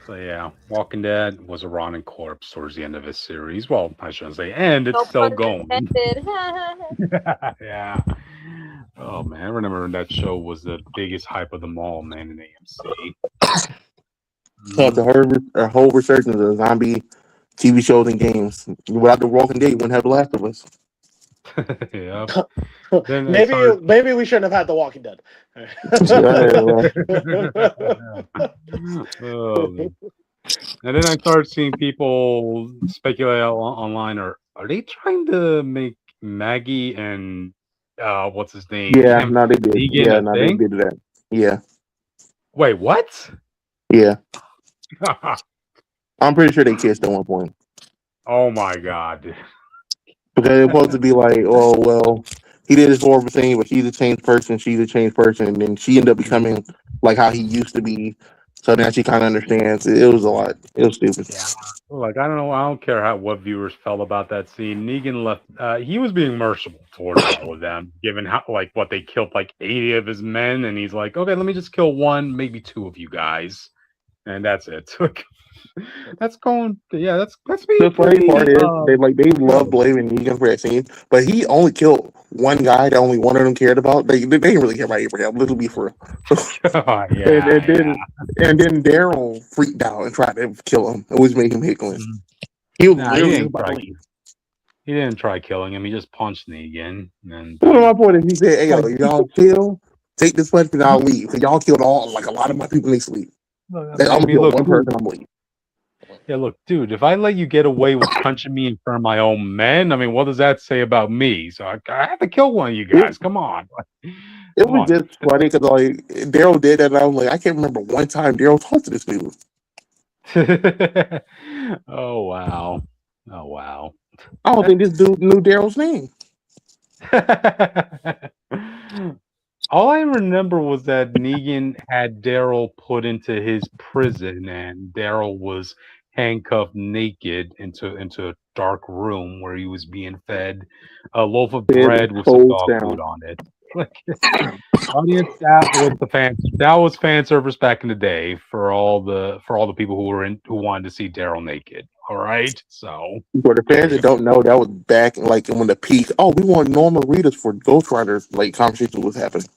So yeah, Walking Dead was a rotting corpse towards the end of his series. Well, I shouldn't say, and it's No still pun going. intended. Yeah. Oh man, I remember that show was the biggest hype of them all, man, in AMC. So the Hmm. whole resurgence of zombie TV shows and games. Without the Walking Dead, you wouldn't have The Last of Us. Yep. Then I maybe started. maybe we shouldn't have had The Walking Dead. Oh, man. And then I started seeing people speculate online. Are they trying to make Maggie and what's his name, Yeah, Kim no, they did. Negan Yeah, a no, they thing? did that. Yeah, Wait, what? yeah. I'm pretty sure they kissed at one point Oh my god. because it's supposed to be like, oh well, he did this horrible thing, but he's a changed person. She's a changed person, and then she ended up Mhm. becoming like how he used to be. So now she kind of understands. It was a lot. It was stupid. Yeah. Like I don't know. I don't care how what viewers felt about that scene. Negan left. He was being merciful towards all of them, given how like what they killed like 80 of his men, and he's like, okay, let me just kill one, maybe two of you guys, and that's it. That's going. Yeah, that's The being funny pretty part is they love good. blaming Negan for that scene, but he only killed one guy that only one of them cared about. They didn't really care about Abraham. Let's be for real. and, Yeah, and yeah. then and then Daryl freaked out and tried to kill him. It was making him Hickling. Mhm. He was Nah, he literally just didn't about to try. leave. He didn't try killing him. He just punched Negan, and One of my point is he said, "Hey, yo, like, y'all chill, take this punishment, I'll leave. Cause y'all killed all like a lot of my people in their sleep. look, Like, I'm I gonna mean, kill look, one dude. person, I'm leaving." Yeah, look, dude. If I let you get away with punching me in front of my own men, I mean, what does that say about me? So I have to kill one of you It, guys. Come on, it come was on. just funny because like Daryl did that, and I was like, I can't remember one time Daryl talked to this dude. Oh wow. Oh wow. I don't think this dude knew Daryl's name. All I remember was that Negan had Daryl put into his prison, and Daryl was handcuffed naked into a dark room where he was being fed a loaf of Fed bread with some toes dog food down. on it. Like, audience, that was the fan. That was fan service back in the day for all the people who wanted to see Daryl naked. All right, so For the there fans you that don't know, that was back like when the peak. Oh, we want normal readers for Ghost Riders. Like conversation was happening.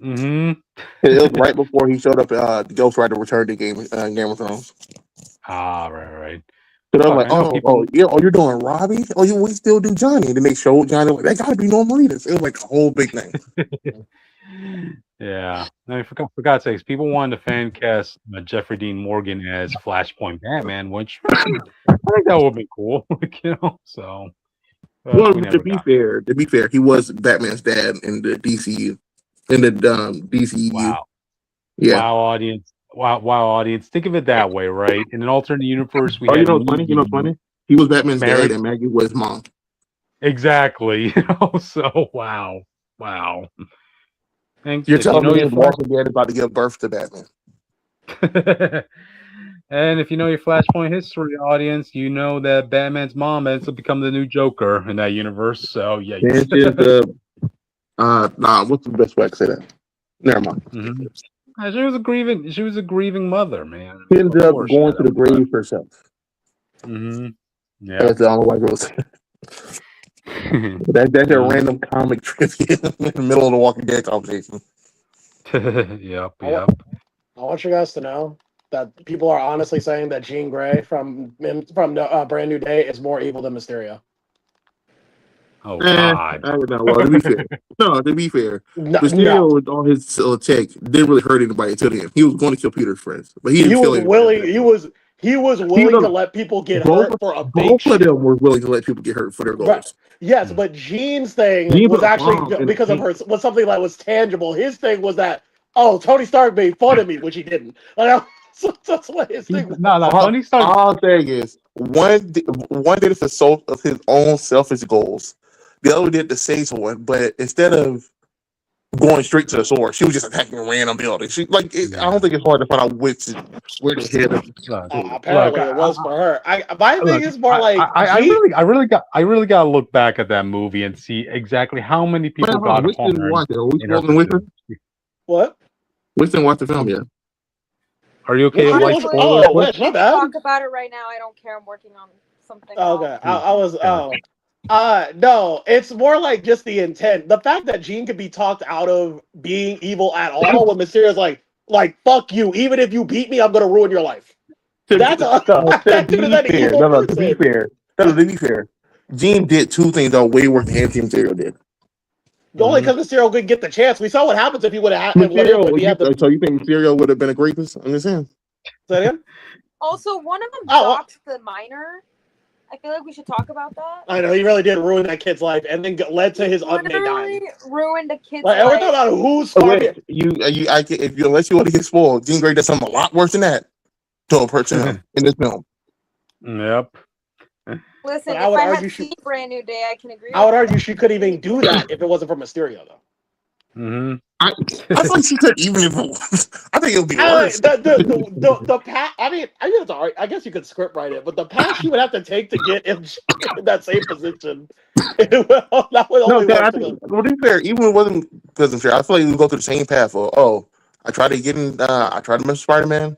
go. Mm-hmm. It was right before he showed up. Ghost Rider returned to Game of Thrones. Ah, right, right. So I was Look, like, I know oh, people. yeah, oh, you're doing Robbie? Oh, we still do Johnny. And then they showed Johnny, like, that gotta be normal readers. It was like a whole big thing. Yeah. I mean, for God's sakes, people wanted to fan cast Jeffrey Dean Morgan as Flashpoint Batman, which I think that would be cool. Like, so Well, we to never be got. fair, he was Batman's dad in the DCU, in the DCU. Wow. Yeah. Wow, audience. Wow, audience. Think of it that way, right? In an alternate universe, we Oh, you had know what's funny? You know what's Negan funny? He was Batman's dad, married. and Maggie was his mom. Exactly. So wow. Wow. And You're if you telling know me your his Flash. Walking Dead is about to give birth to Batman? And if you know your Flashpoint history, audience, you know that Batman's mom ends up becoming the new Joker in that universe. So yikes. And she's nah. What's the best way I can say that? Never mind. Hmm. She was a grieving. She was a grieving mother, man. She Of ended up course, she going had to the that. grave herself. Mm-hmm. Yep. That's the only white girls. That's a Mhm. random comic trivia in the middle of the Walking Dead conversation. Yep. I, wa- Yep. I want you guys to know that people are honestly saying that Jean Grey from Brand New Day is more evil than Mysterio. Oh God. I would not. Well, to be fair, no, to be fair, No, no. Mysterio with all his tech didn't really hurt anybody until the end. He was going to kill Peter's friends, but he He didn't kill was anybody after willing. that He point. was he was He willing to was let people get both hurt for a big both of shit. them were willing to let people get hurt for their Right. goals. Yes, Mm. but Jean's thing Gene put was a actually bomb in a because of tank. her was something that was tangible. His thing was that Tony Stark made fun of me, which he didn't. Like, so that's what his thing No, no. was. All, Tony Stark. all I'm saying is one did it for of his own selfish goals. The other did the same one, but instead of going straight to the sword, she was just attacking random buildings. I don't Yeah. think it's hard to find out where the head of. Look. Look. Apparently, it was for her. My thing Look, is more like Jean. I really got to look back at that movie and see exactly how many Man, people hold on, got Wish didn't harmed watch it. Are we in her spoiling Winston? pursuit. What? Wish didn't watch the film yet. Are you okay? Well, Like, she was- spoiler oh, quick? Wish, not We bad. can talk about it right now. I don't care. I'm working on something. Oh, else. okay. I was no, it's more like just the intent. The fact that Jean could be talked out of being evil at all when Mysterio's like fuck you, even if you beat me, I'm gonna ruin your life. That's a that dude is an evil to be person. fair, to be fair, Jean did two things that are way worse than anything Mysterio did. Only because Mysterio couldn't get the chance. We saw what happens if he would have let him. If he had the, So you think Mysterio would have been a rapist? I'm just saying. Say that again? Also, one of them Oh, doxed the minor. I feel like we should talk about that. I know he really did ruin that kid's life, and then led to his unmade Literally dying. ruined a kid's Like, and we're life. talking about who's Oh, farming. wait, unless you want to get spoiled, Jean Grey does something a lot worse than that to a person in this film. Yep. Listen, But if I would I argue had she- seen Brand New Day, I can agree. I would with argue she couldn't even do that if it wasn't for Mysterio, though. Mm-hmm. I think she could, even if it was. I think it would be worse. The path. I mean, I guess it's all right. I guess you could script write it, but the path she would have to take to get in that same position, that would only work I for think, them. well, to be fair, even if it wasn't because I'm sure, I feel like we go through the same path. I tried to get in. I tried to mess with Spider-Man.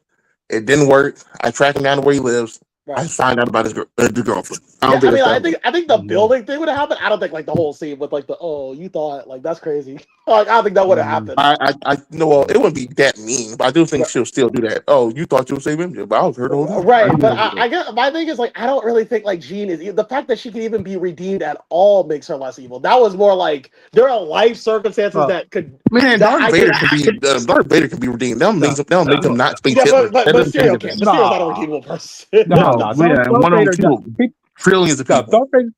It didn't work. I track him down to where he lives. I Right. find out about his the girlfriend. Yeah, I think the Mhm. building thing would have happened. I don't think like the whole scene with like the you thought like that's crazy. Like I don't think that would have happened. I know. Well, it wouldn't be that mean, but I do think she'll still do that. Oh, you thought you were saving him, but I was hurt all the Right, but I guess my thing is like I don't really think like Jean is the fact that she can even be redeemed at all makes her less evil. That was more like there are life circumstances that could. Man, that Darth Vader can be redeemed. That'll make him not space Yeah, Hitler. but That doesn't change Mysterio the can't. thing. Mysterio's not a redeemable person. No, man, one on two trillions of people. Darth Vader,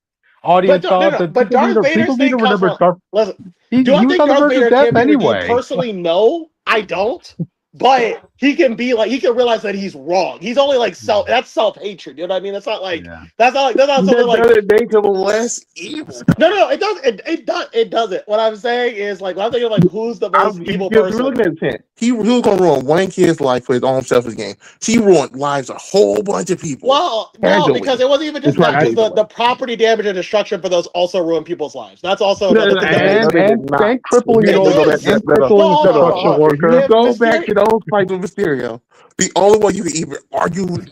audience thought that but Darth Vader's people need to thing comes remember from. Darth. Listen, He do I was think on the Darth verge Vader of death can be redeemed anyway. personally? No, I don't. But he can be like he can realize that he's wrong. He's only like that's self-hatred. You know what I mean? That's not like Yeah. that's not something like That make him less evil. no, it doesn't. It doesn't. What I'm saying is like when I'm thinking like who's the most evil You're person. looking at intent. He was gonna ruin one kid's life for his own selfish game. She ruined lives of a whole bunch of people. Well, no, Casually. because it wasn't even just It's that. right. Because the property damage and destruction for those also ruined people's lives. That's also another thing. And crippling You those go back and to that. crippling No, construction workers. If Go Mysterio- back to those fights with Mysterio. The only way you can even argue with,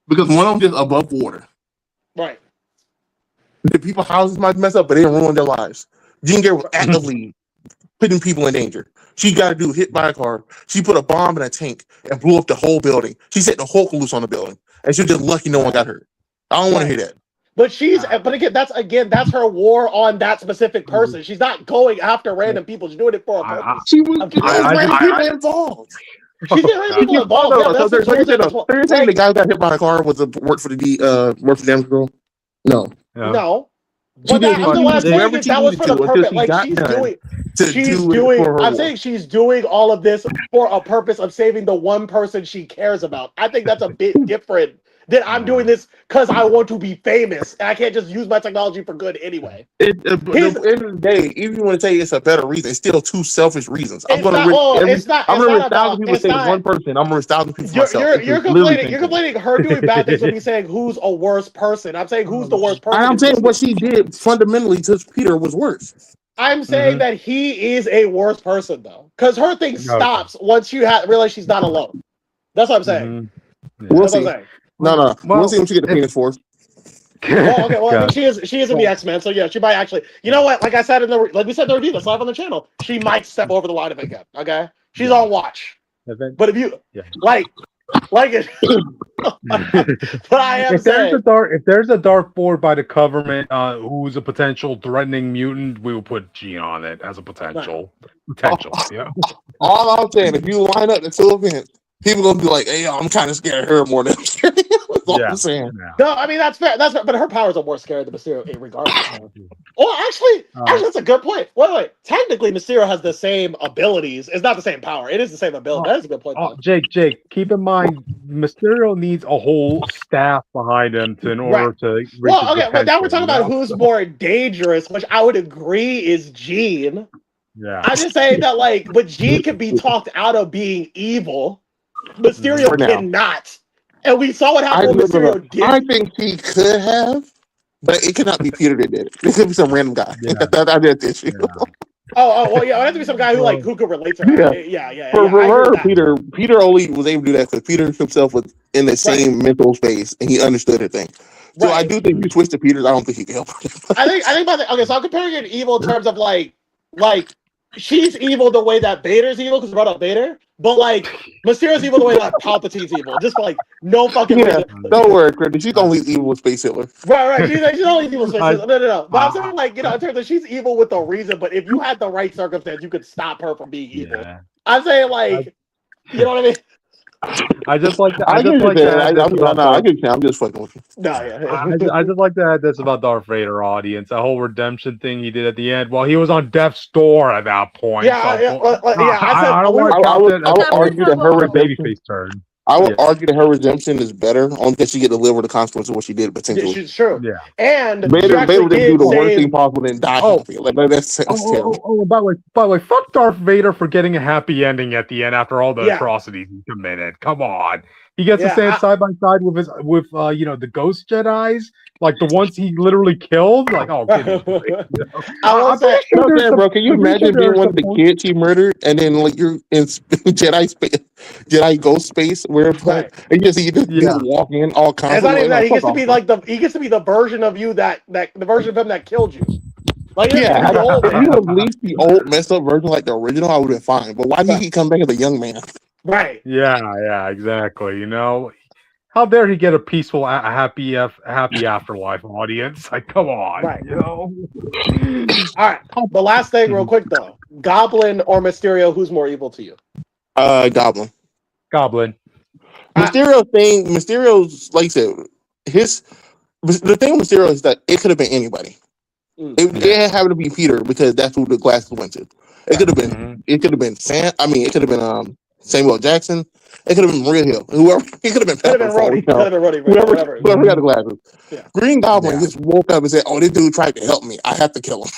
because one of them just above water. Right. The people's houses might mess up, but they didn't ruin their lives. Jean Grey was actively putting people in danger. She got a dude hit by a car. She put a bomb in a tank and blew up the whole building. She set the Hulk loose on the building, and she was just lucky no one got hurt. I don't want to hear that. But that's her war on that specific person. She's not going after random people. She's doing it for a purpose. She was random people involved. She's getting random people involved. Yeah, that's So you're saying the guy who got hit by a car was work for the damage girl? No. No. She But did what I'm saying whatever is she that was needed for the to until purpose. she Like got she's done doing. to She's do it doing. for her I'm war. saying she's doing all of this for a purpose of saving the one person she cares about. I think that's a bit different than I'm doing this because I want to be famous and I can't just use my technology for good anyway. At the end of the day, even if you want to say it's a better reason, it's still two selfish reasons. I'm It's going not- to well, risk it's not- I'm it's going to not risk 1,000 people about- to it's save not- one person. I'm going to risk 1,000 people for myself. You're complaining her doing bad things would be saying who's a worse person. I'm saying who's the worst person. I'm saying what she did fundamentally to Peter was worse. I'm saying that he is a worse person though, because her thing stops once you realize she's not alone. That's what I'm saying. We'll That's see. what I'm saying. No. We'll see when she get the penis force. Well, okay. Well, I mean, she is in the X-Men, so yeah, she might actually. You know what? Like I said like we said in the review that's live on the channel, she might step over the line if it again. Okay, she's on watch. But if you like it, but I am saying if there's a Dark Board by the government who's a potential threatening mutant, we will put Jean on it as a potential. Yeah. All I'm saying, if you line up the two events, people gonna be like, "Hey, I'm kind of scared of her more than I'm scared." That's all I'm saying. No, I mean that's fair. That's fair. But her powers are more scary than Mysterio, regardless. Well, actually, that's a good point. Wait. Technically, Mysterio has the same abilities. It's not the same power. It is the same ability. That is a good point. Jake, keep in mind, Mysterio needs a whole staff behind him in order to. Reach but now we're talking about who's more dangerous, which I would agree is Jean. Yeah. I'm just saying that, but Jean can be talked out of being evil. Mysterio cannot. And we saw what happened when Mysterio did. I think he could have, but it cannot be Peter that did it. It could be some random guy. Yeah. I did this. Well, yeah, it has to be some guy who could relate to her. Yeah. For I agree her, with that. Peter only was able to do that because Peter himself was in the same mental space and he understood her thing. So I do think if you switch to Peter's, I don't think he can help her. I think okay, so I'm comparing it evil in terms of like she's evil the way that Vader's evil because brought up Vader, but like Mysterio's evil the way that Palpatine's evil, just for like no fucking reason. Don't worry, Chris. She's only evil with Space Hitler. Right. She's only evil with Space Hitler. No. But I'm saying like in terms of she's evil with a reason, but if you had the right circumstance, you could stop her from being evil. Yeah. I'm saying like, you know what I mean? I just like that. I get you. I'm just fucking with you. I just like to add this about Darth Vader, audience. That whole redemption thing he did at the end. Well, he was on death's door at that point. I would argue that her babyface turn. I would argue that her redemption is better only because she get to live with the consequences of what she did potentially. Yeah, she's true. Yeah. And Vader didn't do the worst thing possible and die. That's terrible. By the way, fuck Darth Vader for getting a happy ending at the end after all the atrocities he committed. Come on. He gets to stand side by side with the ghost Jedis, like the ones he literally killed. Like, oh, bro, can you imagine being one of the kids he murdered, and then like you're in Jedi ghost space where and you just walk in all kinds. It's not even that he gets to be like he gets to be the version of you the version of him that killed you. Like, if you at least the old messed up version like the original, I would have been fine. But why did he come back as a young man? Right. Yeah, exactly. You know, how dare he get a peaceful, happy afterlife, audience? Like, come on. Right. You know. All right. The last thing, real quick though, Goblin or Mysterio, who's more evil to you? Goblin. Mysterio's like I said, the thing with Mysterio is that it could have been anybody. It happened to be Peter because that's who the glasses went to. It could have been. It could have been Sam. I mean, it could have been Samuel Jackson. It could have been Maria Hill. Whoever. It could have been Pepper. Whoever got the glasses. Yeah. Green Goblin just woke up and said, "Oh, this dude tried to help me. I have to kill him."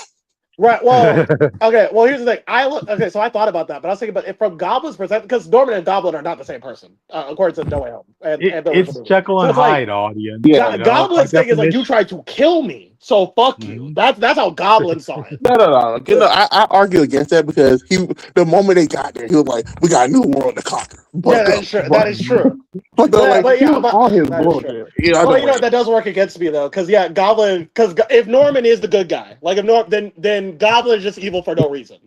Right. Well, okay. Well, here's the thing. So I thought about that, but I was thinking about it from Goblin's perspective because Norman and Goblin are not the same person, according to No Way Home. It's Jekyll and Hyde, audience. Yeah. Goblin's thing is like you tried to kill me, so fuck you. That's how Goblin saw it. No. I argue against that because the moment they got there, he was like, "We got a new world to conquer." That is true. But that does work against me though, because Goblin. Because if Norman is the good guy, like if then Goblin is just evil for no reason,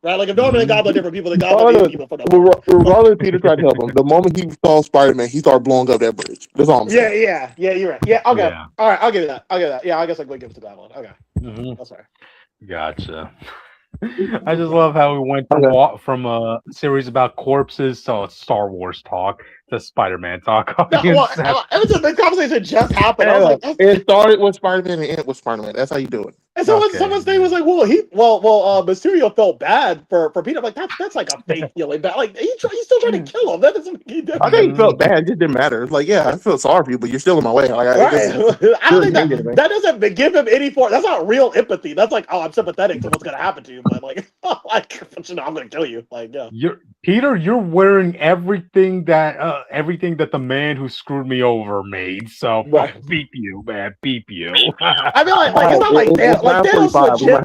right? Like if Norman and Goblin are different people, then Goblin is evil for no reason. Regardless, Peter tried to help him. The moment he saw Spiderman, he started blowing up that bridge. That's all I'm saying. Yeah, you're right. Yeah, okay. Yeah. All right, I'll give you that. Yeah, I guess I'll give it to Goblin. Okay, that's fair. Gotcha. I just love how we went from a series about corpses to Star Wars talk to Spider-Man talk. The conversation just happened. It started with Spider-Man and ended with Spider-Man. That's how you do it. And someone's name was like, Mysterio felt bad for Peter. I'm like, that's like a fake feeling bad. Like he's still trying to kill him. That doesn't make any difference. I think he felt bad. It just didn't matter. It's like, I feel sorry for you, but you're still in my way. Like, I don't think that doesn't give him any force. That's not real empathy. That's like, oh, I'm sympathetic to what's gonna happen to you, but like, I'm gonna kill you. Like, yeah. You're wearing everything that the man who screwed me over made. So beep you, man, beep you. I mean, like it's not like Thanos legit.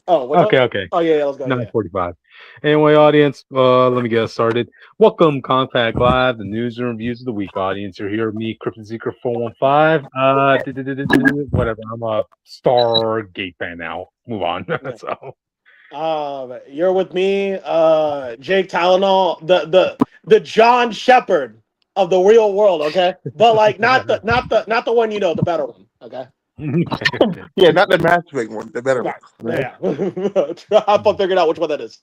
Okay. Oh yeah, let's go. 9:45. Anyway, audience, let me get us started. Welcome, Contact Live, the news and reviews of the week, audience. You're here with me, Cryptid Secret 415. Whatever. I'm a Stargate fan now. Move on. You're with me, Jake Tylenol, the John Shepard of the real world, okay? But like not the one you know, the better one, okay? Yeah, not the Mass Effect one, the better one. Yeah. I'll figure out which one that is.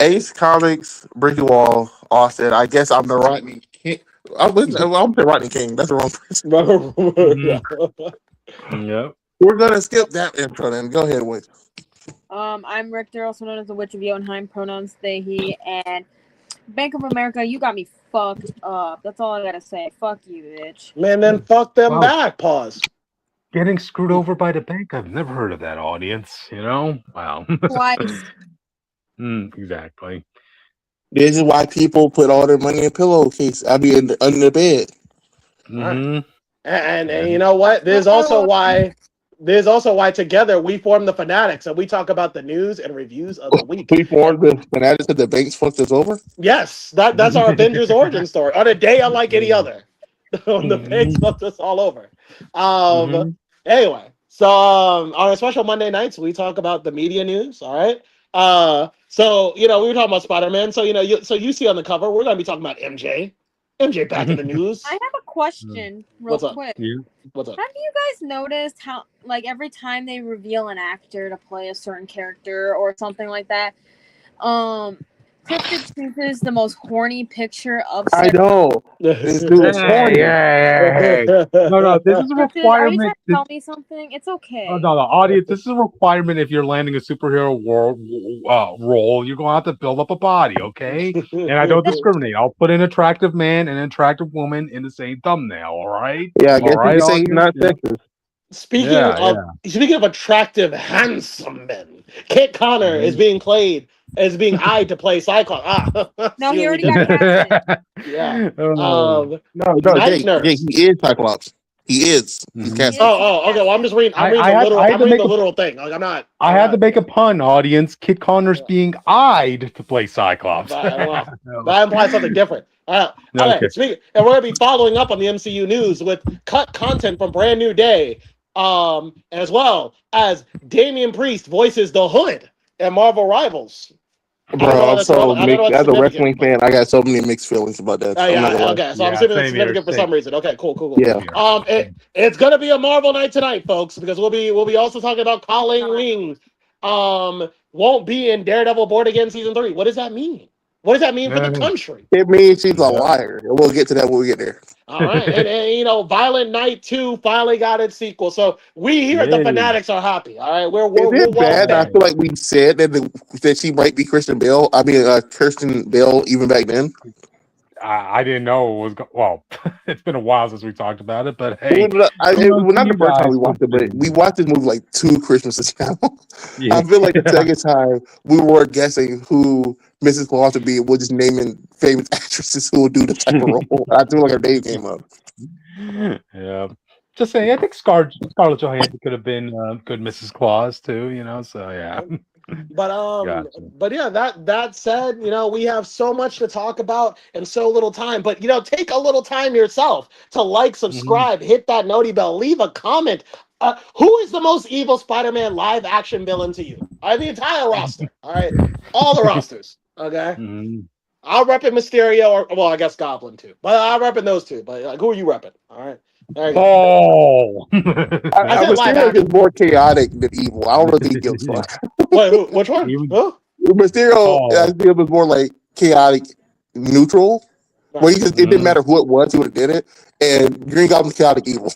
Ace Comics, Bricky Wall, Austin. I guess I'm the Rodney King. I'm the Rodney King. That's the wrong person. Yep. We're gonna skip that intro then. Go ahead, Witch. I'm Richter, also known as the Witch of Jotunheim, pronouns they, he, and Bank of America, you got me fucked up. That's all I gotta say. Fuck you, bitch. Man, then fuck them back. Pause. Getting screwed over by the bank? I've never heard of that, audience. You know? Wow. Twice. Exactly. This is why people put all their money in pillowcase. Under the bed. And you know what? There's also why This is also why together we form the Phanatics and we talk about the news and reviews of the week. We formed the Fanatics that the Banks fucked us over. Yes, that's our Avengers origin story on a day unlike any other. When the Banks fucked us all over. Anyway, so on our special Monday nights, we talk about the media news. All right. So we were talking about Spider-Man. So you see on the cover, we're gonna be talking about MJ. MJ back in the news. I have a question real quick. Yeah. What's up? Have you guys noticed how, like, every time they reveal an actor to play a certain character or something like that, Cryptic chooses the most horny picture of I know. This dude is horny. No, this is a requirement. Are you trying to tell me something? It's okay. No, the audience. This is a requirement if you're landing a superhero role. You're going to have to build up a body, okay? And I don't discriminate. I'll put an attractive man and an attractive woman in the same thumbnail. All right? Yeah, I guess you say not sexist. Speaking of attractive, handsome men, Kit Connor is being eyed to play Cyclops. No, he already got casted. Yeah. No, he is Cyclops. He is. He's casted. Oh, okay. Well, I'm just reading. I'm reading the literal thing. Like, I'm not. I had to make a pun, audience. Kit Connor's being eyed to play Cyclops. That implies something different. Okay. And we're gonna be following up on the MCU news with cut content from Brand New Day, as well as Damian Priest voices the Hood and Marvel Rivals. Bro, I'm so mixed. As a wrestling fan, I got so many mixed feelings about that. Okay. So I'm assuming it's significant for some reason. Okay, cool. Yeah. It's gonna be a Marvel night tonight, folks, because we'll be also talking about Colleen Wing. Won't be in Daredevil Born Again season 3. What does that mean? What does that mean for the country? It means she's a liar. We'll get to that when we get there. All right, and Violent Night 2 finally got its sequel, so we here at the Fanatics are happy. All right, we're bad. I feel like we said that she might be Christian Bale. Kirsten Bale even back then. I didn't know it was. It's been a while since we talked about it, but hey, not the first time we watched it, but we watched this movie like 2 Christmases now. I feel like the second time we were guessing who Mrs. Claus would be. We're just naming famous actresses who will do the type of role. I feel like her name came up. Yeah, just saying. I think Scarlett Johansson could have been good Mrs. Claus too. So yeah. But yeah, that said, we have so much to talk about and so little time. But take a little time yourself to subscribe, hit that noti bell, leave a comment. Who is the most evil Spider-Man live action villain to you? The entire roster. All right, all the rosters. Okay, I'll rep it Mysterio, or I guess Goblin too. But I'm repping those two. But who are you repping? All right. There you go. Mysterio is more chaotic than evil. I don't really think he's fun. Wait, which one? Mysterio, I feel was more like chaotic, neutral. Where it didn't matter who it was, who did it, and Green Goblin's chaotic evil.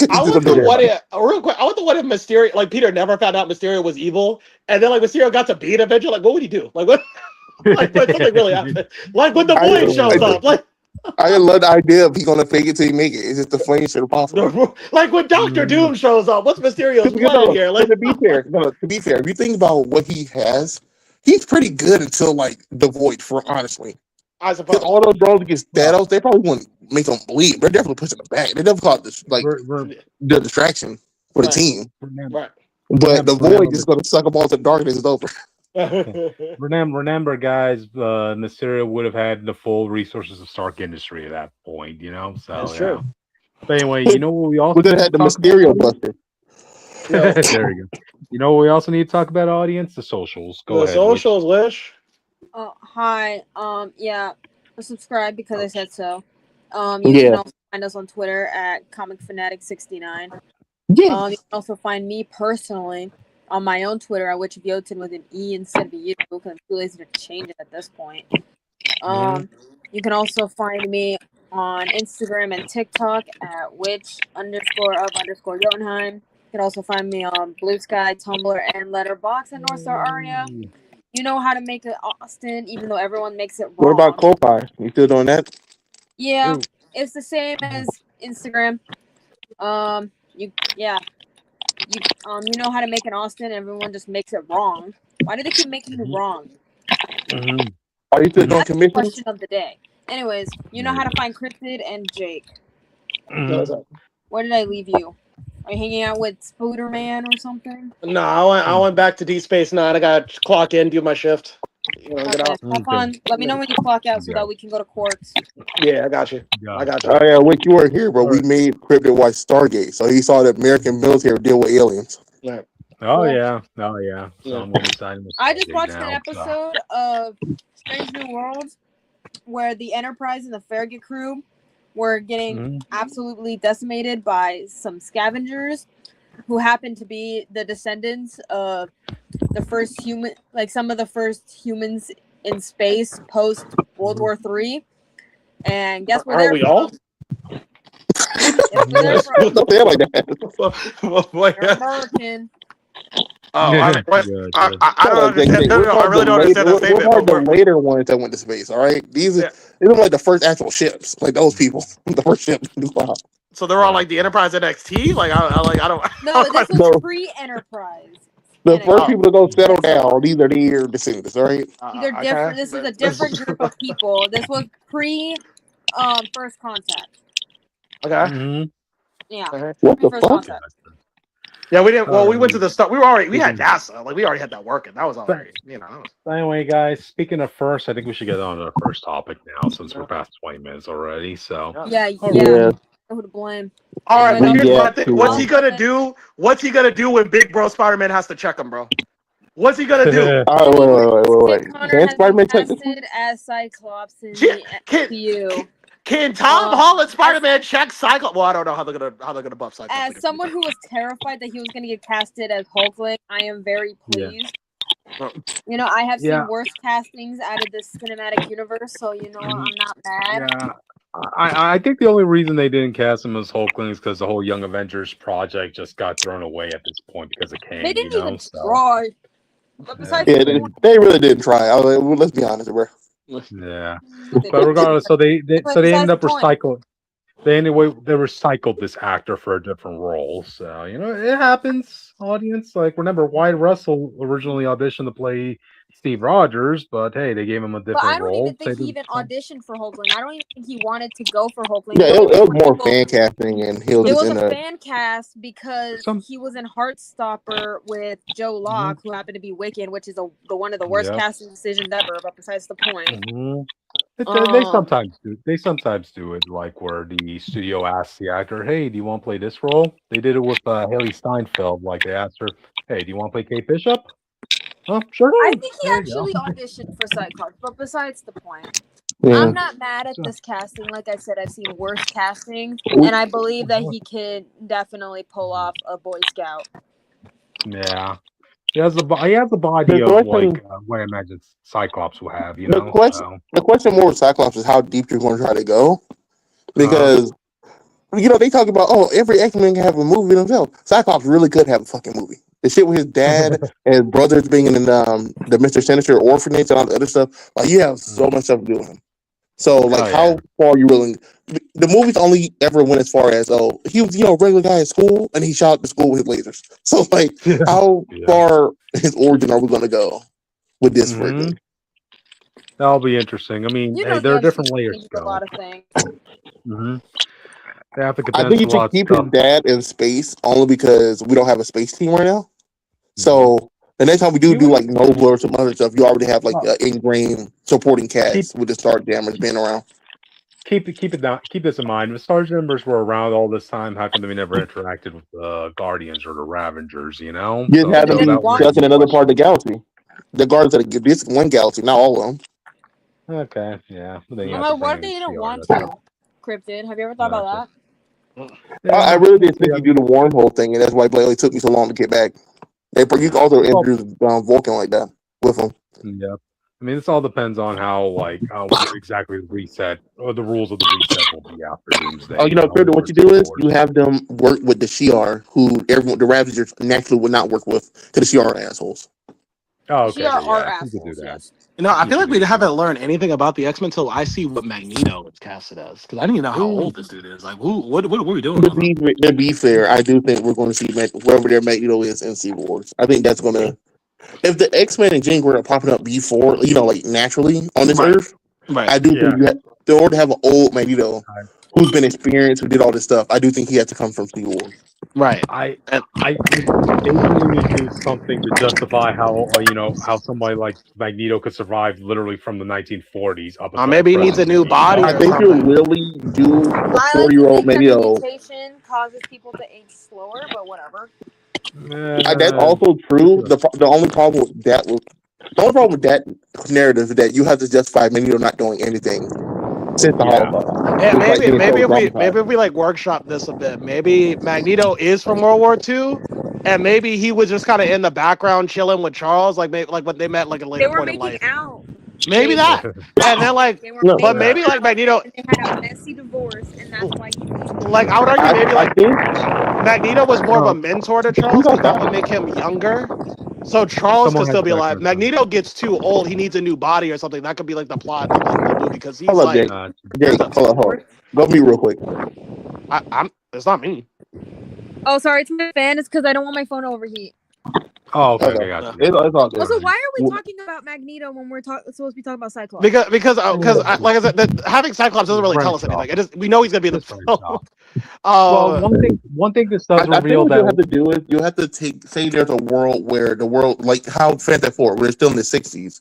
I wonder what if Mysterio, Peter never found out Mysterio was evil, and then Mysterio got to beat him, what would he do? What? Something really happened. When the Void shows up, I love the idea of he's gonna fake it till he make it. It's just the funniest shit possible. When Doctor Doom shows up, what's Mysterio's plan here? To be fair, if you think about what he has, he's pretty good until the Void. Honestly, I suppose all those drones against Thanos, they probably wouldn't make them bleed. They're definitely pushing them back. They definitely caught this the distraction for the team. Right. But the Void is gonna suck them all to darkness. It's over. Remember, guys, Mysterio would have had the full resources of Stark Industry at that point, So that's true. But anyway, what we also would have had the Mysterio Buster. There you go. What we also need to talk about, audience? The socials. Go ahead. The socials, Lish. Hi. Yeah. Subscribe because I said so. You can also find us on Twitter at ComicFanatic69. Yeah. You can also find me personally on my own Twitter at WitchofYotin with an E instead of a U, because I'm too lazy to change it at this point. You can also find me on Instagram and TikTok at witch_of_Jotunheim. You can also find me on Blue Sky, Tumblr, and Letterboxd at North Star Aria. You know how to make it Austin, even though everyone makes it wrong. What about Ko-Fi? You still doing that? Yeah, it's the same as Instagram. You know how to make an Austin, everyone just makes it wrong. Why do they keep making it wrong? Are you still doing commissions? That's the question of the day. Anyways, you know how to find Cryptid and Jake. Where did I leave you? Are you hanging out with Spiderman or something? No, I went back to Deep Space Nine. I got to clock in, do my shift. You know, get Okay, out. have fun. Let me know when you clock out so that we can go to Quarks. Yeah, I got you. I got you. Oh yeah, Wick, you weren't here, bro. We made Cryptid watch Stargate, so he saw the American military deal with aliens. Yeah. Oh yeah. So Yeah. I'm gonna sign with I just Stargate watched an now, episode of Strange New Worlds where the Enterprise and the Farragut crew were getting absolutely decimated by some scavengers who happened to be the descendants of the first human, like some of the first humans in space post World War III. And guess where they're we from? all? Guess where they're from? Don't say it like that. They're American. Oh, I don't understand. No, I really don't understand that statement. What are the later ones that went to space? All right, these are like the first actual ships, like those people, the first ship. So they're all like the Enterprise NXT. Like I don't. No, this was pre-Enterprise. The first people to go settle down, these are their descendants, all right? These are different. This is a different group of people. This was pre, First Contact. Okay. Yeah. What the First fuck? Contact. Yeah, we didn't. Well, we went to the start. We had NASA. Like we already had that working. That was already, So anyway, guys, speaking of first, I think we should get on to the first topic now since we're past 20 minutes already. So Yeah. Who to blame? All right, but here's my thing. What's he gonna do? What's he gonna do when Big Bro Spider-Man has to check him, bro? What's he gonna do? Wait. Can Spider-Man check this? As Cyclops in the MCU. Can Tom Holland Spider-Man check Cyclops? Well, I don't know how they're gonna buff Cyclops. As someone who was terrified that he was gonna get casted as Hulkling, I am very pleased. Yeah. You know, I have seen worse castings out of this cinematic universe, so I'm not mad. Yeah. I think the only reason they didn't cast him as Hulkling is because the whole Young Avengers project just got thrown away at this point because of Kang. They didn't even try. But besides they really didn't try. Let's be honest, bro. Yeah, but regardless, so they ended up recycling. They recycled this actor for a different role. So it happens. Audience, remember, Wyatt Russell originally auditioned to play Steve Rogers, but hey, they gave him a different role. I don't even think he even auditioned for Hulkling. I don't even think he wanted to go for Hulkling. Yeah, it was more fan casting, and it was a fan cast because he was in Heartstopper with Joe Locke, who happened to be Wiccan, which is one of the worst casting decisions ever. But besides the point, they sometimes do. They sometimes do it where the studio asks the actor, "Hey, do you want to play this role?" They did it with Haley Steinfeld. They asked her, "Hey, do you want to play Kate Bishop?" Oh, sure. I think he actually auditioned for Cyclops, but besides the point, I'm not mad at this casting. Like I said, I've seen worse castings, and I believe that he can definitely pull off a Boy Scout. Yeah, he has the body of what I imagine Cyclops will have. The question more with Cyclops is how deep you're going to try to go, because they talk about every X-Men can have a movie themselves. Cyclops really could have a fucking movie. The shit with his dad and his brothers being in the Mr. Sinister orphanage and all the other stuff. You have so much stuff to do with him. So, how far are you willing? The movies only ever went as far as, he was, regular guy at school, and he shot up the school with his lasers. So, how far his origin are we going to go with this version? That'll be interesting. I mean, there are different layers to go. A lot of things. I think you should keep his dad in space only because we don't have a space team right now. So the next time we do Nova or some other stuff, you already have an ingrained supporting cast with the Starjammers being around. Keep this in mind. The Starjammers were around all this time. How come we never interacted with the Guardians or the Ravengers? You just had them be stuck in another part of the galaxy. The Guardians of this one galaxy, not all of them. Okay, yeah. What if they didn't want to? Cryptid. Have you ever thought about that? I really did think you do the wormhole thing, and that's why it took me so long to get back. You can also introduce Vulcan like that with him. Yeah, I mean, this all depends on how exactly the reset or the rules of the reset will be after Doomsday. What you do is you have them work with the Shi'ar, who the Ravagers naturally would not work with, because the Shi'ar are assholes. Oh, okay. Shi'ar assholes. Yes. I feel like we haven't learned anything about the X-Men until I see what Magneto is casted as. Because I don't even know how old this dude is. What are we doing? To be fair, I do think we're going to see whoever their Magneto is in Secret Wars. I think that's going to... If the X-Men and Jean Grey are popping up naturally on this Earth, I do think in order to have an old Magneto who's been experienced, who did all this stuff. I do think he had to come from Secret Wars. Right. I they need to do something to justify how how somebody like Magneto could survive literally from the 1940s up until Maybe he needs a new body. I think you'll really do a 40-year-old Magneto. Mutation causes people to age slower, but whatever. That's also true. The only problem with that narrative is that you have to justify Magneto not doing anything since the Holocaust. Yeah, maybe if we like workshop this a bit, maybe Magneto is from World War II, and maybe he was just kind of in the background chilling with Charles, like when they met like a later point in life. Out. Maybe that, and then like, but maybe like Magneto. And they had a messy divorce, and that's why he. Like I would argue, maybe like Magneto was more of a mentor to Charles, because that would make him younger. So Charles could still be alive. Magneto gets too old; he needs a new body or something. That could be like the plot of the movie because he's like. Jake, hold on. Go me real quick. It's not me. Oh, sorry, it's my fan. It's because I don't want my phone to overheat. Oh, okay, I got you. It's all good. Also, why are we talking about Magneto when we're supposed to be talking about Cyclops? Because like I said, having Cyclops doesn't really tell us anything. We know he's gonna be in the film. Well, one thing this does reveal what that you have to do is you have to say there's a world where the world, like how Phantom 4, we're still in the 60s,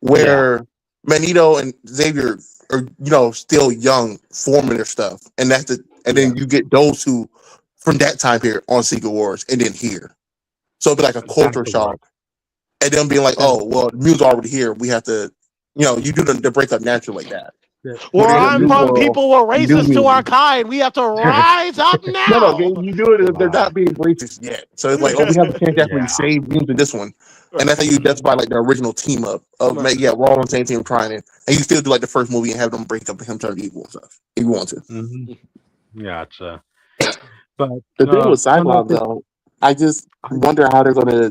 where Magneto and Xavier are still young, forming their stuff, and then you get those who from that time period on Secret Wars, and then here. So it'd be like a culture shock. And then being like, oh, well, the mutant's already here. We have to, you do the breakup naturally like that. Well, I'm from people were racist to our kind. We have to rise up now. No, you do it if they're not being racist yet. So it's like, we have a chance to actually save mutants in this one. And that's how you justify like the original team up of we're all on the same team trying it. And you still do like the first movie and have them break up and him turn evil and stuff if you want to. Mm-hmm. Gotcha. But the thing with Cyclops though, I just wonder how they're gonna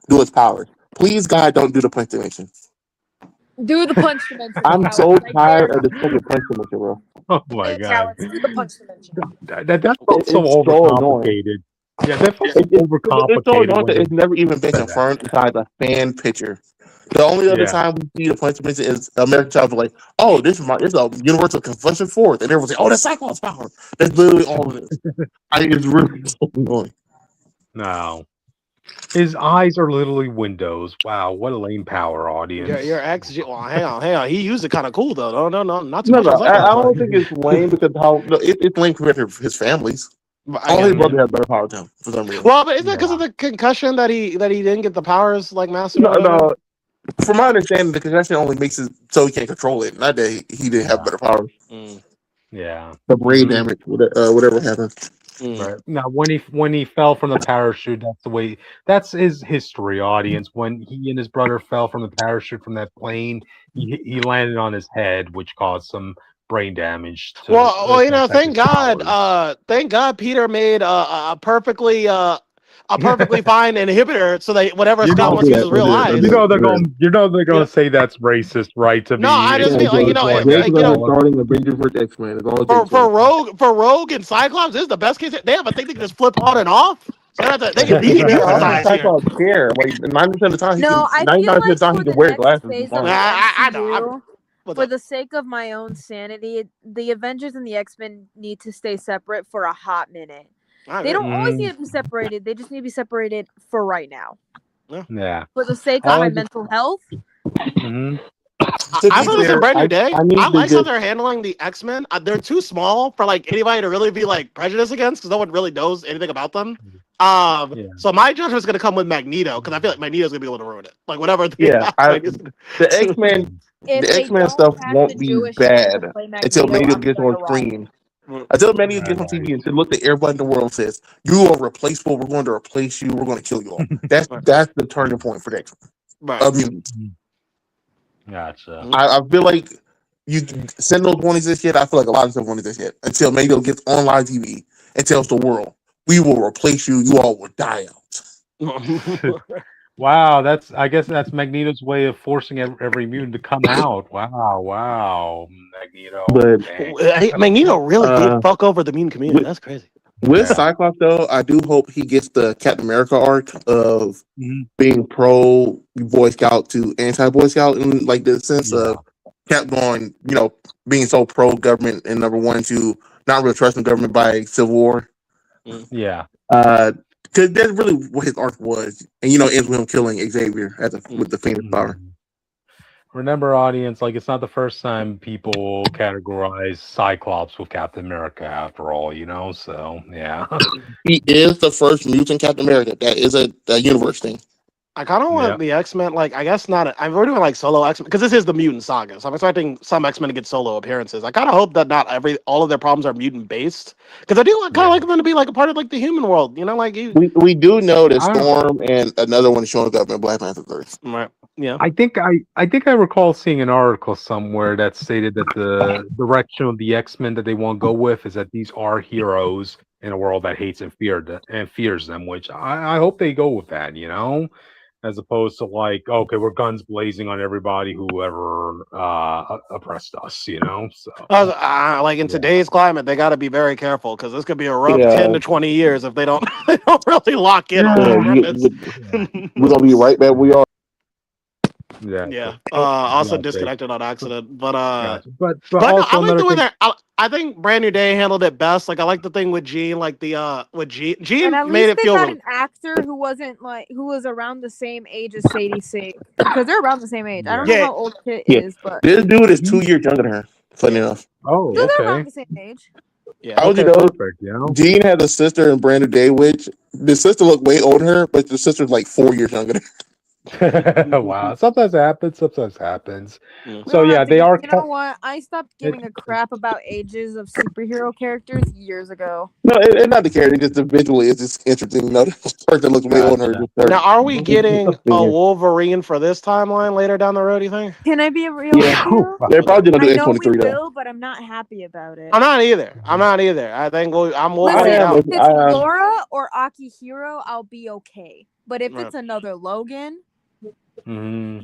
do his powers. Please, God, don't do the punch dimension. Do the punch dimension. I'm so tired of the fucking punch dimension, bro. Oh my God. Do the punch dimension. That felt so overcomplicated. Yeah, that felt overcomplicated. It's so annoying that it's never even been confirmed besides a fan picture. The only other time we see the punch dimension is American Child like, oh, this is a universal convention force, and everyone's like, oh, that's Cyclops power. That's literally all it is. It's really so annoying. No. His eyes are literally windows. Wow, what a lame power, audience. Your ex. Well, hang on. He used it kind of cool though. No, not too much. No, I don't think it's lame because it's lame compared to his families. All his brother has better power than him for some reason. Well, but is that because of the concussion that he didn't get the powers like mastered? No. From my understanding, the concussion only makes it so he can't control it. Not that he didn't have better powers. Yeah, the brain damage, whatever happened. Right. Now, when he fell from the parachute, that's his history, audience. When he and his brother fell from the parachute from that plane, he landed on his head, which caused some brain damage. Thank God Peter made a perfectly fine inhibitor so that whatever Scott wants to use is real eyes. They're going to say that's racist, right? I just mean starting the Avengers vs. X-Men. For Rogue and Cyclops, this is the best case. They have a thing that can just flip on and off. So they can be Cyclops care. Like 90% of the time, 99% of the time he can wear glasses. I know. For the sake of my own sanity, the Avengers and the X-Men need to stay separate for a hot minute. They don't always need to be separated. They just need to be separated for right now. Yeah. For the sake of my mental health. Mm-hmm. I thought it was a brand new day. I like how they're handling the X-Men. They're too small for like anybody to really be like prejudiced against because no one really knows anything about them. So my judgment is going to come with Magneto because I feel like Magneto's going to be able to ruin it. Like whatever. The X-Men stuff won't be bad until Magneto gets on screen. Until Magneto gets on TV and look at everybody in the world and says, "You are replaceable. We're going to replace you. We're going to kill you all." That's the turning point for the X-Men. Right. Gotcha. I feel like you send those warnings this yet. I feel like a lot of stuff warnings this yet until Magneto gets on live TV and tells the world, "We will replace you. You all will die out." Wow, I guess that's Magneto's way of forcing every mutant to come out. Wow, Magneto. But Magneto really did fuck over the mutant community. That's crazy. With Cyclops, though, I do hope he gets the Captain America arc of being pro Boy Scout to anti Boy Scout, in like the sense of Cap going, being so pro government and number one to not really trusting the government by Civil War. Yeah. Because that's really what his arc was, and ends with him killing Xavier with the Phoenix power. Remember, audience, like it's not the first time people categorize Cyclops with Captain America. After all, So yeah, he is the first mutant Captain America. That is a universe thing. I kind of want the X-Men, like, I guess not. I'm already doing like solo X-Men because this is the mutant saga, so I'm expecting some X-Men to get solo appearances. I kind of hope that not all of their problems are mutant based, because I do kind of like them to be like a part of like the human world, like we do know that Storm and another one is showing up in Black Panther 3. Right. Yeah. I think I recall seeing an article somewhere that stated that the direction of the X-Men that they want to go with is that these are heroes in a world that hates and fears them, which I hope they go with that, as opposed to like, okay, we're guns blazing on everybody who ever oppressed us, So like in today's climate, they got to be very careful because this could be a rough 10 to 20 years if they don't really lock in on it. We're gonna be right back. We are. Yeah. Also disconnected on accident, but also no, I like the way that I think Brand New Day handled it best. Like I like the thing with Jean, like the with Jean made it feel. They got an actor who was around the same age as Sadie Sink, because they're around the same age. I don't know how old Kit is, but this dude is 2 years younger than her. Funny enough. Oh, so they're around the same age. Yeah. How would you know? Jean had a sister in Brand New Day, which the sister looked way older than her, but the sister's like 4 years younger than her. Wow, sometimes it happens. Yeah. So yeah, they are. You know what? I stopped giving a crap about ages of superhero characters years ago. No, it's not the character. Just visually, it's just interesting. The person looks way older. Now, are we getting a Wolverine for this timeline later down the road? You think? Can I be a real? Yeah, they're probably gonna do A23 though. But I'm not happy about it. I'm not either. I think I'm Wolverine. If it's Laura or Akihiro, I'll be okay. But if it's another Logan.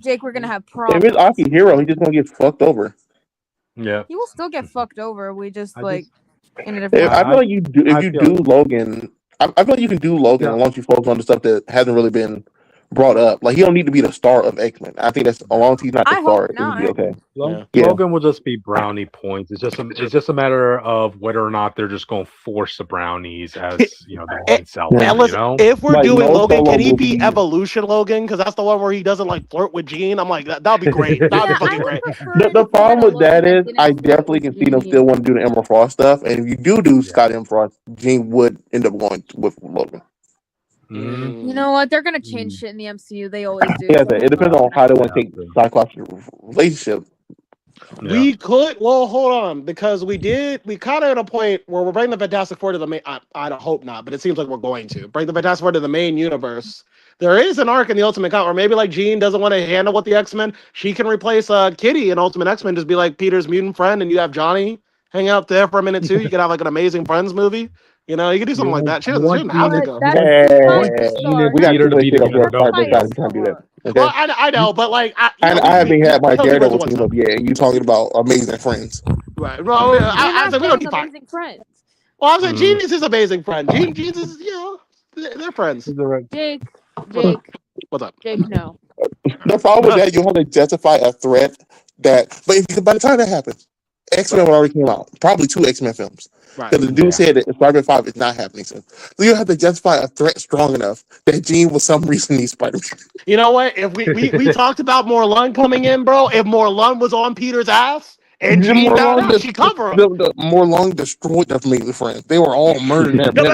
Jake, we're gonna have problems. If it's Akihiro, he's just gonna get fucked over. Yeah, he will still get fucked over. We just in a different. I feel like you do. If you do Logan, I feel like you can do Logan as long as you focus on the stuff that hasn't really been brought up. Like he don't need to be the star of X-Men. I think that's as long as he's not the star, it'll be okay. Logan will just be brownie points. It's just a matter of whether or not they're just going to force the brownies as they sell them. If we're doing Logan, can he be Evolution Logan? Because that's the one where he doesn't like flirt with Jean. I'm like that'll be great. That'll be fucking great. The problem with that is I definitely can see them still want to do the Emma Frost stuff, and if you do Scott Emma Frost, Jean would end up going with Logan. You know what? They're gonna change shit in the MCU. They always do. Yeah, it depends on how they want to take Cyclops' relationship. Yeah. We could. Well, hold on, because we kind of at a point where we're bringing the Fantastic Four to the main. I hope not, but it seems like we're going to bring the Fantastic Four to the main universe. There is an arc in the Ultimate Cut where maybe like Jean doesn't want to handle with the X-Men. She can replace Kitty in Ultimate X-Men, just be like Peter's mutant friend, and you have Johnny hang out there for a minute too. You could have like an Amazing Friends movie. You can do something like that. She doesn't have to go. We got to be together. Okay. Well, I know, but like I haven't had my Daredevil team up yet. You talking about Amazing Friends? Right. Well, I said we don't need Amazing Friends. Well, I said Genius is amazing friend. Genius is they're friends. Jake. What's up? Jake, no. The problem with that, you have to justify a threat that, but by the time that happens, X-Men already came out. Probably 2 X-Men films. Because the dude said that Spider-Man 5 is not happening soon. So you have to justify a threat strong enough that Jean for some reason needs Spider-Man. You know what? If we talked about Morlun coming in, bro, if Morlun was on Peter's ass and Jean got out, she covered him. Morlun destroyed their Amazing Friends. They were all murdered. But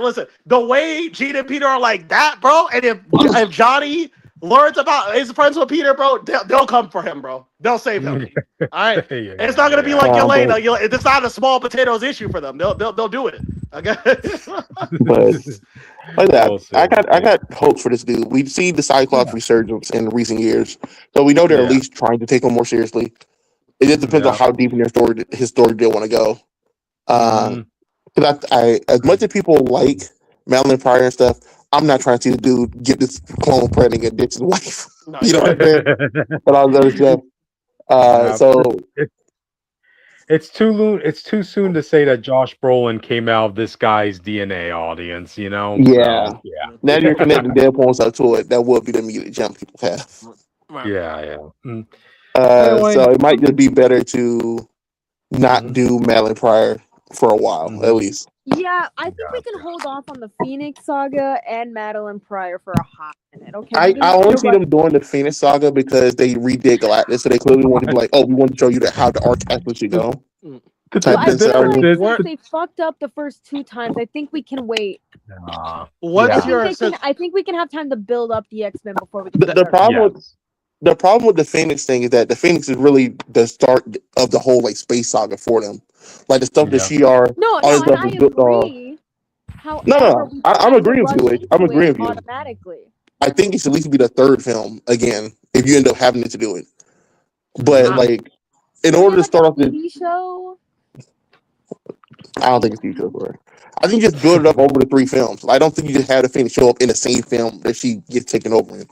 listen, the way Jean and Peter are like that, bro, and if Johnny learns about his friends with Peter, bro, they'll come for him, bro. They'll save him. All right, it's not gonna be like Yelena. It's not a small potatoes issue for them. They'll do it. Okay. But like that, I got hopes for this dude. We've seen the Cyclops resurgence in recent years, so we know they're at least trying to take him more seriously. It just depends on how deep in his story they want to go. Because I as much as people like Madeline Pryor and stuff, I'm not trying to see the dude get this clone pregnant and ditch his wife. No, you know what I'm saying? But I was understand. So it's too soon to say that Josh Brolin came out of this guy's DNA, audience. Yeah. So, yeah. Now you're connecting Deadpool up to it. That would be the immediate jump people have. Yeah. So it might just be better to not do Madeline Pryor for a while, at least. Yeah, I think we can hold off on the Phoenix Saga and Madeline Pryor for a hot minute. Okay. I only see them doing the Phoenix Saga because they redid Galactus, so they clearly want to be like, oh, we want to show you how the arc actually should go. Well, I feel like since they fucked up the first 2 times, I think we can wait. I think we can have time to build up the X-Men before we can. The problem with the Phoenix thing is that the Phoenix is really the start of the whole like space saga for them. Like the stuff that Shi'ar. I agree. No, I'm agreeing with you. I'm agreeing with you. Automatically. I think it should at least be the 3rd film again if you end up having to do it. But like, in order to start off the TV show, I don't think it's TV show for her. I think you just build it up over the 3 films. I don't think you just have the Phoenix show up in the same film that she gets taken over in.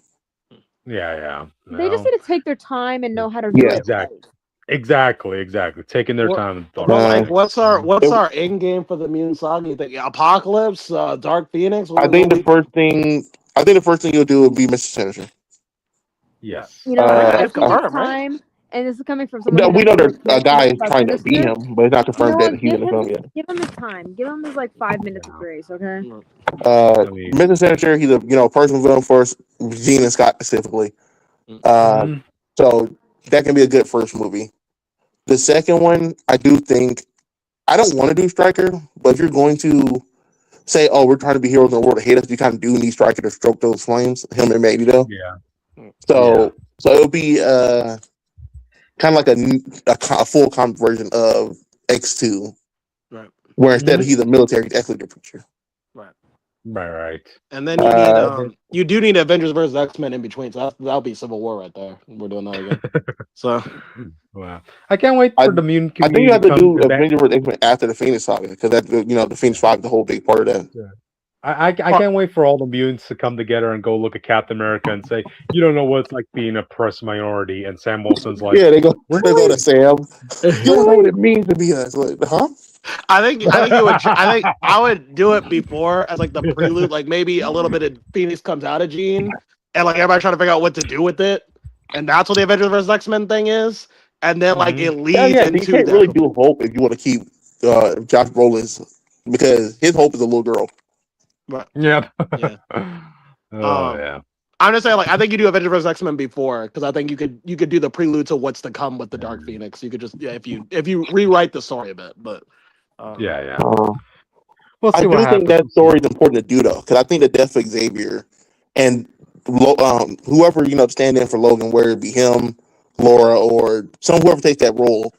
Yeah. No. They just need to take their time and know how to do it. Exactly. Taking their time. Like, what's our end game for the Mutant Saga? You think Apocalypse, Dark Phoenix? I think the first thing you'll do would be Mr. Sinister. Yes. You know, I think it's time, and this is coming from someone. No, we know there's a guy trying to beat him, but it's not confirmed that he's in the film yet. Give him his time. Give him his like 5 minutes of grace, okay? Mr. Sinister, he's a personal villain for Jean and Scott specifically. So that can be a good first movie. The second one, I don't want to do Stryker, but if you're going to say, oh, we're trying to be heroes in the world to hate us, you kind of do need Stryker to stroke those flames, him and Magneto. Yeah. So it'll be kind of like a full comic version of X2, right? Where instead of he's a military, he's actually a preacher. Right. And then you do need Avengers versus X-Men in between. So that'll be Civil War right there. We're doing that again. So, wow, I can't wait for the mutant community. I think you have to do Avengers versus X-Men after the Phoenix Saga because that the Phoenix Saga is the whole big part of that. Yeah. I can't wait for all the mutants to come together and go look at Captain America and say, you don't know what it's like being a oppressed minority. And Sam Wilson's like, they go to Sam. You don't know what it means to be us, huh? I think I would do it before as like the prelude, like maybe a little bit of Phoenix comes out of Jean, and like everybody trying to figure out what to do with it, and that's what the Avengers vs X-Men thing is, and then like it leads into. You can't really do Hope if you want to keep Josh Brolin's because his Hope is a little girl. Right. Yeah. I'm just saying, like, I think you do Avengers vs X-Men before because I think you could do the prelude to what's to come with the Dark Phoenix. You could just if you rewrite the story a bit, but. We'll see. I think that story is important to do though, because I think the death of Xavier and whoever stand in for Logan, whether it be him, Laura, or whoever takes that role,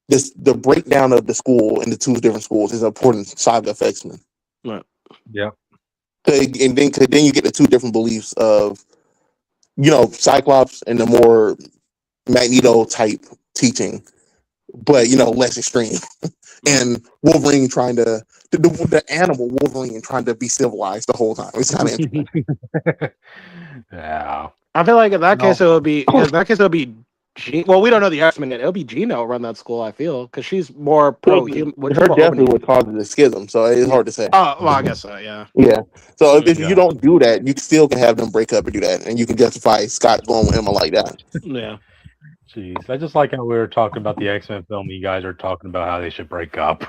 the breakdown of the school into 2 different schools is an important saga of X-Men. Right. Yeah. And then you get the 2 different beliefs of Cyclops and the more Magneto type teaching, but less extreme. And Wolverine trying to the animal Wolverine trying to be civilized the whole time. It's kind of interesting. Yeah. I feel like in that case it would be well, we don't know the X-Men yet. It'll be Gino run that school, I feel, because she's more pro. Her definitely would cause the schism, so it's hard to say. Oh, well, I guess so, yeah. Yeah. So if you don't do that, you still can have them break up and do that, and you can justify Scott going with him like that. Yeah. Jeez, I just like how we were talking about the X-Men film. You guys are talking about how they should break up.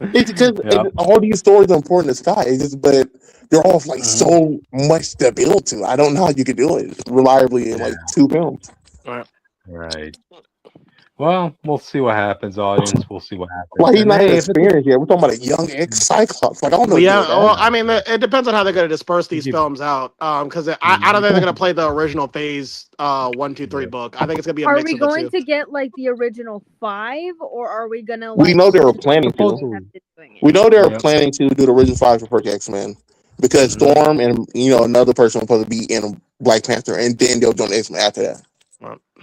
It's because all these stories are important to Scott, but they're all like so much to build to. I don't know how you could do it reliably in like 2 films. Right. Well, we'll see what happens, audience. We'll see what happens. Well, he's not experienced yet. We're talking about a young ex-Cyclops. Like, I don't know. Yeah, well, I mean, it depends on how they're going to disperse these films out. Because I don't think they're going to play the original Phase 1, 2, 3 book. I think it's going to be a mix of the 2. Are we going to get like the original 5, or are we going to? We know they were planning to. We know they were planning to do the original 5 for First X-Men because Storm and another person was supposed to be in Black Panther, and then they'll join X-Men after that.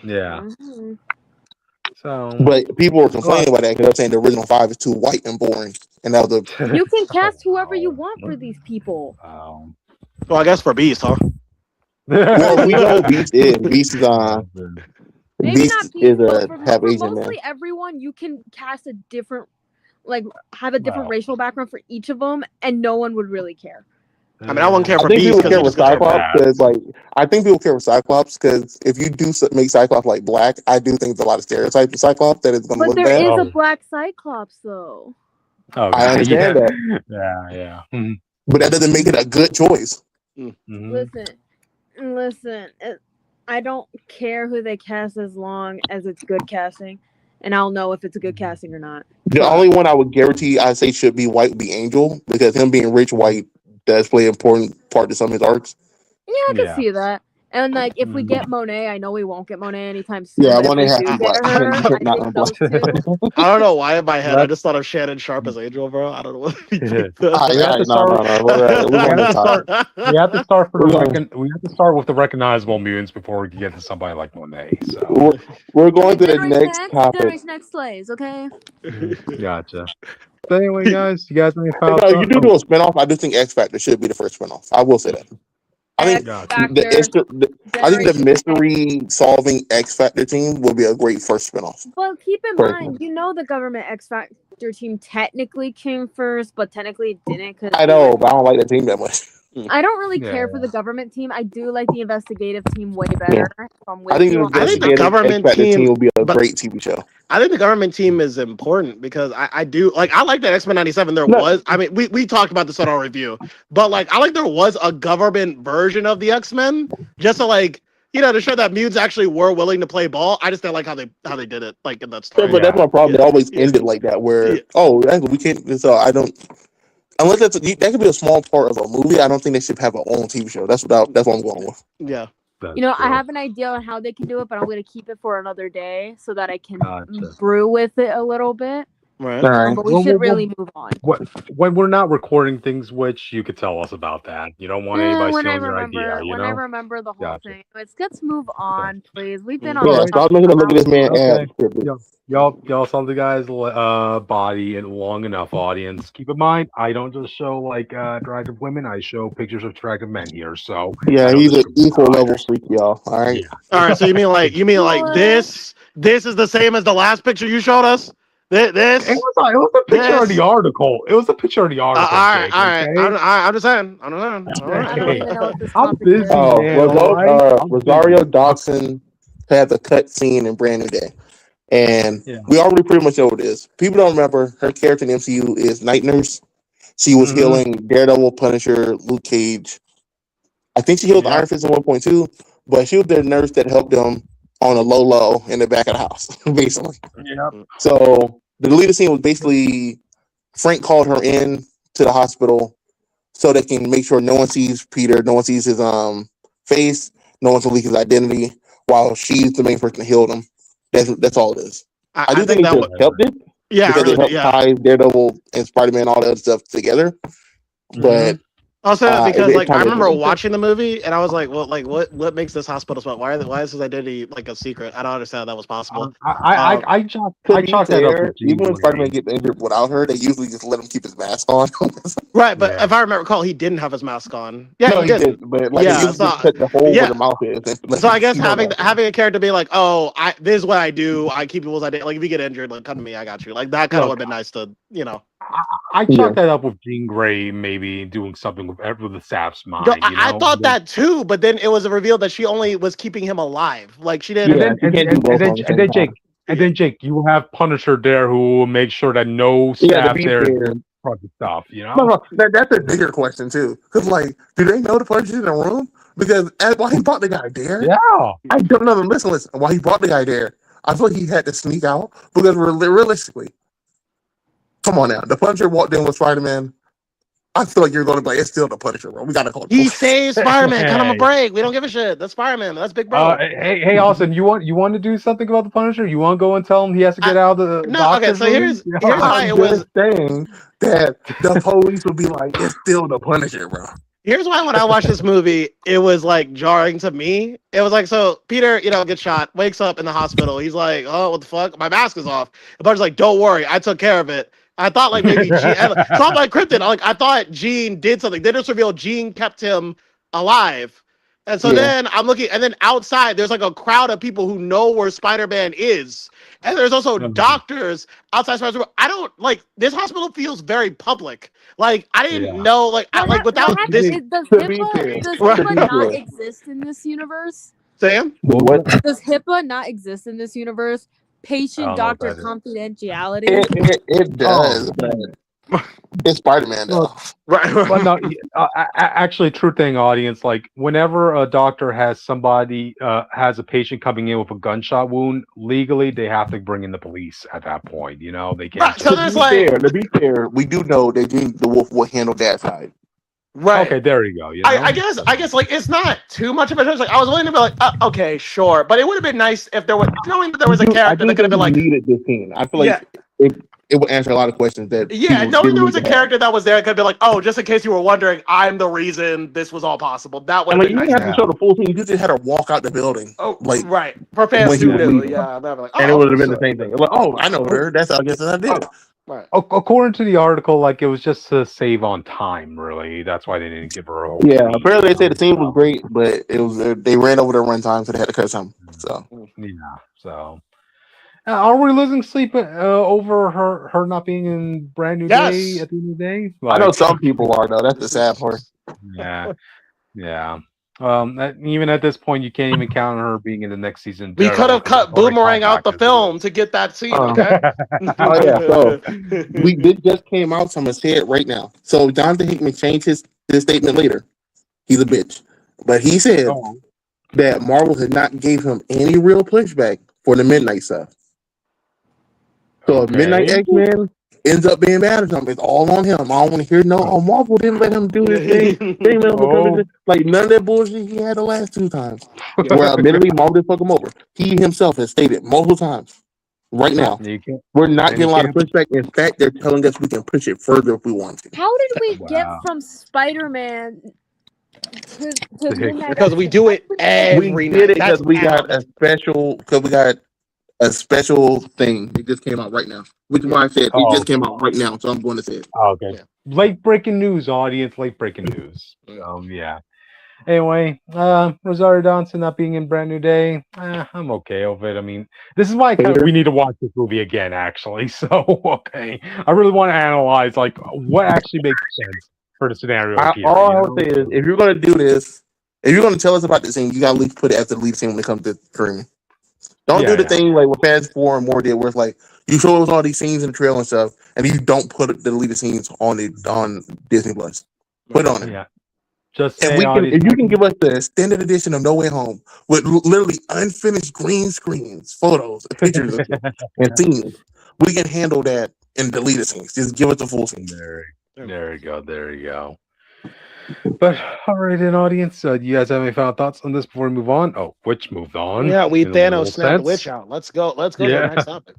Yeah. So, but people were complaining about that because they're saying the original 5 is too white and boring, and that was You can cast whoever you want for these people. Well, I guess for Beast, huh? Well, we know Beast is Maybe Beast not is people, a half Asian mostly man. everyone. You can cast a different, have a different racial background for each of them, and no one would really care. I mean, I wouldn't care I for think Beast people care because for he's just Cyclops because, I think people care for Cyclops because if you do make Cyclops like black, I do think there's a lot of stereotypes of Cyclops that is going to But look there bad. is a black Cyclops, though. Oh, I understand that, yeah. but that doesn't make it a good choice. Listen. I don't care who they cast as long as it's good casting, and I'll know if it's a good casting or not. The only one I would guarantee I say should be white would be Angel because him being rich white does play an important part to some of his arcs. Yeah, I can see that. And like, if we get Monet, I know we won't get Monet anytime soon. Yeah, but Monet if has we to do be get black. her, I think those two. I don't know why in my head I just thought of Shannon Sharp as Angel, bro. I don't know what you think. We have to start with the recognizable mutants before we can get to somebody like Monet. So we're going to the next topic. Next plays, okay? Gotcha. So anyway, guys, you guys any final thoughts? You do a spinoff. I do think X Factor should be the first spinoff. I will say that. I think the mystery solving X Factor team will be a great first spinoff. Well, keep in mind, the government X Factor team technically came first, but technically didn't. I know, but I don't like that team that much. I don't really care for the government team. I do like the investigative team way better. I think the government team will be a great TV show. I think the government team is important because I do like that X-Men 97 was. I mean, we talked about this on our review, but I like there was a government version of the X-Men just to to show that mutants actually were willing to play ball. I just don't like how they did it in that story. But that's my problem. They always ended like that where we can't. So I don't. Unless that could be a small part of a movie, I don't think they should have their own TV show. That's what I'm going with. Yeah. I have an idea on how they can do it, but I'm going to keep it for another day so that I can brew with it a little bit. Right. But we should really move on. When we're not recording things, which you could tell us about that. You don't want anybody stealing your idea. I remember the whole thing. Let's move on, please. We've been on. Stop making a look at this man. Y'all saw the guy's body in long enough, audience. Keep in mind, I don't just show attractive women. I show pictures of attractive men here. So he's an equal level freak, y'all. All right. Yeah. All right. So you mean this? This is the same as the last picture you showed us. This it was a picture of the article. It was a picture of the article. All right. I'm just saying. All right. I'm busy. Rosario Dawson had the cut scene in Brand New Day, and we already pretty much know what it is. People don't remember her character in the MCU is Night Nurse. She was healing Daredevil, Punisher, Luke Cage. I think she healed Iron Fist in 1.2, but she was the nurse that helped them on a low in the back of the house, basically. Yep. So the deleted scene was basically Frank called her in to the hospital so they can make sure no one sees Peter, no one sees his face, no one can leak his identity, while she's the main person to heal them. That's all it is. I do think that would help it. Yeah, because it helped tie Daredevil and Spiderman, all the other stuff together. But also because I remember watching the movie and I was like, well, what makes this hospital spot? Why is his identity a secret? I don't understand how that was possible. I chalked that up. Even when Spider-Man gets injured without her, they usually just let him keep his mask on. Right, but if I recall, he didn't have his mask on. Yeah, no, he did. But he just cut the hole where the mouth is. So I guess having a character be like, oh, this is what I do. I keep people's identity. If you get injured, come to me. I got you. That kind of would have been nice to, I chalked that up with Jean Grey maybe doing something with the Sap's mind. No, I thought that too, but then it was revealed that she only was keeping him alive. She didn't. And then Jake, you have Punisher there who will make sure that no Sap there stuff. No, that's a bigger question too. Because do they know the Punisher's in the room? Because why he brought the guy there? Yeah, I don't know. Listen. Why he brought the guy there? I thought he had to sneak out because realistically. Come on now. The Punisher walked in with Spider-Man. I feel like you're going to be like, it's still the Punisher, bro. We got to call it. He saves Spider-Man. Cut him a break. We don't give a shit. That's Spider-Man. That's Big Bro. Hey, Austin, you want to do something about the Punisher? You want to go and tell him he has to get out of the okay, so here's why it was saying that the police would be like, it's still the Punisher, bro. Here's why when I watched this movie, it was jarring to me. It was so Peter, gets shot, wakes up in the hospital. He's like, oh, what the fuck? My mask is off. The Punisher's like, don't worry, I took care of it. I thought maybe Jean, so I'm Krypton. I thought Jean did something. They just revealed Jean kept him alive. And so then I'm looking, and then outside there's like a crowd of people who know where Spider-Man is, and there's also doctors outside Spider-Man. I don't like this hospital feels very public. Like I didn't know, like without this. Does HIPAA not exist in this universe? Sam, what? Does HIPAA not exist in this universe? Patient-doctor confidentiality. It does. It's Spider-Man though. Right. Well, no, actually, true thing, audience. Like, whenever a doctor has somebody has a patient coming in with a gunshot wound, legally they have to bring in the police at that point. You know, they can't. To be fair, we do know that the Wolf will handle that side. Right. Okay, there you go. You know? I guess like it's not too much of a like I was willing to be like, okay, sure, but it would have been nice if there was knowing that there was a character that could have been like needed this scene. I feel like it would answer a lot of questions that knowing there was a character that was there could be like, oh, just in case you were wondering, I'm the reason this was all possible. That would have been nice. You have to show the full thing. You just had her walk out the building. Oh, like right for fans who knew, and it would have been the same thing. Like, oh, I know her. That's how I guess I did. Right. According to the article, like it was just to save on time. Really, that's why they didn't give her a whole apparently they said the scene was great, but it was they ran over their runtime, so they had to cut something. So so are we losing sleep over her not being in Brand New Day at the end of the day? Like, I know some people are though. That's the sad part. Yeah. Even at this point, you can't even count on her being in the next season. We could have cut Boomerang out the film to get that scene. Okay. So it just came out, so I'm gonna say it right now. So Jonathan Hickman changed his statement later. He's a bitch, but he said that Marvel had not gave him any real pushback for the Midnight stuff. So if Midnight X-Men ends up being bad or something, it's all on him. I don't want to hear Marvel didn't let him do this thing. They didn't let him like none of that bullshit he had the last 2 times. Well, admittedly, Marvel did fuck him over. He himself has stated multiple times. Right now, we're not getting a lot of pushback. In fact, they're telling us we can push it further if we want to. How did we get from Spider-Man to because we do it every we did it because we got a special thing. It just came out right now. Which is why I said it just came out right now, so I'm going to say it. Okay. Late breaking news, audience. Late breaking news. Anyway, Rosario Dawson not being in Brand New Day, I'm okay with it. I mean, this is why we need to watch this movie again, actually. So, I really want to analyze like what actually makes sense for the scenario. All I would say is, if you're going to do this, if you're going to tell us about this thing, you got to at least put it after the lead scene when it comes to Kareem. Don't do the thing like what Fast 4 and more did, where it's like you show us all these scenes in the trailer and stuff, and you don't put the deleted scenes on Disney Plus. Put it on it. Yeah. Just if you can give us the extended edition of No Way Home with literally unfinished green screens, photos, pictures, and scenes, we can handle that in deleted scenes. Just give us the full scene. There you go. But all right, then, audience, do you guys have any final thoughts on this before we move on? Oh, Witch moved on. Yeah, we Thanos snapped the Witch out. Let's go to the next topic.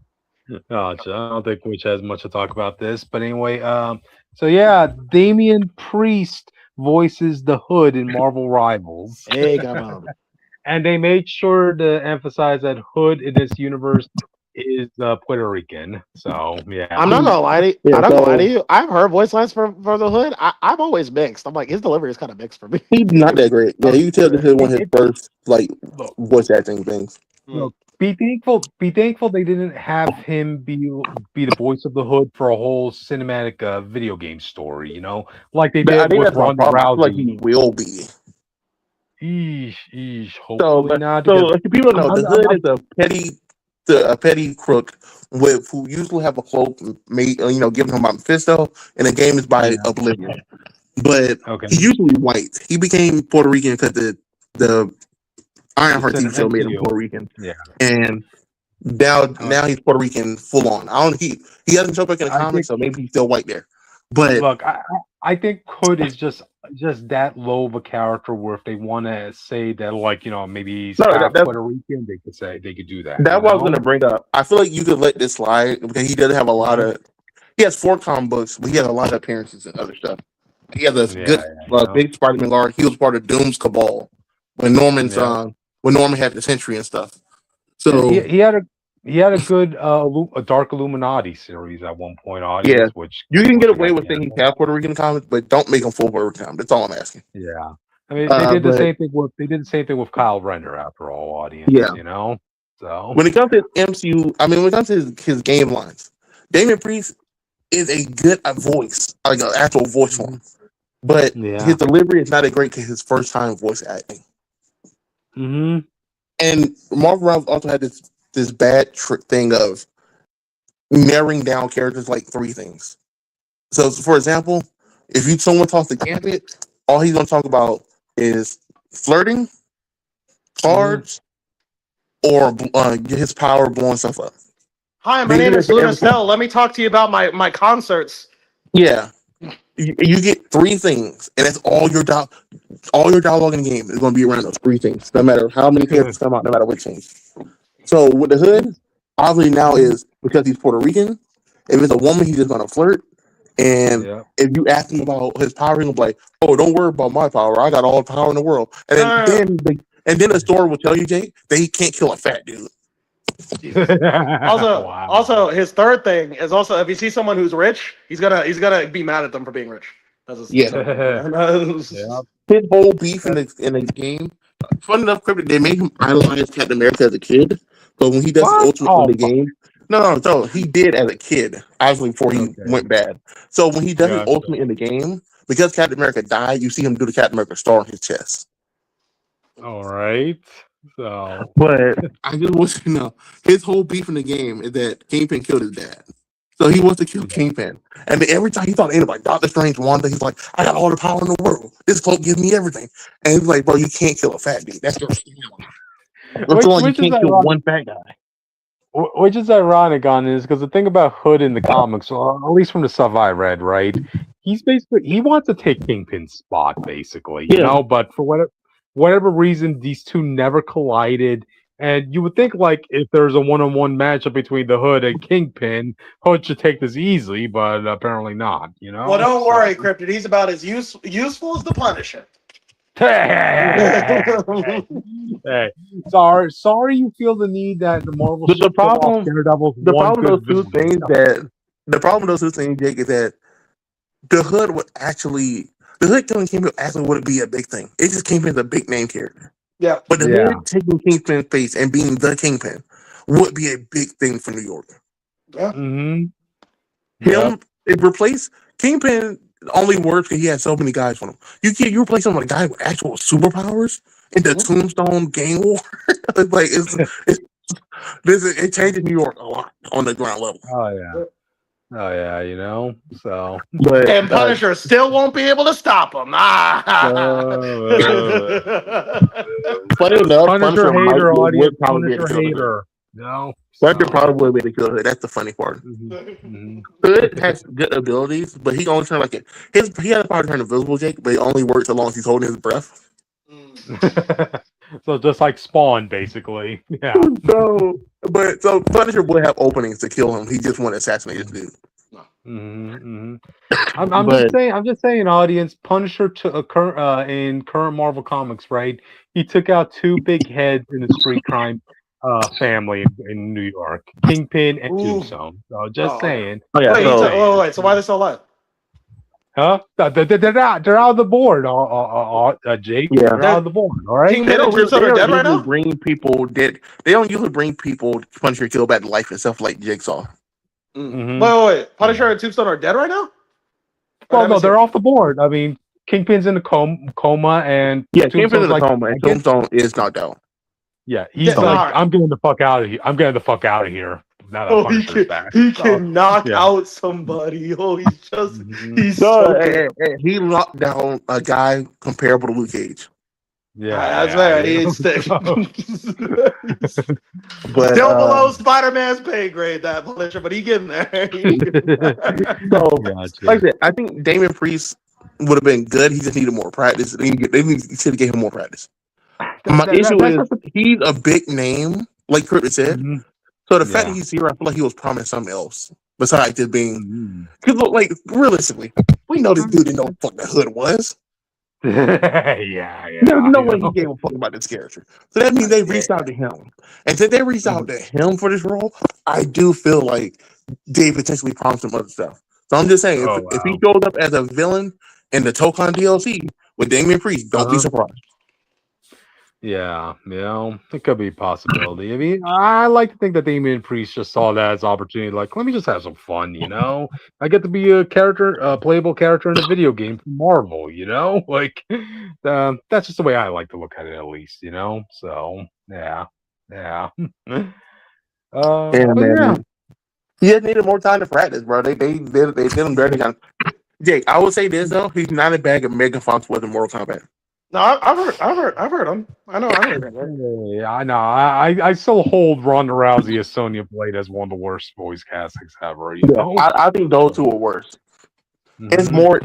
I don't think Witch has much to talk about this, but anyway, Damian Priest voices the Hood in Marvel Rivals. Hey, come on. And they made sure to emphasize that Hood in this universe is Puerto Rican. So I'm not gonna lie to you. I've heard voice lines for the Hood. I'm always mixed. I'm like, his delivery is kind of mixed for me. He's not that great. Yeah, you can tell this is one of his first voice acting things. Look, be thankful they didn't have him be the voice of the Hood for a whole cinematic video game story, like they did with Ronda Rousey. Like he will be. Hopefully not. So people know the Hood is a petty crook who usually have a cloak made, given him by Mephisto, and the game is by Oblivion. But he's usually white. He became Puerto Rican because the Ironheart TV show made him Puerto Rican. Yeah. And now he's Puerto Rican full on. He doesn't show up in the comics, so maybe he's still white there. But look, I think Hood is just that low of a character where if they want to say that, maybe he's Puerto Rican, they could do that. That's what I was going to bring up. I feel like you could let this slide because he doesn't have a lot of. He has 4 comic books, but he has a lot of appearances and other stuff. He has a big Spider-Man guard. He was part of Doom's Cabal when Norman had the Sentry and stuff. So he had a good a Dark Illuminati series at one point. Audience, which you can get away with saying he's half Puerto Rican comics, but don't make him full Puerto Rican. That's all I'm asking. Yeah. I mean, they did the same thing with Kyle Renner, after all, audience. Yeah. You know. So when it comes to MCU, I mean, when it comes to his game lines, Damian Priest is a good voice, like an actual voice for him. But his delivery is not a great because his first time voice acting. Mm-hmm. And Marvel Rivals also had this bad trick thing of narrowing down characters like 3 things. So, for example, if someone talks to Gambit, all he's going to talk about is flirting, cards, or his power blowing stuff up. Hi, my name is Luna Stell. Let me talk to you about my concerts. Yeah. You get 3 things, and that's all your dialogue in the game is going to be around those 3 things, no matter how many characters come out, no matter what change. So with the Hood, obviously now is because he's Puerto Rican. If it's a woman, he's just going to flirt. And if you ask him about his power, he'll be like, "Oh, don't worry about my power. I got all the power in the world." And then the story will tell you, Jake, that he can't kill a fat dude. Also, his third thing is also if you see someone who's rich, he's gonna be mad at them for being rich. That's his whole beef in the game. Fun enough, they made him idolize Captain America as a kid, but when he does Ultimate in the game, no, he did as a kid, obviously before he went bad. So when he does his Ultimate in the game, because Captain America died, you see him do the Captain America star on his chest. All right. So, but I just want you to know his whole beef in the game is that Kingpin killed his dad, so he wants to kill Kingpin. And then every time he thought anybody, Doctor Strange, Wanda, he's like, "I got all the power in the world. This cloak gives me everything." And he's like, "Bro, you can't kill a fat dude. That's your you can't kill one fat guy." Which is ironic on this because the thing about Hood in the comics, or at least from the stuff I read, right? He wants to take Kingpin's spot, basically, you know. But for whatever reason, these two never collided. And you would think, like, if there's a one-on-one matchup between the Hood and Kingpin, Hood should take this easily, but apparently not, you know? Well, don't worry, Cryptid. He's about as useful as the Punisher. Hey, sorry you feel the need that the Marvel the problem with those two things, Jake, is that the Hood killing Kingpin actually wouldn't be a big thing. It just Kingpin's a big name character. Yeah. But the Hood taking Kingpin's face and being the Kingpin would be a big thing for New York. Yeah. It replace Kingpin only works because he has so many guys for him. You replace him with a guy with actual superpowers in the Tombstone gang war. It changes New York a lot on the ground level. Oh yeah, you know. So, and Punisher still won't be able to stop him. Funny enough, Punisher hater audience. Punisher hater. No. Punisher probably would be able to kill Hood. That's the funny part. Hood has good abilities, but he only turn like it. He has the power to turn invisible, Jake, but it only works as long as he's holding his breath. So just like Spawn, basically. Yeah. So Punisher would have openings to kill him. He just want to assassinate this dude. I'm just saying, audience. Punisher in current Marvel comics, right? He took out 2 big heads in the street crime family in New York, Kingpin and Tombstone. So just saying. Wait, so why are they so alive? Huh? They're out of the board, Jake. Yeah. They're out of the board. All right. They don't usually bring people dead. They don't usually bring people Punisher kill back to life and stuff like Jigsaw. Wait. Punisher and Tombstone are dead right now? Well, no, they're off the board. I mean, Kingpin's in the coma, and Kingpin's in the coma, and Tombstone is knocked out. Yeah, he's like, I'm getting the fuck out of here. I'm getting the fuck out of here. Now that Punisher's back. He can knock out somebody. Oh, he locked down a guy comparable to Luke Cage. Yeah, that's right. He's but still below Spider-Man's pay grade, that Punisher, but he getting there. Like I said, I think Damian Priest would have been good. He just needed more practice. They should have gave him more practice. My issue is he's a big name, like Kurt said. So the fact that he's here, I feel like he was promised something else besides just being. Because like realistically, we know this dude didn't know what the fuck the Hood was. There's no way he gave a fuck about this character. So that means they reached out to him, and since they reached out to him for this role, I do feel like they potentially promised him other stuff. So I'm just saying, if he shows up as a villain in the Tokon DLC, with Damian Priest. Don't be surprised. Yeah, it could be a possibility. I mean, I like to think that Damian Priest just saw that as opportunity. Like, let me just have some fun. I get to be a playable character in a video game from Marvel. Like, that's just the way I like to look at it, at least. So yeah. Yeah, But man. He just needed more time to practice, bro. They did him dirty. Jake, I would say this though: he's not as bad as Megan Fox was in Mortal Kombat. No, I've heard him. I know that. Right? Yeah, I know. I still hold Ronda Rousey as Sonya Blade as one of the worst voice castings ever. I think those two are worse. It's more.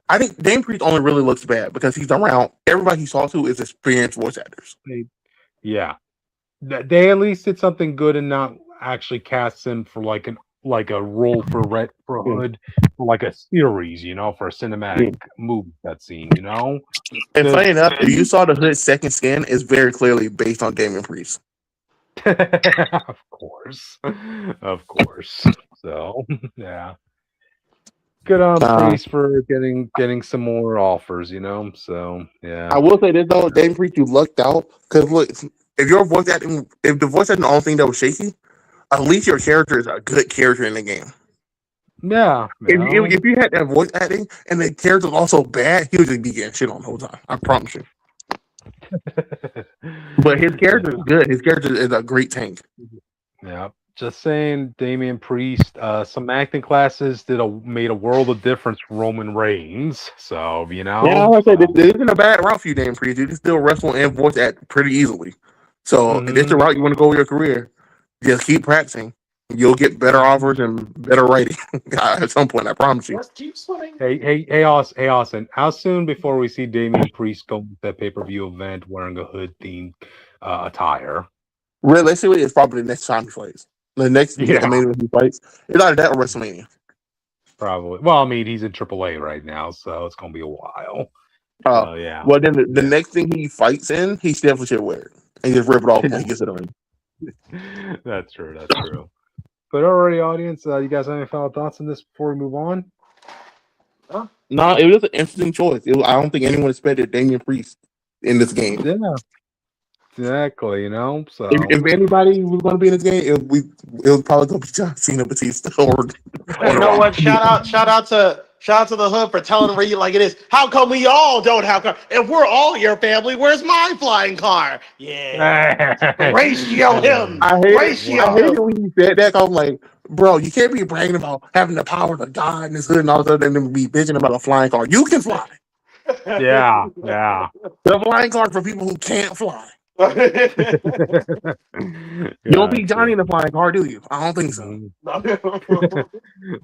I think Damian Priest only really looks bad because he's around. Everybody he saw to is experienced voice actors. Yeah, they at least did something good and not actually cast him for like a role for Hood for like a series, for a cinematic movie scene, And funny enough, if you saw the Hood's second skin, it's very clearly based on Damian Priest. Of course. So yeah. Good on Priest for getting some more offers, So yeah. I will say this though, Damian Priest, you lucked out because look, if the voice acting the only thing that was shaky, at least your character is a good character in the game. Yeah. If you had that voice acting and the character was also bad, he would just be getting shit on the whole time. I promise you. But his character is good. His character is a great tank. Yeah. Just saying, Damian Priest, some acting classes made a world of difference for Roman Reigns. So, Yeah, like I said, this isn't a bad route for you, Damian Priest. You can still wrestle and voice act pretty easily. So, if it's the route you want to go with your career, just keep practicing. You'll get better offers and better writing at some point. I promise you. Hey, Austin. How soon before we see Damian Priest go to that pay-per-view event wearing a Hood-themed attire? Realistically, it's probably the next time he fights. The next main event he fights. It's either that or WrestleMania. Probably. Well, I mean, he's in AAA right now, so it's gonna be a while. Yeah. Well, then the next thing he fights in, he definitely should wear it and just rip it off when he gets it on. That's true. But already, audience, you guys have any final thoughts on this before we move on? No, it was an interesting choice. I don't think anyone expected Damian Priest in this game. Yeah, exactly. So if anybody was going to be in this game, it was probably going to be John Cena, Batista, or you know what? Shout out to the Hood for telling Ryu like it is. How come we all don't have cars? If we're all your family, where's my flying car? Yeah, ratio him. I hate it when you said that. I'm like, bro, you can't be bragging about having the power to God and this Hood and all that, and then be bitching about a flying car. You can fly. Yeah. The flying car for people who can't fly. You don't beat Johnny in the flying car, do you? I don't think so.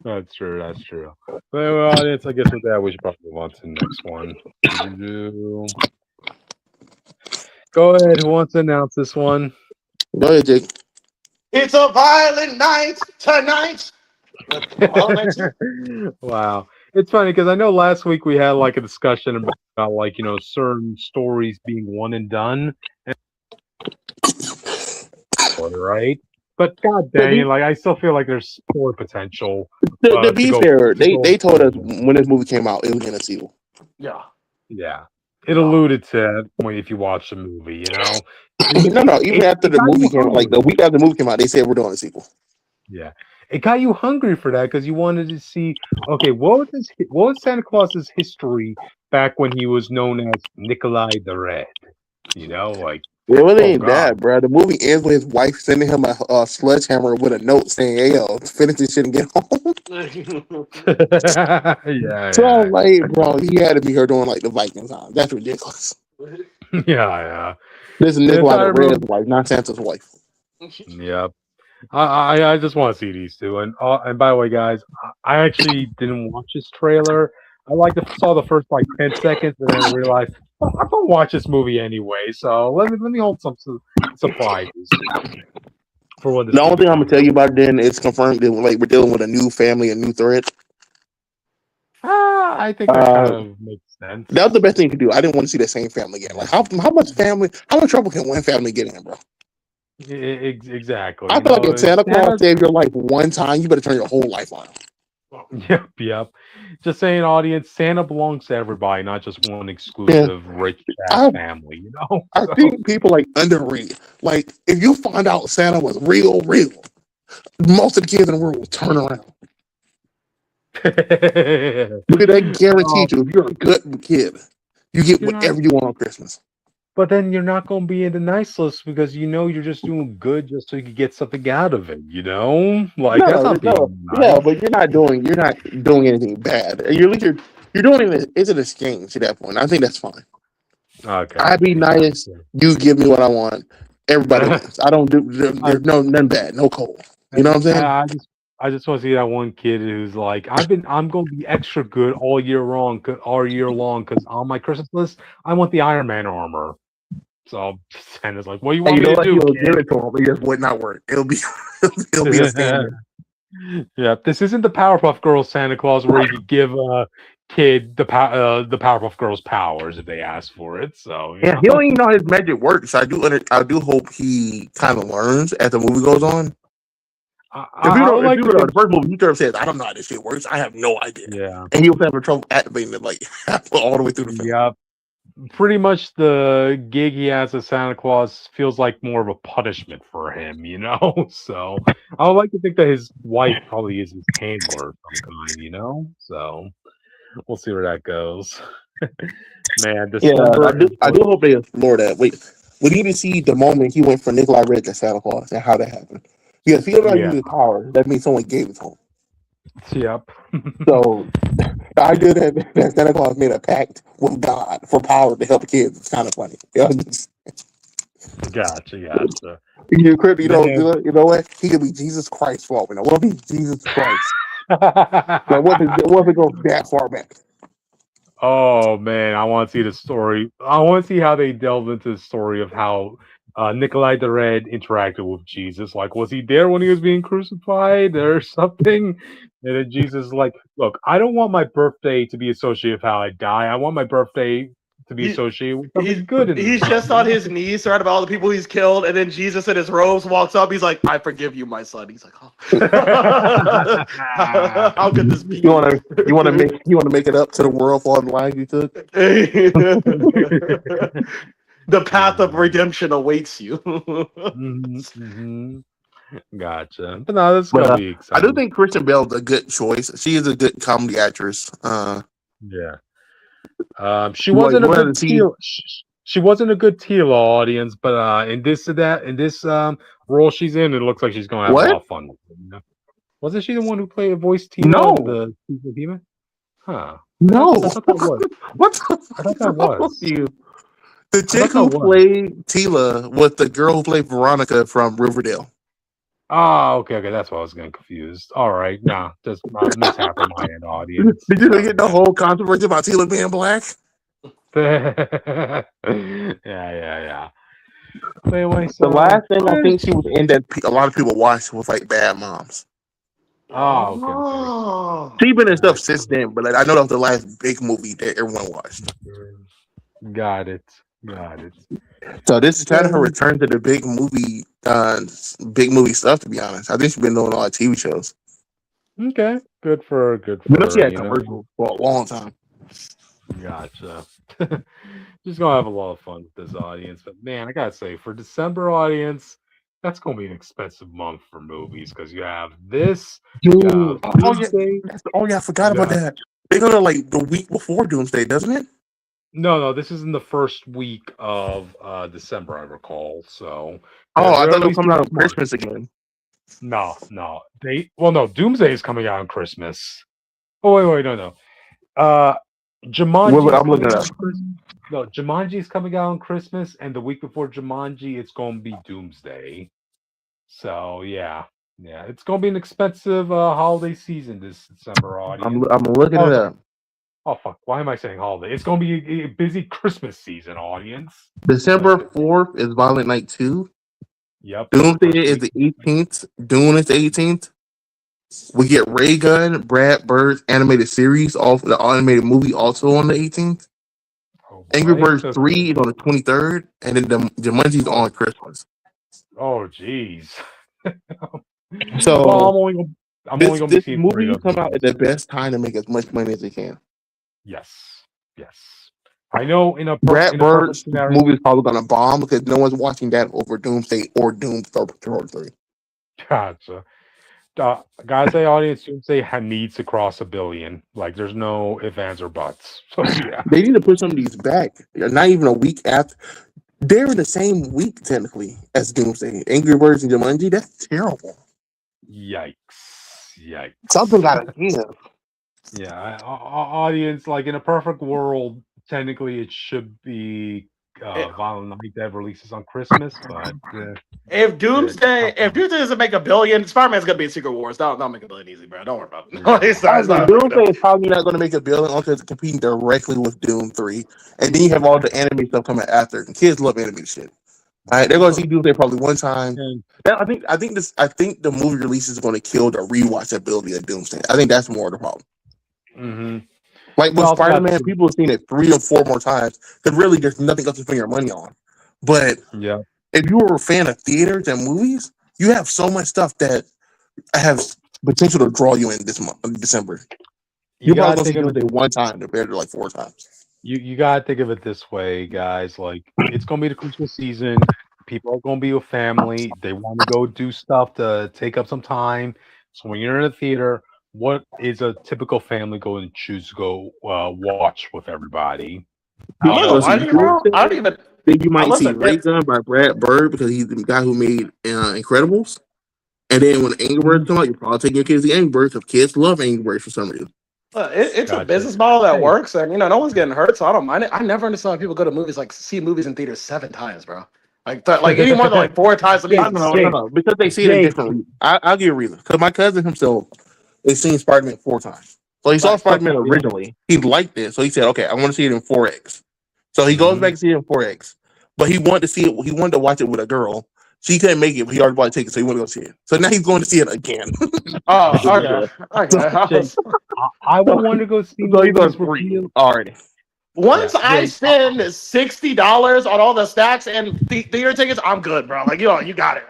That's true. Well, audience, I guess with that, we should probably move on to the next one. Go ahead. Who wants to announce this one? Go ahead, Jake. It's a violent night tonight. Wow. It's funny because I know last week we had like a discussion about like, certain stories being one and done. Right? But god dang, like I still feel like there's more potential. To be fair, they told us when this movie came out, it was in a sequel. Yeah. It alluded to if you watch the movie, No, even after the movie came out, like the week after the movie came out, they said we're doing a sequel. Yeah. It got you hungry for that because you wanted to see, okay, what was Santa Claus's history back when he was known as Nikolai the Red? Like it really ain't that, bro. The movie ends with his wife sending him a sledgehammer with a note saying, "Hey, yo, finish this shit and get home." Yeah. So I'm like, bro, he had to be her doing like the Viking time. That's ridiculous. Yeah. This is Nikolai the Red's wife, not Santa's wife. Yep. I just want to see these two. And by the way, guys, I actually didn't watch this trailer. I saw the first 10 seconds and then I realized I'm gonna watch this movie anyway. So let me hold some surprises for what. The only thing I'm gonna tell you about it then is confirmed that we're dealing with a new family, a new threat. I think that kind of makes sense. That was the best thing you could do. I didn't want to see that same family again. Like how much trouble can one family get in, bro? Exactly. I feel like if Santa Claus saved your life one time, you better turn your whole life on. Yep. Just saying, audience, Santa belongs to everybody, not just one Yeah, exclusive rich ass I family, you know? I So think people like underrate. Like if you find out Santa was real, most of the kids in the world will turn around. Look at that, Oh, guaranteed you. If you're a good kid, you get you're not whatever you want on Christmas. but then you're not gonna be in the nice list because you know you're just doing good just so you can get something out of it, you know? Like that's not No, being yeah, nice. but you're not doing anything bad. You're doing it. It's an exchange at that point. I think that's fine. Okay. I be nice. Gotcha. You give me what I want. Everybody wins. I don't do. I, There's no nothing bad. No cold. I, You know what I'm saying? I just want to see that one kid who's like, I'm gonna be extra good all year long, because on my Christmas list, I want the Iron Man armor. So Santa's like, what do you And want you me know to what? do, He'll give kid? it to him. It just would not work. It'll be it'll be a standard. Yeah, this isn't the Powerpuff Girls Santa Claus where you could give a kid the Powerpuff Girls powers if they ask for it. So you Yeah, he know, don't even know how his magic works. I do hope he kind of learns as the movie goes on. I would If like you to know think, the first movie, he sort of says, "I don't know how this shit works. I have no idea," yeah, and he'll have trouble activating it like all the way through the film. yeah. Pretty much the gig he has as Santa Claus feels like more of a punishment for him, you know. So I would like to think that his wife probably is his handler of some kind, you know. So we'll see where that goes. Man, Yeah, December is I going. do hope they explore that. Wait, we need to see the moment he went from Nikolai Red to Santa Claus and how that happened. Because he don't know how to use Yeah. his power. That means someone gave it to him. Yep. So the idea that Santa Claus made a pact with God for power to help kids is kind of funny. You know, Gotcha. Man. you know what? He could be Jesus Christ for all we know. What if he's Jesus Christ? Like, what if it goes that far back? Oh man, I want to see the story. I want to see how they delve into the story of how Nikolai the Red interacted with Jesus. Like, was he there when he was being crucified or something? And then Jesus is like, look, I don't want my birthday to be associated with how I die. I want my birthday to be He, associated with he's something good in the he's sun. just on his knees, surrounded by all the people he's killed, and then Jesus in his robes walks up. He's like, "I forgive you, my son." He's like, "Oh, how could this be?" You want to make it up to the world for all the lives you took. The path of redemption awaits you. Mhm. Gotcha. But no, this is But gonna be I do exciting. think Kristen Bell's a good choice. She is a good comedy actress. Yeah. She You wasn't a want good to see teal. She wasn't a good Tila audience, but in this role she's in, it looks like she's gonna have a lot what? of fun with it, you know? Wasn't she the one who played voice Tila in No, the Season Demon? Huh. no. I thought that was. What the I fuck thought is that wrong with was. you? The I chick thought that who was. played Tila was the girl who played Veronica from Riverdale. Ah, okay, that's why I was getting confused. All right, nah, just mishap on my end, audience. Did you Sorry, get the man. whole controversy about Tila being black? Yeah. But anyway, The so last thing I think she was in that a lot of people watched was like Bad Moms. okay. Oh. She's been in stuff Gotcha. since then, but like, I know that was the last big movie that everyone watched. Got it. So this is kind of her Um, return to the big movie stuff. To be honest, I think she's been doing a lot of TV shows. okay, good for You know, she her, had you know. commercials for a long time. Gotcha. Just gonna have a lot of fun with this audience, but man, I gotta say, for December audience, that's gonna be an expensive month for movies because you have this, you Dude, have Doomsday, I forgot you about have that. They go to like the week before Doomsday, doesn't it? no, this is in the first week of December, I recall. So Oh, I they're thought it was releasing coming out this on month. Christmas again. No, no, Doomsday is coming out on Christmas. Oh wait, no. Jumanji is I'm looking coming it out up. on Christmas. No, Jumanji is coming out on Christmas, and the week before Jumanji, it's going to be Doomsday. So yeah, it's going to be an expensive holiday season this December, audience. I'm looking it Sorry. up. Oh fuck! Why am I saying holiday? It's going to be a busy Christmas season, audience. December 4th is Violent Night 2. Yep. Doomsday First is week. the 18th. Dune is the 18th. We get Ray Gun, Brad Bird's animated series, off the animated movie, also on the 18th. Oh Angry boy. Birds 3 is on the 23rd, and then the Jumanji's Oh, on Christmas. oh, jeez. Well, So I'm only gonna be This seeing movie 3 of come them. out at the best time to make as much money as they can. Yes. I know in a Brad perfect Bird's scenario. movie is probably gonna bomb because no one's watching that over Doomsday or Doom Patrol 3. Gotcha. Gotta say, audience, Doomsday needs to cross 1 billion. Like, there's no ifs, ands, or buts. So yeah. They need to put some of these back. Not even a week after. They're in the same week technically as Doomsday. Angry Birds and Jumanji. That's terrible. Yikes. Something gotta give. Yeah, audience, like in a perfect world, technically it should be Violent Night that releases on Christmas, but if Doomsday doesn't make 1 billion, Spider-Man's gonna be in Secret Wars. Don't make 1 billion easy, bro. Don't worry about it. No, it's not Doomsday is probably not going to make 1 billion because it's competing directly with Doom 3, and then you have all the anime stuff coming after. And kids love anime shit. All right, they're going to see Doomsday probably one time. I think the movie release is going to kill the rewatch ability of Doomsday. I think that's more of the problem. Mm-hmm. Like with Spider-Man, people have seen it 3 or 4 more times because really there's nothing else to spend your money on. But if you were a fan of theaters and movies, you have so much stuff that has potential to draw you in this month, December. You're probably going to see Doomsday one time compared to like 4 times. You gotta think of it this way, guys. Like, it's gonna be the Christmas season. People are gonna be with family. They want to go do stuff to take up some time. So when you're in a theater, what is a typical family going to choose to go watch with everybody? I don't even think you might see Ray Gun by Brad Bird because he's the guy who made Incredibles. And then when Angry Birds come out, you're probably taking your kids to Angry Birds because kids love Angry Birds for some reason. It's a business model that works, and no one's getting hurt, so I don't mind it. I never understood how people go to movies, like see movies in theaters 7 times, bro. Like any more than like 4 times. No, because they see it in different. I'll give you a reason. Because my cousin himself has seen Spider-Man 4 times. So he saw Spider-Man originally. He liked it, so he said, "Okay, I want to see it in 4X." So he goes back to see it in 4X, but he wanted to see it. He wanted to watch it with a girl. She couldn't make it, but he already bought a ticket, so he wanted to go see it. So now he's going to see it again. Okay. I would want to go see it already. Once I spend $60 on all the snacks and theater tickets, I'm good, bro. Like you got it.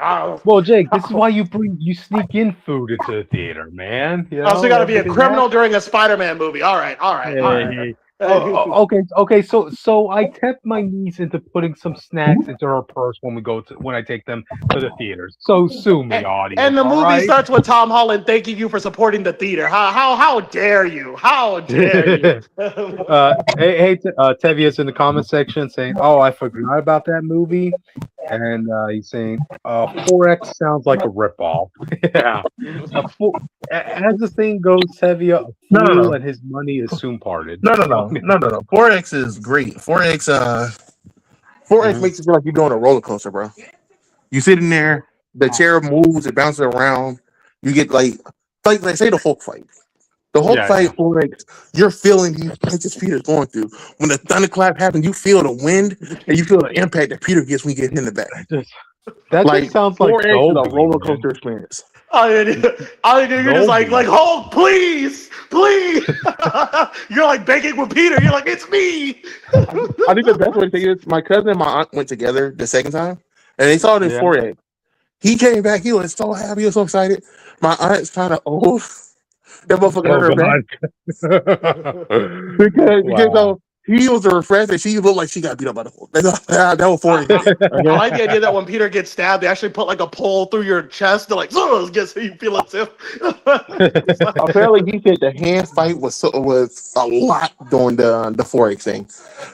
Well, Jake, this is why you sneak in food into the theater, man. You know, so you got to be a criminal during a Spider-Man movie. All right. Okay. So I tempt my niece into putting some snacks into her purse when I take them to the theaters. So sue me, audience. And the movie starts with Tom Holland thanking you for supporting the theater. How dare you? How dare you? Hey, Tevia's in the comment section saying, "Oh, I forgot about that movie," and he's saying, "4X sounds like a ripoff." Yeah. As the thing goes, Tevia, no, and his money is soon parted. No. 4X is great. 4X makes you feel like you're doing a roller coaster, bro. You sit in there, the chair moves, it bounces around. You get like say the Hulk fight. The Hulk fight, 4X, you're feeling these punches Peter's going through. When the thunderclap happens, you feel the wind and you feel the impact that Peter gets when you get hit in the back. That just sounds like 4X is a roller coaster experience. You're just like Hulk, please. You're like begging with Peter. You're like, it's me. I think the best way to take it is my cousin and my aunt went together the second time, and they saw it in 4X. He came back. He was so happy. He was so excited. My aunt's kind of old. That motherfucker hurt her back. because he was a refresher. She looked like she got beat up by the Hulk. That was 4X. I like the idea that when Peter gets stabbed, they actually put like a pole through your chest to like, get so you feel it too. Apparently, he said the hand fight was a lot during the 4X thing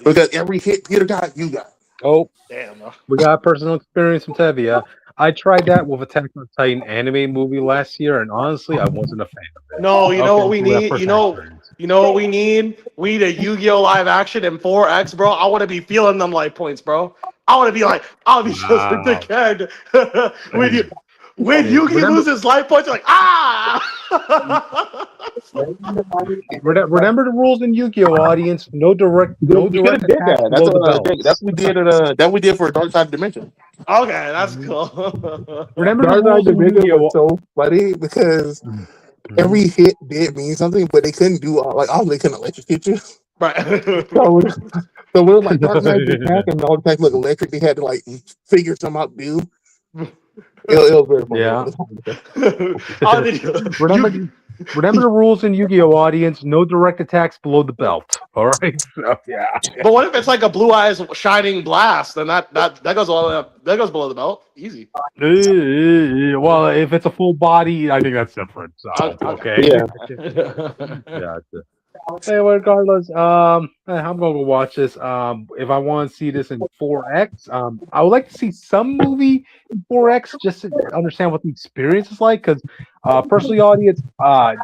because every hit Peter got, you got. Oh, damn! We got personal experience from Tevia. I tried that with Attack on Titan anime movie last year, and honestly, I wasn't a fan of it. No, you know what we need? You know what we need? We need a Yu-Gi-Oh live action in 4X, bro. I want to be feeling them life points, bro. I want to be like, I'll be just like the kid. When Yu-Gi loses life points, you're like, Remember the rules in Yu-Gi-Oh, audience. No direct attack. That's what we did for Dark Side Dimension. Okay, that's cool. Remember Dark Side Dimension was so funny because every hit did mean something, but they couldn't do they couldn't electrocute you. Right. So when it was like Dark Side attack and all the attacks look electric, they had to like figure something out to do. It'll very funny. Yeah. Oh, did you- Remember the rules in Yu-Gi-Oh! Audience. No direct attacks below the belt. All right. So, yeah. But what if it's like a blue eyes shining blast? Then that goes all the way up, that goes below the belt. Easy. Well, if it's a full body, I think that's different. So okay. Yeah. Yeah. Anyway, regardless, I'm gonna go watch this. If I want to see this in 4X, I would like to see some movie in 4X just to understand what the experience is like. Because, personally, audience, I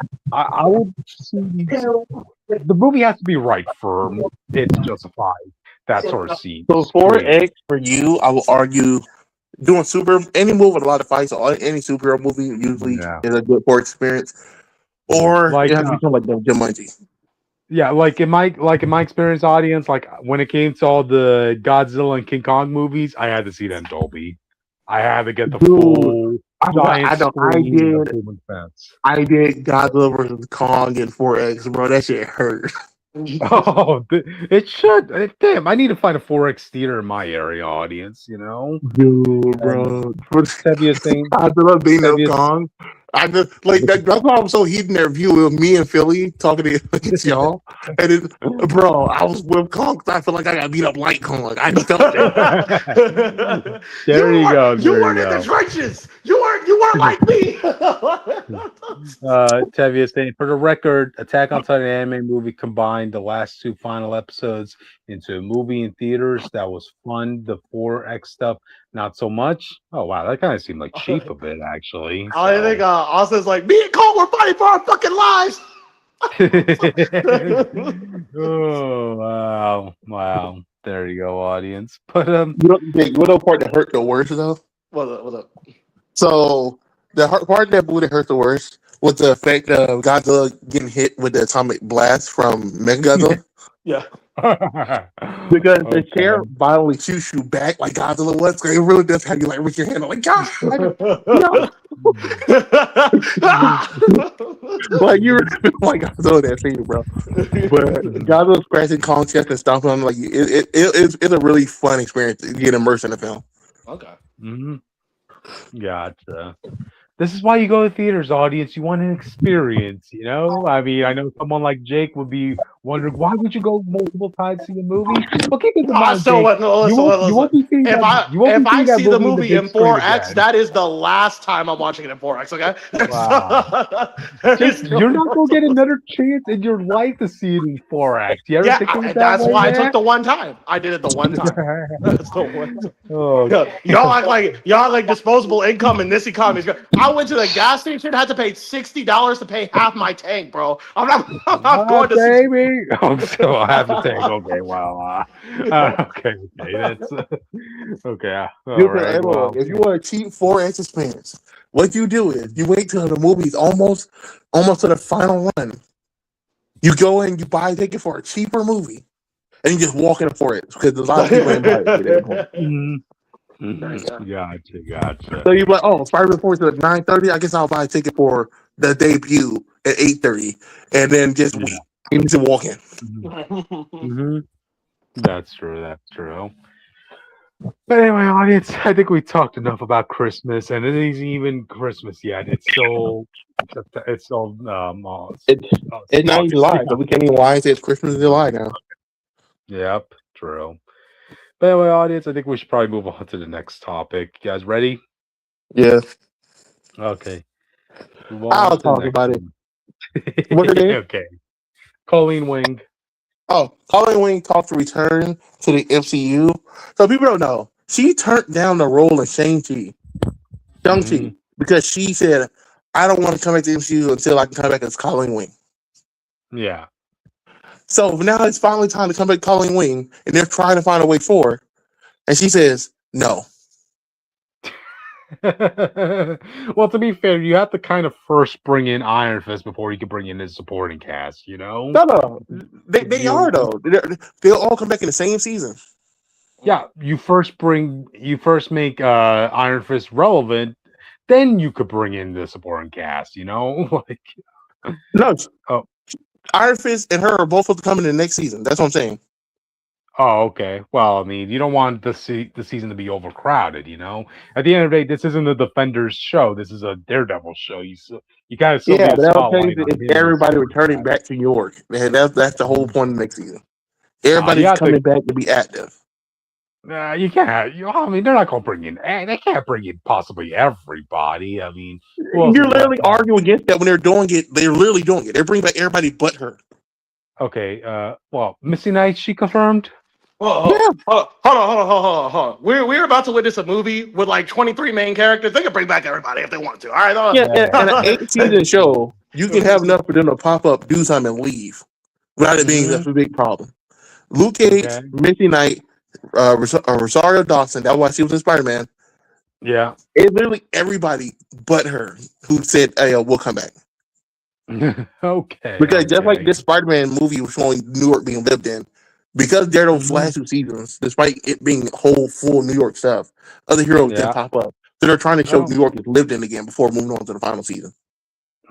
would see the movie has to be right for it to justify that sort of scene. So 4X for you, I will argue doing any movie with a lot of fights or any superhero movie usually is a good 4 experience. Or Like, it has to become like Jumanji. Yeah, like in my experience, audience, like when it came to all the Godzilla and King Kong movies, I had to see them in Dolby. I had to get the full giant screen of human fence. I did Godzilla vs. Kong in 4X, bro. That shit hurt. Oh, it should. Damn, I need to find a 4X theater in my area, audience. You know, dude, bro. Heaviest thing. Godzilla being of Kong. I just like that. That's why I'm so heated in their view of me and Philly talking against y'all. And it, bro, I was with Kong. I feel like I got beat up like Kong. I felt that. There you go. You weren't in the trenches. You weren't like me. Tevius thing. For the record, Attack on Titan anime movie combined the last 2 final episodes into a movie in theaters. That was fun. The 4X stuff, not so much. Oh wow, that kind of seemed like cheap a bit actually. I think Austin's like, me and Cole were fighting for our fucking lives. Oh wow. There you go, audience. But you know part that hurt the worst though? What's up? So the part that would hurt the worst was the effect of Godzilla getting hit with the atomic blast from Mechagodzilla. Yeah. Because the chair violently shoots you back like Godzilla was. So it really does have you like with your hand like God. Like you were like Godzilla that scene, bro. But Godzilla scratching Kong's chest and stomping on him, like it's a really fun experience to get immersed in the film. Okay. Mm-hmm. Gotcha. This is why you go to theaters, audience. You want an experience, you know? I mean, I know someone like Jake would be wondering, why would you go multiple times to see a movie? Well, keep in mind, if I see the movie in 4X, that is the last time I'm watching it in 4X, okay? Wow. You're not going to get another chance in your life to see it in 4X. You ever think of it that's why man? I took the one time. I did it the one time. That's the one time. Oh, y'all act like disposable income in this economy. I went to the gas station, had to pay $60 to pay half my tank, bro. I'm not going to baby. Oh, so half a tank. Okay, wow. Okay, that's okay. All right, well. If you want a cheap 4X experience, what you do is you wait till the movie's almost to the final run. You go in, you buy a ticket for a cheaper movie, and you just walk in for it because there's a lot of people in it. Gotcha. So you're like, oh, Spiderman 4 to 9:30. I guess I'll buy a ticket for the debut at 8:30, and then just wait and just walk in. Mm-hmm. That's true. But anyway, audience, I think we talked enough about Christmas, and it isn't even Christmas yet. It's still it's not even live, but we can't even lie and say it's Christmas in July now. Yep, true. But anyway, audience, I think we should probably move on to the next topic. You guys ready? Yeah. Okay. I'll talk about it. What's her name? Okay. Colleen Wing. Oh, Colleen Wing talked to return to the MCU. So people don't know. She turned down the role of Shang-Chi. Because she said, I don't want to come back to the MCU until I can come back as Colleen Wing. Yeah. So now it's finally time to come back to Colleen Wing, and they're trying to find a way forward. And she says, no. Well, to be fair, you have to kind of first bring in Iron Fist before you can bring in his supporting cast, you know? No. They are, though. They'll all come back in the same season. Yeah, you first make Iron Fist relevant, then you could bring in the supporting cast, you know? No. Iron Fist and her are both supposed to come in the next season. That's what I'm saying. Oh, okay. Well, I mean, you don't want the season to be overcrowded, you know. At the end of the day, this isn't a Defenders show. This is a Daredevil show. You gotta still Yeah, need a but that'll change spotlight on if him and everybody stuff like returning that. back to New York. And that's the whole point of next season. You Everybody's have to. coming back to be active. You can't. I mean, they're not gonna bring in. They can't bring in possibly everybody. I mean, who else You're is left literally out? arguing against that when they're doing it. They're literally doing it. They're bringing back everybody but her. Okay. Well, Missy Knight, she confirmed. Hold on. We're about to witness a movie with like 23 main characters. They can bring back everybody if they want to. All right. Yeah, and an 8-season show, you can have enough for them to pop up, do something, and leave without it being a big problem. Luke Cage, Okay. Missy Knight, Rosario Dawson. That's why she was in Spider-Man. Yeah. It's literally everybody but her who said, "Hey, we'll come back." Okay. Because just like this Spider-Man movie was showing New York being lived in, because Daredevil's last 2 seasons, despite it being whole full New York stuff, other heroes didn't pop up. So they're trying to show New York is lived in again before moving on to the final season.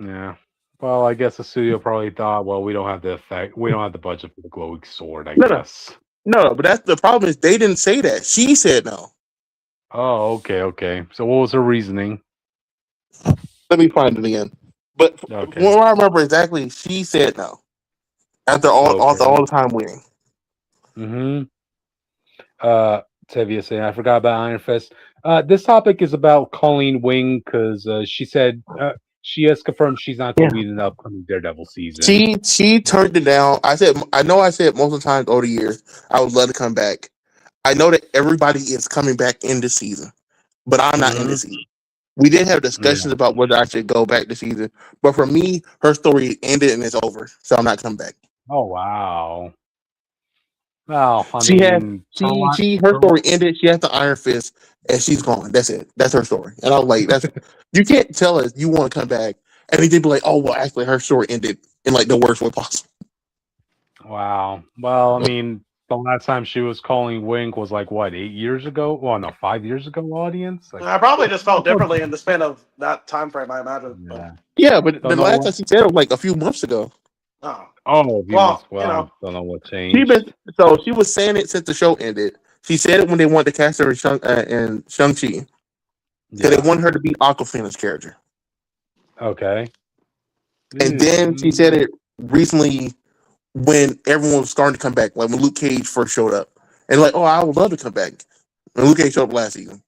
Yeah. Well, I guess the studio probably thought, well, we don't have the budget for the glowing sword, I No, guess. No, but that's the problem is they didn't say that. She said no. Oh, okay. So what was her reasoning? Let me find it again. But Okay. what I remember exactly, she said no. After all the time waiting. Tevia saying, I forgot about Iron Fist. This topic is about Colleen Wing because she said she has confirmed she's not going to be in the upcoming Daredevil season. She turned it down. I said most of the time over the years I would love to come back. I know that everybody is coming back in this season, but I'm not in this season. We did have discussions about whether I should go back this season, but for me, her story ended and it's over, so I'm not coming back. Oh wow! Well, her story ended. She has the Iron Fist, and she's gone. That's it. That's her story. And I was like, you can't tell us you want to come back, and they did be like, oh well, actually, her story ended in like the worst way possible. Wow. Well, I mean, the last time she was calling Wink was like what, 8 years ago? Well, no, 5 years ago. Audience. Like, I probably just felt differently in the span of that time frame. I imagine. Yeah, but the last time she said it was like a few months ago. Well, you know, don't know what changed. She was saying it since the show ended. She said it when they wanted to cast her in Shang-Chi. Yeah. They wanted her to be Awkwafina's character. Okay. And then she said it recently when everyone was starting to come back, like when Luke Cage first showed up. And like, oh, I would love to come back. And Luke Cage showed up last season.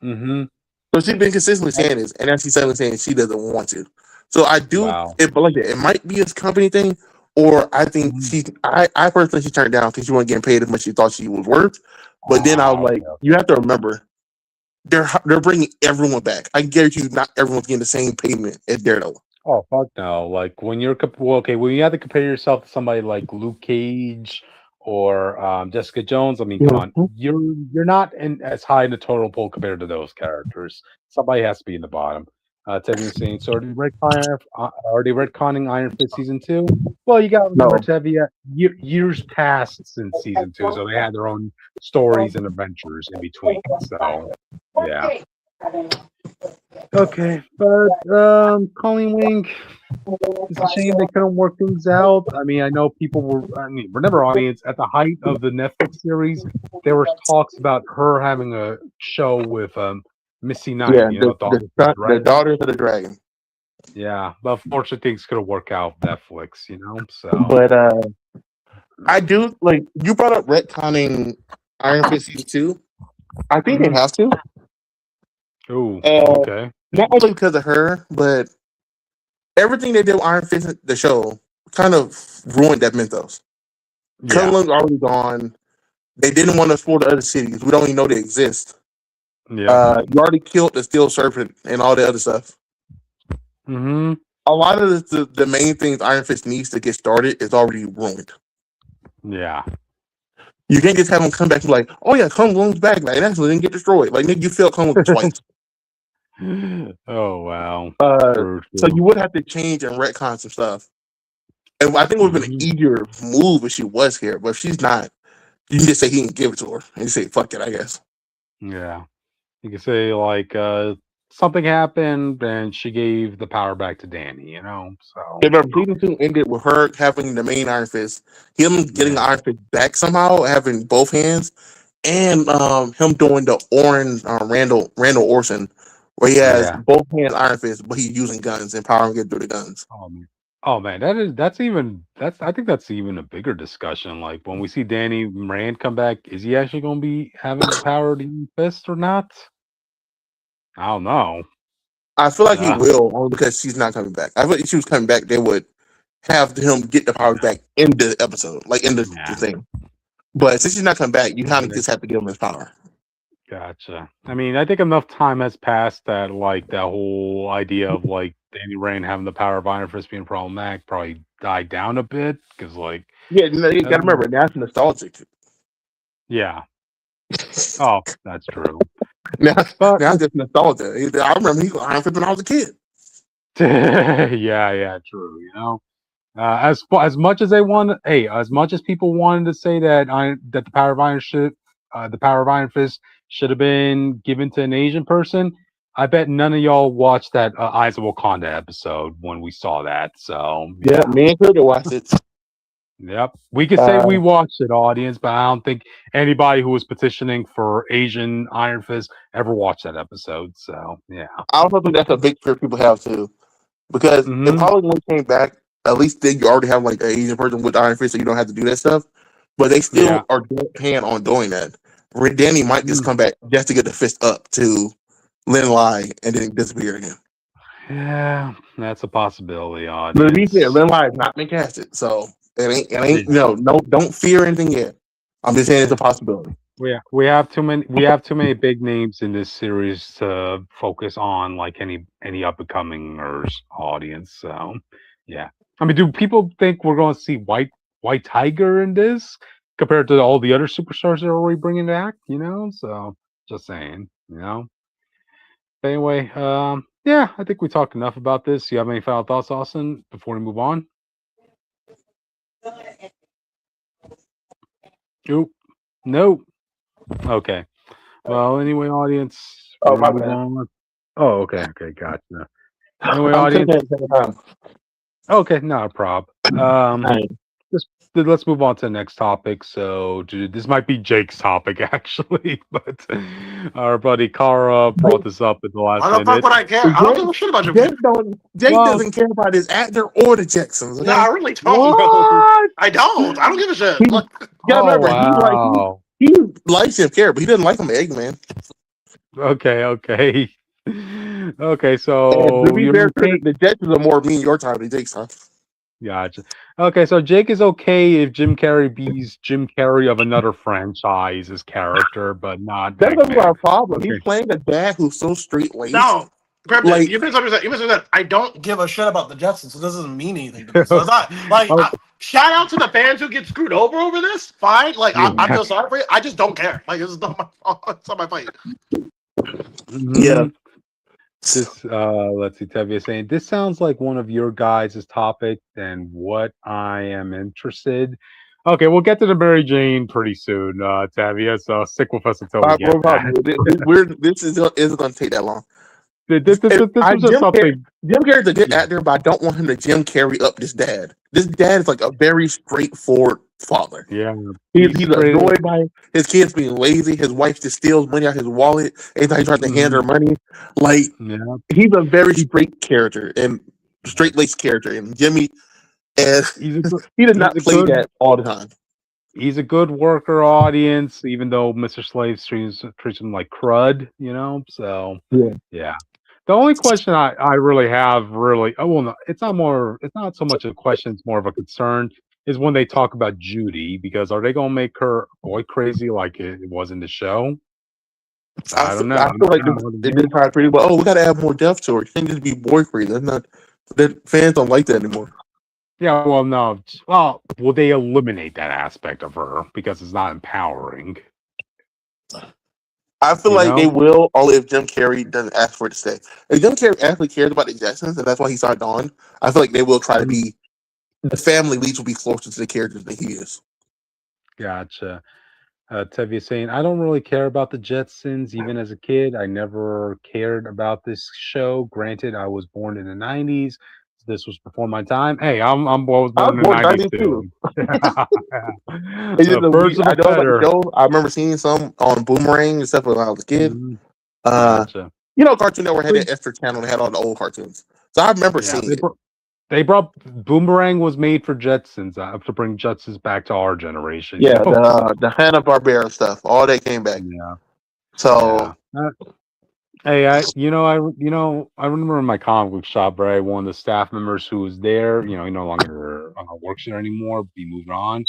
So she's been consistently saying this, and now she's suddenly saying she doesn't want to. So I do, but like that, it might be a company thing, or I think I personally she turned down because she wasn't getting paid as much as she thought she was worth. But then I was like, you have to remember, they're bringing everyone back. I guarantee you, not everyone's getting the same payment as Daredevil. Oh fuck no! Like when you're when you have to compare yourself to somebody like Luke Cage or Jessica Jones, I mean, come on, you're not as high in the total pool compared to those characters. Somebody has to be in the bottom. Tevia saying, so are they retconning Iron Fist season 2? Well, you got to remember, Tevia, years passed since season 2, so they had their own stories and adventures in between. So, yeah. Okay, but Colleen Wing, it's a shame they couldn't work things out. I mean, I know people remember, audience, at the height of the Netflix series, there were talks about her having a show with Missy Knight, the Daughters of the Dragon. Yeah, but unfortunately, things could have worked out Netflix, So, but I do like you brought up retconning Iron Fist season 2. I think they have to. Oh, okay. Not only because of her, but everything they did with Iron Fist, the show, kind of ruined that mythos. Kunlun's already gone. They didn't want to explore the other cities. We don't even know they exist. Yeah. You already killed the Steel Serpent and all the other stuff. A lot of the main things Iron Fist needs to get started is already ruined. Yeah. You can't just have him come back and be like, oh yeah, Kunlun's back. Like, actually didn't get destroyed. Like, nigga, you failed Kunlun twice. Oh, wow. So you would have to change and retcon some stuff. And I think it would have been an easier move if she was here. But if she's not, you can just say he didn't give it to her. And you say, fuck it, I guess. Yeah. You can say, like, something happened and she gave the power back to Danny. So Remember, season 2 ended with her having the main Iron Fist, him getting the Iron Fist back somehow, having both hands, and him doing the orange Randall Orson, where he has both hands Iron Fist, but he's using guns and powering it through the guns. Oh man, I think that's even a bigger discussion. Like when we see Danny Rand come back, is he actually going to be having the power to use fist or not? I don't know. I feel like he will, only because she's not coming back. I feel like if she was coming back, they would have him get the powers back in the episode, like in the thing. But since she's not coming back, you kind of just have to give him his power. Gotcha. I mean, I think enough time has passed that like that whole idea of like Danny Rand having the power of Iron Fist being problematic probably died down a bit because like you gotta remember that's nostalgic. Yeah. Oh, that's true. Now just nostalgia. I remember he was Iron Fist when I was a kid. yeah, true. As much as as much as people wanted to say that the power of Iron Fist should have been given to an Asian person, I bet none of y'all watched that Eyes of Wakanda episode when we saw that. So yeah, me and Cricket watched it. Yep, we could say we watched it, audience, but I don't think anybody who was petitioning for Asian Iron Fist ever watched that episode. So yeah, I also think that's a big fear people have too, because if Hollywood came back, at least then you already have like an Asian person with Iron Fist, so you don't have to do that stuff. But they still are paying on doing that. Danny might just come back just to get the fist up to Lin Lai and then disappear again. Yeah, that's a possibility, audience. But to be fair, Lin Lai has not been casted, so it ain't no, don't fear anything yet. I'm just saying it's a possibility. We have too many big names in this series to focus on like any up and comingers, audience. So yeah, I mean, do people think we're going to see White Tiger in this compared to all the other superstars they're already bringing back? So just saying. Anyway, yeah, I think we talked enough about this. You have any final thoughts, Austin, before we move on? No. Okay. Well, anyway, audience. Oh, my bad. Oh, okay, gotcha. Anyway, audience. Okay, not a problem. Let's move on to the next topic. So, this might be Jake's topic actually, but our buddy Kara brought this up in the last minute. Why the fuck would I care? I don't give a shit about your Jake doesn't care about his actor or the Jetsons. Okay? No, I really don't. I don't. I don't give a shit. He likes Jim Carrey, but he doesn't like him Eggman. Okay. Okay, so the Jetsons are more me and your time than Jake's time. Gotcha. Okay, so Jake is okay if Jim Carrey be's Jim Carrey of another franchise's character, but not. That's not our problem. Okay. He's playing a dad who's so straight-laced. No, like, you misunderstand that. I don't give a shit about the Jetsons, so this doesn't mean anything to me. So it's not like shout out to the fans who get screwed over this. Fine, like I feel sorry for you. I just don't care. Like it's not my fault. It's not my fight. Yeah. This let's see, Tevye saying this sounds like one of your guys' topic and what I am interested. Okay, we'll get to the Mary Jane pretty soon, Tevye. So stick with us until we get that. This isn't going to take that long. This was just something. Jim Carrey's a good actor, but I don't want him to Jim Carrey up this dad. This dad is like a very straightforward father. Yeah, he's annoyed by his kids being lazy. His wife just steals money out of his wallet anytime he tries to hand her money. Like he's a very straight character and straight-laced character, and Jimmy, and he does not play that all the time. He's a good worker, audience, even though Mr. Slave treats him like crud, So yeah. The only question I really have, it's not so much a question, it's more of a concern, is when they talk about Judy, because are they going to make her boy crazy like it was in the show? I don't know. I feel like they did try pretty well. Oh, we got to add more depth to her. She can't just be boy crazy. The fans don't like that anymore. Yeah, well, no. Well, will they eliminate that aspect of her because it's not empowering? I feel like they will, only if Jim Carrey doesn't ask for it to stay. If Jim Carrey actually cares about the Jetsons, and that's why he started on, I feel like they will try to be, the family leads will be closer to the characters than he is. Gotcha. Tevye saying, I don't really care about the Jetsons. Even as a kid, I never cared about this show. Granted, I was born in the 90s. This was before my time. Hey, I was I born was in the born in 90s 92 too. too. It's just Birds of I a know about the feather. show. I remember seeing some on Boomerang and stuff when I was a kid. Mhm. Uh, Gotcha. Cartoon Network had that extra channel that had all the old cartoons. So I remember Yeah, seeing it. they brought Boomerang was made for Jetsons to bring Jetsons back to our generation. Yeah, You know? the Hanna-Barbera stuff, all that came back. Yeah, So yeah. Hey, I remember in my comic book shop, right? One of the staff members who was there, he no longer works there anymore. He moved on,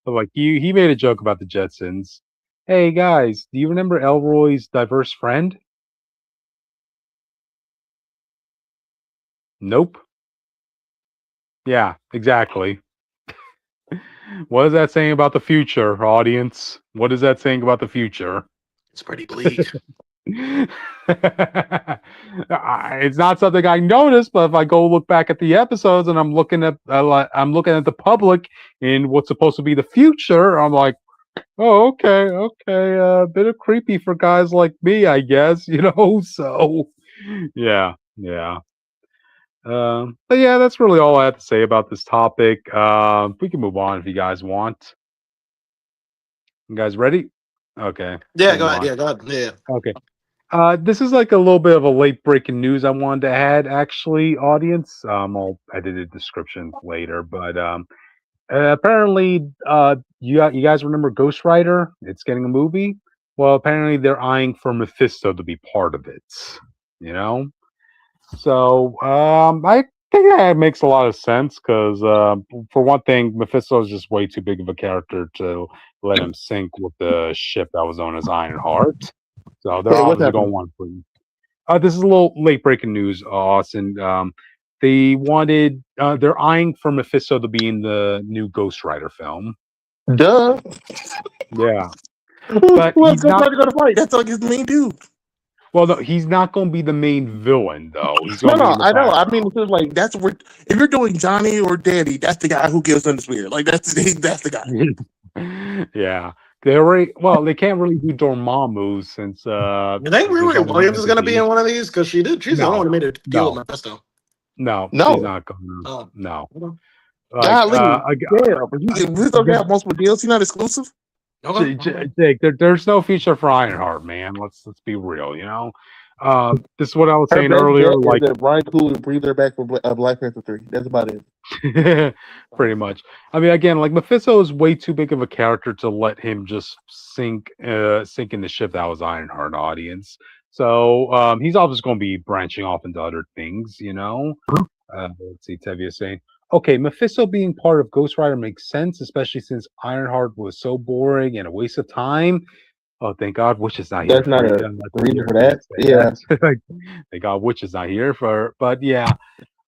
but like he made a joke about the Jetsons. Hey guys, do you remember Elroy's diverse friend? Nope. Yeah, exactly. What is that saying about the future, audience? What is that saying about the future? It's pretty bleak. It's not something I noticed, but if I go look back at the episodes and I'm looking at the public in what's supposed to be the future, I'm like, oh, okay, a bit of creepy for guys like me, I guess, So, yeah. But yeah, that's really all I have to say about this topic. We can move on if you guys want. You guys ready? Okay. Yeah, Move go ahead. on. Yeah, go ahead. Yeah. Okay. This is like a little bit of a late breaking news I wanted to add, actually, audience. I'll edit a description later, but apparently, you guys remember Ghost Rider? It's getting a movie. Well, apparently they're eyeing for Mephisto to be part of it. You know, so I think that makes a lot of sense because, for one thing, Mephisto is just way too big of a character to let him sink with the ship that was known as Ironheart. So they're hey, what's obviously going happening? to want to put. This is a little late breaking news, Austin. They're eyeing for Mephisto to be in the new Ghost Rider film. Duh. Yeah, Who but else he's not. going to fight? That's like his main dude. Well, no, he's not going to be the main villain, though. He's No, going to be in the I know. I background. mean, it's just like that's where if you're doing Johnny or Daddy, that's the guy who gives them the spear. Like that's the guy. Yeah, they can't really do Dormammu since You think there's Riri only one Williams is going to be entity. in one of these? Because she's the only one who made a deal with Mephisto. No, she's No. not going to. Oh. No. Golly, yeah, but we still got multiple deals. He's not exclusive. Okay. Jake, there's no future for Ironheart, man. Let's be real, This is what I was saying earlier. Like that Brian Cool and breathe her back for Black Panther 3. That's about it. pretty much. I mean, again, like Mephisto is way too big of a character to let him just sink in the ship that was Ironheart, audience. So he's obviously going to be branching off into other things, Let's see, Tevye saying, okay, Mephisto being part of Ghost Rider makes sense, especially since Ironheart was so boring and a waste of time. Oh, thank God, Witch is not here. That's not a reason for that. Yeah. Thank God, Witch is not here but yeah.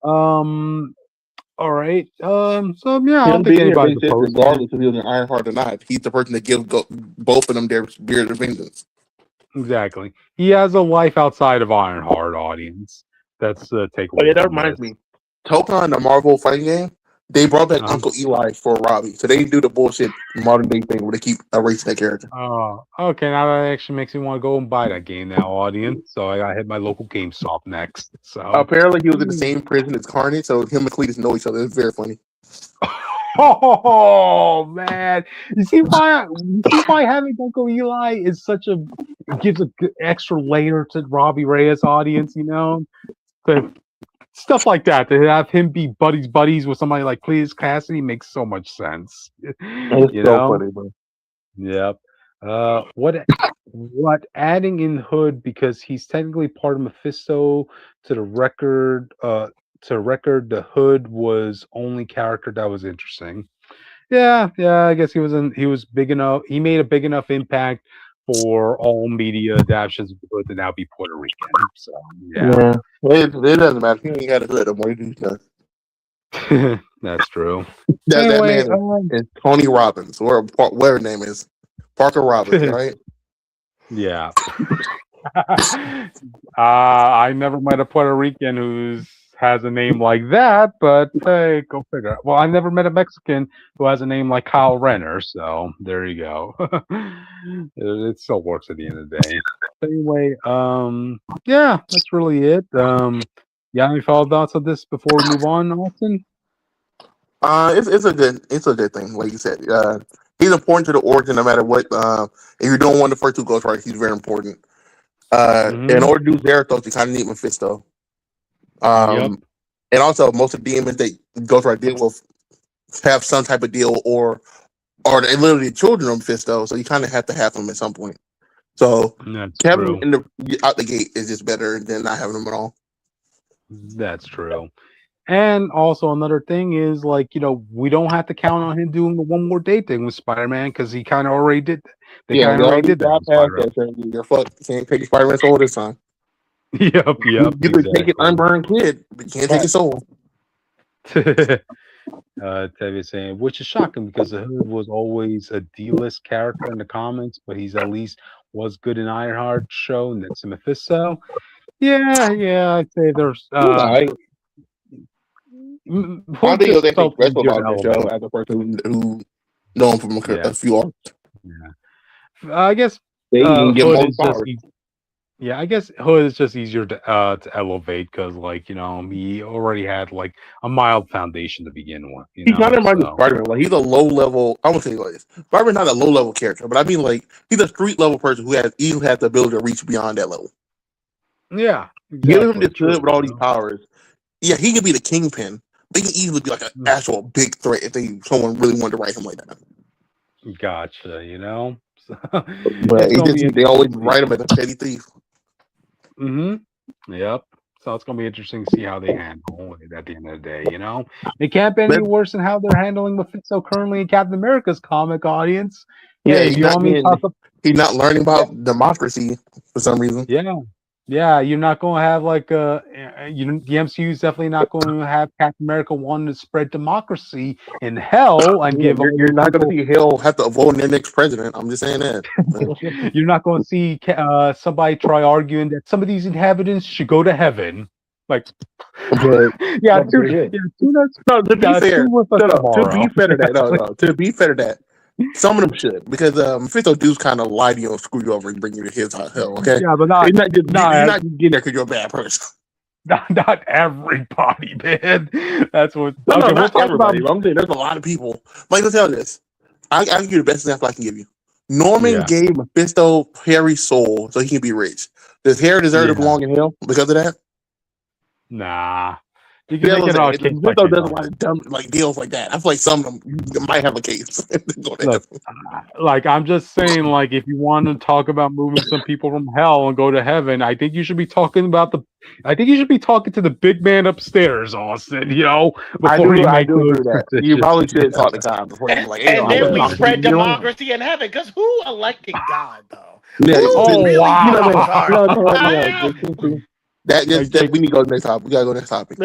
All right. So yeah, I don't think anybody's opposed. Regardless if he was an Ironheart or not, he's the person that gives both of them their spirit of vengeance. Exactly. He has a life outside of Ironheart, audience. That's the takeaway. Oh yeah, that reminds me. Tokon, the Marvel fighting game, they brought back Uncle Eli for Robbie. So they do the bullshit modern day thing where they keep erasing that character. Oh, okay. Now that actually makes me want to go and buy that game now, audience. So I gotta hit my local GameStop next. So apparently he was in the same prison as Carnage, so him and Cletus know each other. It's very funny. Oh man, you see why having Uncle Eli is gives an extra layer to Robbie Reyes, audience. But stuff like that, to have him be buddies with somebody like Cletus Cassidy makes so much sense. It's so funny, bro. Yep. What adding in Hood because he's technically part of Mephisto to the record. The Hood was only character that was interesting. Yeah. I guess he was big enough. He made a big enough impact for all media adaptations of the Hood to now be Puerto Rican. So yeah. It doesn't matter. He ain't got a hood anymore. That's true. Anyway, that man is Tony Robbins, or whatever his name is. Parker Robbins, right? Yeah. I never met a Puerto Rican who's has a name like that, but hey, go figure. Well, I've never met a Mexican who has a name like Kyle Renner, so there you go. It still works at the end of the day. But anyway, yeah, that's really it. Yeah, any final thoughts on this before we move on, Austin? It's a good thing, like you said. He's important to the origin, no matter what. If you're doing one of the first two Ghost Riders, he's very important. In order to do Zerathos, you kind of need Mephisto. Yep. And also most of the demons that Ghost Rider deal with have some type of deal, or they're literally children of Mephisto, so you kind of have to have them at some point. So That's having true. them out the gate is just better than not having them at all. That's true. And also another thing is like, we don't have to count on him doing the one more day thing with Spider-Man because he kind of already did. They kind of already did that. With Spider-Man. You're fucked. You can't take your Spider-Man soul this time. Yep. You can take an unburned kid, but you can't take his soul. Tevye saying, which is shocking because the Hood was always a D-list character in the comics, but he's at least was good in Ironheart show next to Mephisto. Yeah, I'd say there's. I think they think special about the show as a person who know him from a few arcs. Yeah, I guess they can get more power. I guess Hood is just easier to elevate because, like, he already had like a mild foundation to begin with. He's not in Spider-Man. Like, he's a low level. I won't say like this. Spider-Man's not a low level character, but I mean, like, he's a street level person who has the ability to reach beyond that level. Yeah, exactly. Give him the good with all these powers. Yeah, he could be the kingpin. They can easily be like an actual big threat if someone really wanted to write him like that. Gotcha. But they always write him as a petty thief. Yep. So it's gonna be interesting to see how they handle it at the end of the day. It can't be any worse than how they're handling Mephisto currently in Captain America's comic audience. Yeah, he's not learning about democracy for some reason. Yeah, you're not going to have like the MCU is definitely not going to have Captain America wanting to spread democracy in hell and give. You're not going to see hell have to vote in their next president. I'm just saying that. You're not going to see somebody try arguing that some of these inhabitants should go to heaven. Like, to be fair to that. Some of them should, because Mephisto dudes kind of lie to you and screw you over and bring you to his hell. Okay, yeah, but you're not just getting there because you're a bad person. Not everybody, man. That's what. Not everybody. I'm saying there's a lot of people. Like, let's tell you this. I can give you the best example I can give you. Norman gave Mephisto Harry's soul so he can be rich. Does Harry deserve to belong in hell because of that? Nah. You can make it all case by does a lot of dumb deals like that. I feel like some of them might have a case. Look, like, I'm just saying, like, if you want to talk about moving some people from hell and go to heaven, I think you should be talking to the big man upstairs, Austin. Before I do that. You probably should talk to God before you like. And then we spread democracy in heaven, because who elected God though? Yeah. We need to go to the next topic. We gotta go to the next topic.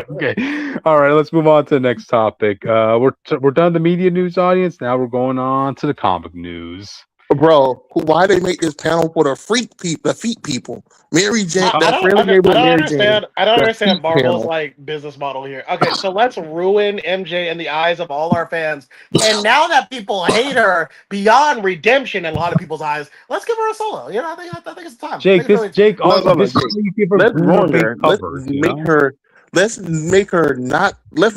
Okay. All right, let's move on to the next topic. We're done the media news audience. Now we're going on to the comic news. Bro, why they make this panel for the feet people? Mary Jane. I don't understand Marvel's business model here. Okay, so let's ruin MJ in the eyes of all our fans. And now that people hate her beyond redemption in a lot of people's eyes, let's give her a solo. I think it's time. Jake, let's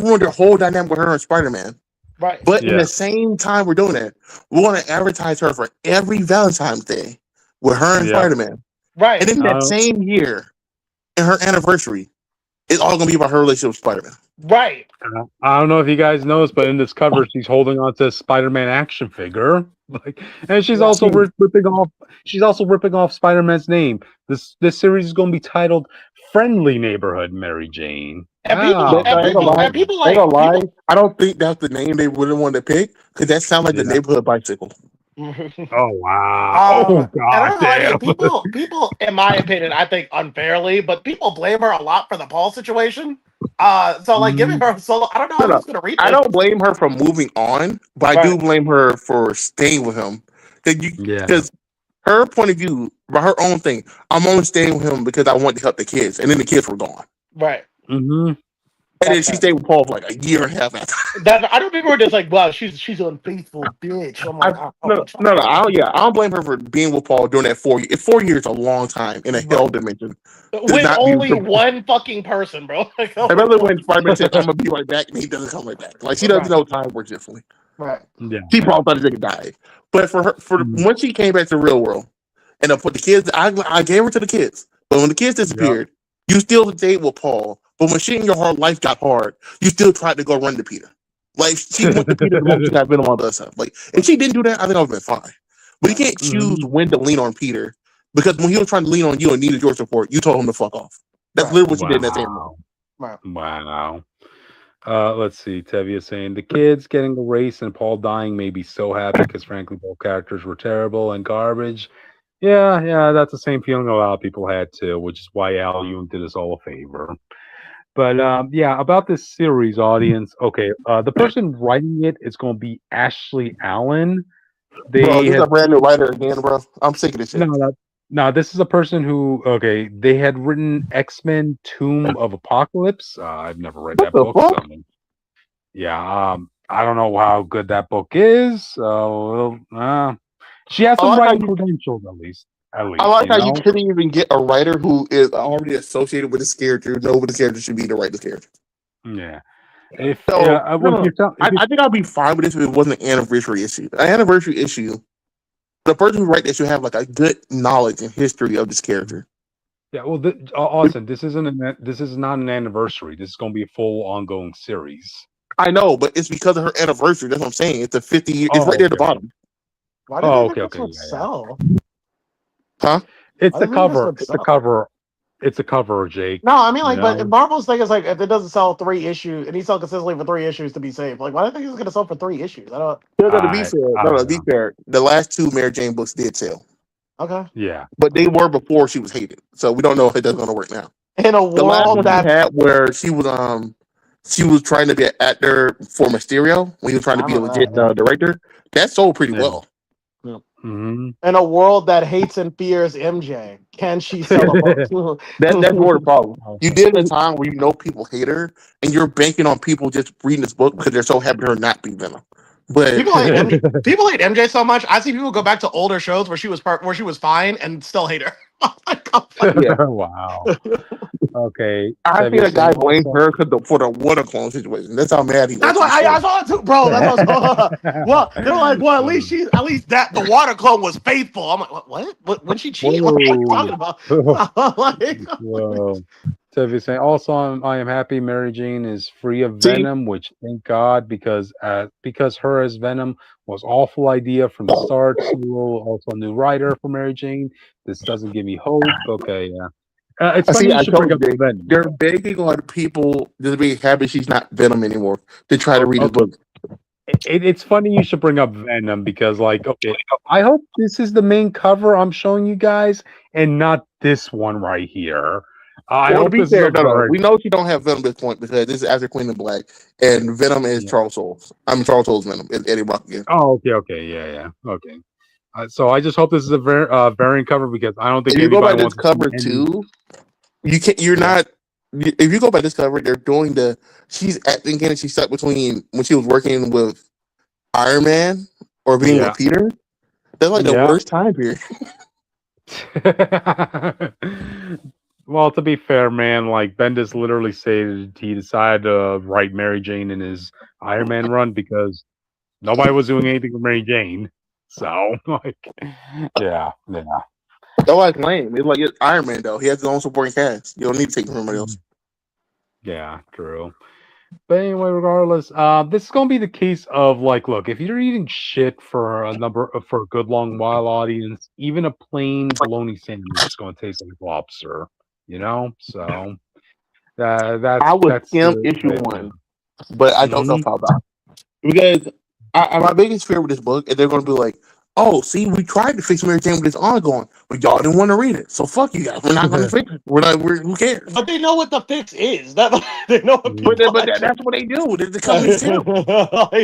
ruin the whole dynamic with her and Spider-Man. Right. But in the same time we're doing that, we want to advertise her for every Valentine's Day with her and Spider-Man. Right. And then that same year, in her anniversary, it's all going to be about her relationship with Spider-Man. Right. I don't know if you guys noticed, but in this cover, she's holding on to a Spider-Man action figure. And she's also ripping off Spider-Man's name. This series is going to be titled Friendly Neighborhood Mary Jane. I don't think that's the name they would have wanted to pick, because that sounds like the neighborhood bicycle. Oh wow! Oh god! People, in my opinion, I think unfairly, but people blame her a lot for the Paul situation. Giving her a solo, I don't know how who's going to read it. I don't blame her for moving on, but I do blame her for staying with him. Because her point of view, about her own thing, I'm only staying with him because I want to help the kids, and then the kids were gone. Right. Mm-hmm. And then she stayed with Paul for like a year and a half after. I don't think we're just like, wow, she's an unfaithful bitch. I'm like, No. I don't blame her for being with Paul during that 4 years. 4 years is a long time in a hell dimension. With only one fucking person, bro. Like, I remember when Spiderman said, "I'm gonna be right back," and he doesn't come right back. Like she doesn't know time works differently. Right. Yeah. She probably thought the nigga died. But for her, when she came back to the real world, and for the kids, I gave her to the kids. But when the kids disappeared, you still stayed with Paul. But when shit in your heart life got hard, you still tried to go run to Peter. Like she went to Peter the moment she got Venom on the other side. Like if she didn't do that, I think I would have been fine. But you can't choose when to lean on Peter because when he was trying to lean on you and needed your support, you told him to fuck off. That's literally what you did in that same room. Wow. Let's see. Tevye saying the kids getting erased and Paul dying made me so happy because frankly both characters were terrible and garbage. Yeah, that's the same feeling a lot of people had too, which is why Al Ewing did us all a favor. But yeah, about this series, audience. Okay, the person writing it is going to be Ashley Allen. Bro, this is a brand new writer again, bro. I'm sick of this shit. No, this is a person who, okay, they had written X-Men Tomb of Apocalypse. I've never read that book. So, yeah, I don't know how good that book is. So, she has some writing credentials, at least. I like how you couldn't even get a writer who is already associated with this character. Know what the character should be to write this character. Yeah. I think I'd be fine with this if it wasn't an anniversary issue. An anniversary issue, the person who writes this should have like a good knowledge and history of this character. Yeah, well, Austin, this is not an anniversary. This is going to be a full ongoing series. I know, but it's because of her anniversary. That's what I'm saying. It's a 50 year. It's right there at the bottom. Why did they make this sell? Huh? It's the cover. It's the cover. It's a cover, Jake. No, I mean, like, but Marvel's thing is like, if it doesn't sell 3 issues, it needs to sell consistently for 3 issues to be safe. Like, why do you think it's going to sell for 3 issues? I don't. To be fair, the last 2 Mary Jane books did sell. Okay. Yeah, but they were before she was hated, so we don't know if that's going to work now. In a world the last one that had where she was trying to be an actor for Mysterio when he was trying to be a legit director, that sold pretty well. Yeah. Mm-hmm. In a world that hates and fears MJ, can she sell a book? That's more the problem. You did at a time where you know people hate her, and you're banking on people just reading this book because they're so happy her not be Venom. But people hate MJ so much. I see people go back to older shows where she was fine and still hate her. Wow. Okay. I think that guy blamed her for the water clone situation. That's how mad he was. That's why I saw it too, bro. Well, they're like, well, at least the water clone was faithful. I'm like, what? When she cheated? What are you talking about? Whoa. Tevye saying also, I am happy Mary Jane is free of Venom, which thank God because her as Venom was awful idea from the start. Also a new writer for Mary Jane. This doesn't give me hope. Okay, yeah. It's funny you should bring up Venom. They're begging on people to be happy she's not Venom anymore to try to read his book. It's funny you should bring up Venom because, like, okay, I hope this is the main cover I'm showing you guys and not this one right here. To be fair, we know she don't have Venom at this point because this is after Queen of Black, and Venom is Charles Soule's. Charles Soule's Venom. It's Eddie Brock again. Oh, okay, yeah, okay. So I just hope this is a variant cover because I don't think if you go by this cover too, you can't. You're not. If you go by this cover, they're doing she's acting and she's stuck between when she was working with Iron Man or being with Peter. That's like the worst time period. Well, to be fair, man, like Bendis literally said he decided to write Mary Jane in his Iron Man run because nobody was doing anything with Mary Jane. So, like, yeah. That's like lame. It's Iron Man though. He has his own supporting cast. You don't need to take from somebody else. Yeah, true. But anyway, regardless, this is gonna be the case of like, look, if you're eating shit for a good long while, audience, even a plain bologna sandwich is gonna taste like lobster. You know, so that's issue 1, but I don't know how about because my biggest fear with this book is they're going to be like, oh, see, we tried to fix Mary Jane with this ongoing, but y'all didn't want to read it, so fuck you guys. We're not going to fix it. Who cares? But they know what the fix is. They know what. But that's what they do. The companies do.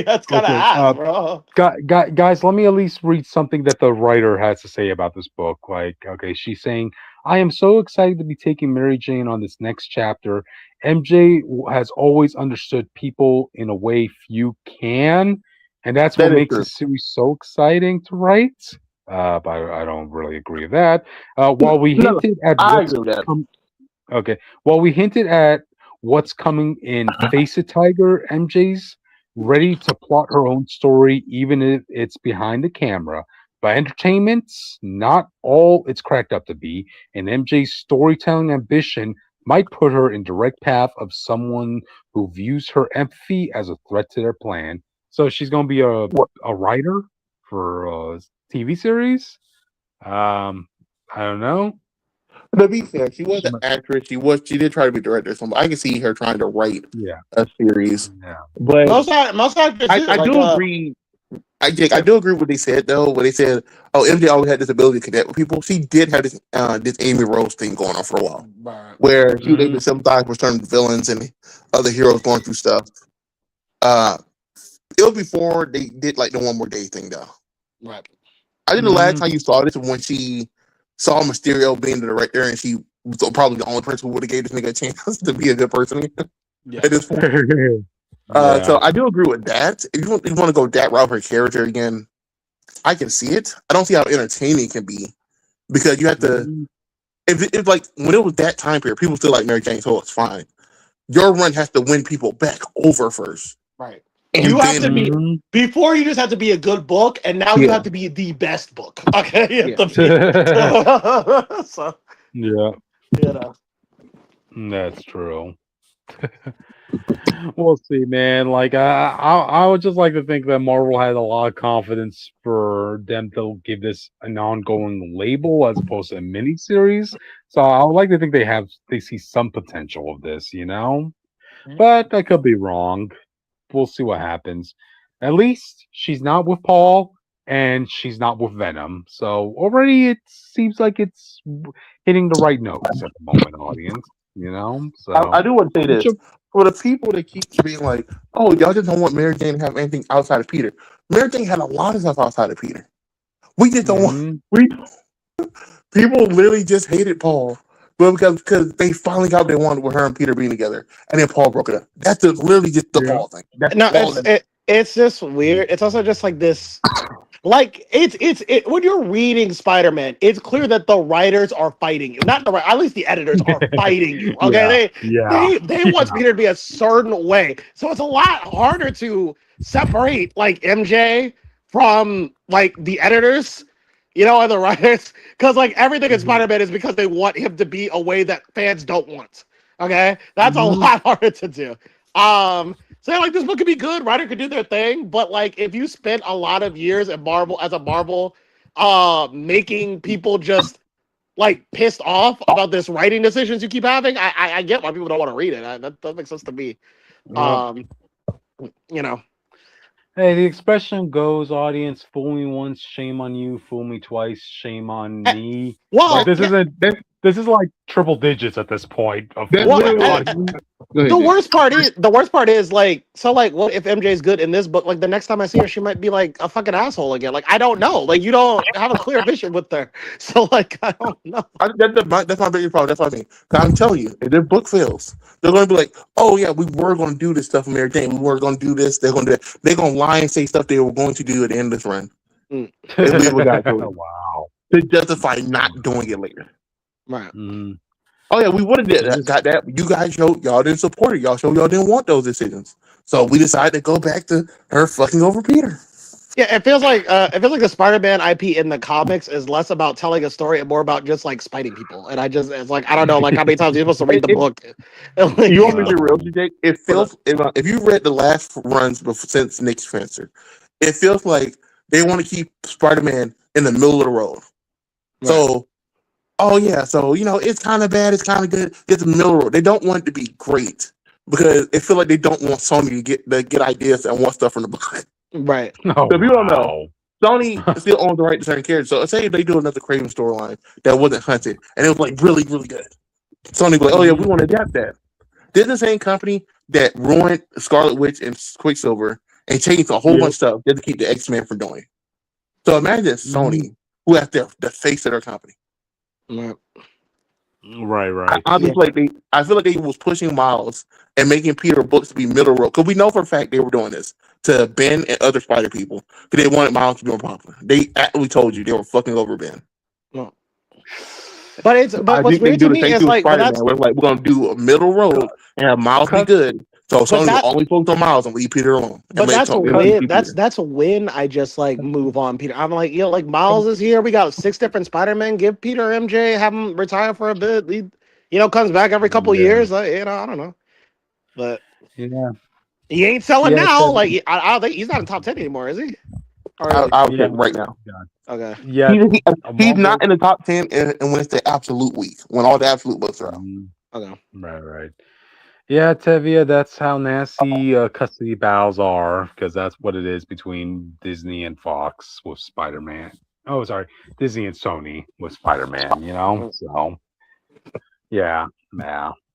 That's kind of ass, bro. Guys, let me at least read something that the writer has to say about this book. Like, okay, she's saying, I am so excited to be taking Mary Jane on this next chapter. MJ has always understood people in a way few can, and that's what That is makes true. this series so exciting to write. But I don't really agree with that. While we No, hinted at I what's agree with that. Okay. Well, we hinted at what's coming in Face It Tiger. MJ's ready to plot her own story, even if it's behind the camera. But entertainment's not all it's cracked up to be, and MJ's storytelling ambition might put her in direct path of someone who views her empathy as a threat to their plan. So she's going to be a writer for a TV series. I don't know. To be fair, she was She an might, actress. She did try to be a director. So I can see her trying to write yeah, a series. yeah. But Most actors do. I Like, do agree. I do agree with what they said though. When they said, "Oh, MJ always had this ability to connect with people," she did have this Amy Rose thing going on for a while, right, where she was able to Mhm. sympathize with certain villains and other heroes going through stuff. Uh, it was before they did like the One More Day thing though. right. I think the last Mhm. time you saw this was when she saw Mysterio being the director, and she was probably the only person who would have gave this nigga a chance to be a good person Yeah. at this point. Yeah. So I do agree with that. If you want to go that route for her character again, I can see it. I don't see how entertaining it can be because you have to. Mhm. If like when it was that time period, people still like Mary Jane, so it's fine. Your run has to win people back over first, Right. and You have to then be Mhm. before you just have to be a good book, and now you yeah, have to be the best book. Okay. You have yeah. to be so Yeah, you know. that's true. We'll see, man. Like I would just like to think that Marvel had a lot of confidence for them to give this an ongoing label as opposed to a miniseries. So I would like to think they see some potential of this, you know. But I could be wrong. We'll see what happens. At least she's not with Paul and she's not with Venom. So already it seems like it's hitting the right notes at the moment, audience. You know, I so do want to say it this should. for the people that keep being like, "Oh, y'all just don't want Mary Jane to have anything outside of Peter." Mary Jane had a lot of stuff outside of Peter. We just don't want. Mhm. We people literally just hated Paul, but because they finally got what they wanted with her and Peter being together, and then Paul broke it up. That's literally just the Yeah. Paul thing. That's No, all. it's just weird. It's also just like this. Like it's when you're reading Spider-Man, it's clear that the writers are fighting you. Not the at least the editors are fighting you. Okay, Yeah. Yeah. they want Peter to be a certain way, so it's a lot harder to separate like MJ from like the editors, and the writers, because like everything in Mhm. Spider-Man is because they want him to be a way that fans don't want. Okay, that's a Mhm. lot harder to do. So like this book could be good, writer could do their thing, but like if you spend a lot of years at Marvel as a Marvel, making people just like pissed off about this writing decisions you keep having, I get why people don't want to read it. That makes sense to me. Yep. Um, you know, Hey, the expression goes, audience, fool me once, shame on you, fool me twice, shame on Eh, me. But well, this eh, isn't this is like triple digits at this point of That's well, fooling the literally audience. go ahead, the Jake. worst part is like, so like what if MJ is good in this book? Like the next time I see her, she might be like a fucking asshole again. Like I don't know. Like you don't have a clear vision with her. So like I don't know. That's my biggest problem. That's what I mean. 'Cause I'm telling you, if their book fails, they're going to be like, "Oh yeah, we were going to do this stuff with Mary Jane. We were going to do this. They're going to do that. They're going to lie and say stuff they were going to do at the end of this run, Mm, and we ever got to it Wow. to justify not doing it later." right. Mm. Oh yeah, we would have did It's that. just Got that? You guys showed y'all didn't support it. Y'all showed y'all didn't want those decisions. So we decided to go back to her fucking over Peter. Yeah, it feels like the Spider-Man IP in the comics is less about telling a story and more about just like spiting people. And it's like I don't know, like how many times you're supposed to read the book. You want me Like, to be real, um, DJ? It feels if you read the last runs since Nick Spencer, it feels like they want to keep Spider-Man in the middle of the road. right, So, oh yeah, so it's kind of bad, it's kind of good. It's the middle of the road. They don't want it to be great because it feels like they don't want Sony to get ideas and want stuff from the book. right. oh So if you don't know, wow. Sony still owns the right to certain characters. So say if they do another Craven storyline that wasn't hunted and it was like really, really good. Sony be like, oh yeah, we Mhm. want to adapt that. This is the same company that ruined Scarlet Witch and Quicksilver and changed a whole bunch Yep. of stuff just to keep the X-Men from doing it. So imagine Mhm. Sony, who has the face of their company. Right. Right. I feel like they was pushing Miles and making Peter books to be middle road because we know for a fact they were doing this to Ben and other Spider people because they wanted Miles to be more popular. They actually told you they were fucking over Ben. No. But I what's think they weird do to the me same is thing with like, but Spider-Man. that's We're like, we're gonna do a middle road and have Miles be good. So Sony will that only focus on Miles and leave Peter alone. but that's a win. That's a win. I just like move on Peter. I'm like, like Miles is here. We got 6 different Spider-Men. Give Peter MJ, have him retire for a bit. He, comes back every couple years. I don't know. But he ain't selling now. Like I don't think he's not in top 10 anymore, is he? I would say right now. Okay. Yeah, he's not in the top 10 and when it's the absolute week, when all the absolute books are out. Okay. Right. Yeah, Tevia, that's how nasty custody battles are, because that's what it is between Disney and Fox with Spider-Man. Oh, sorry, Disney and Sony with Spider-Man. So yeah.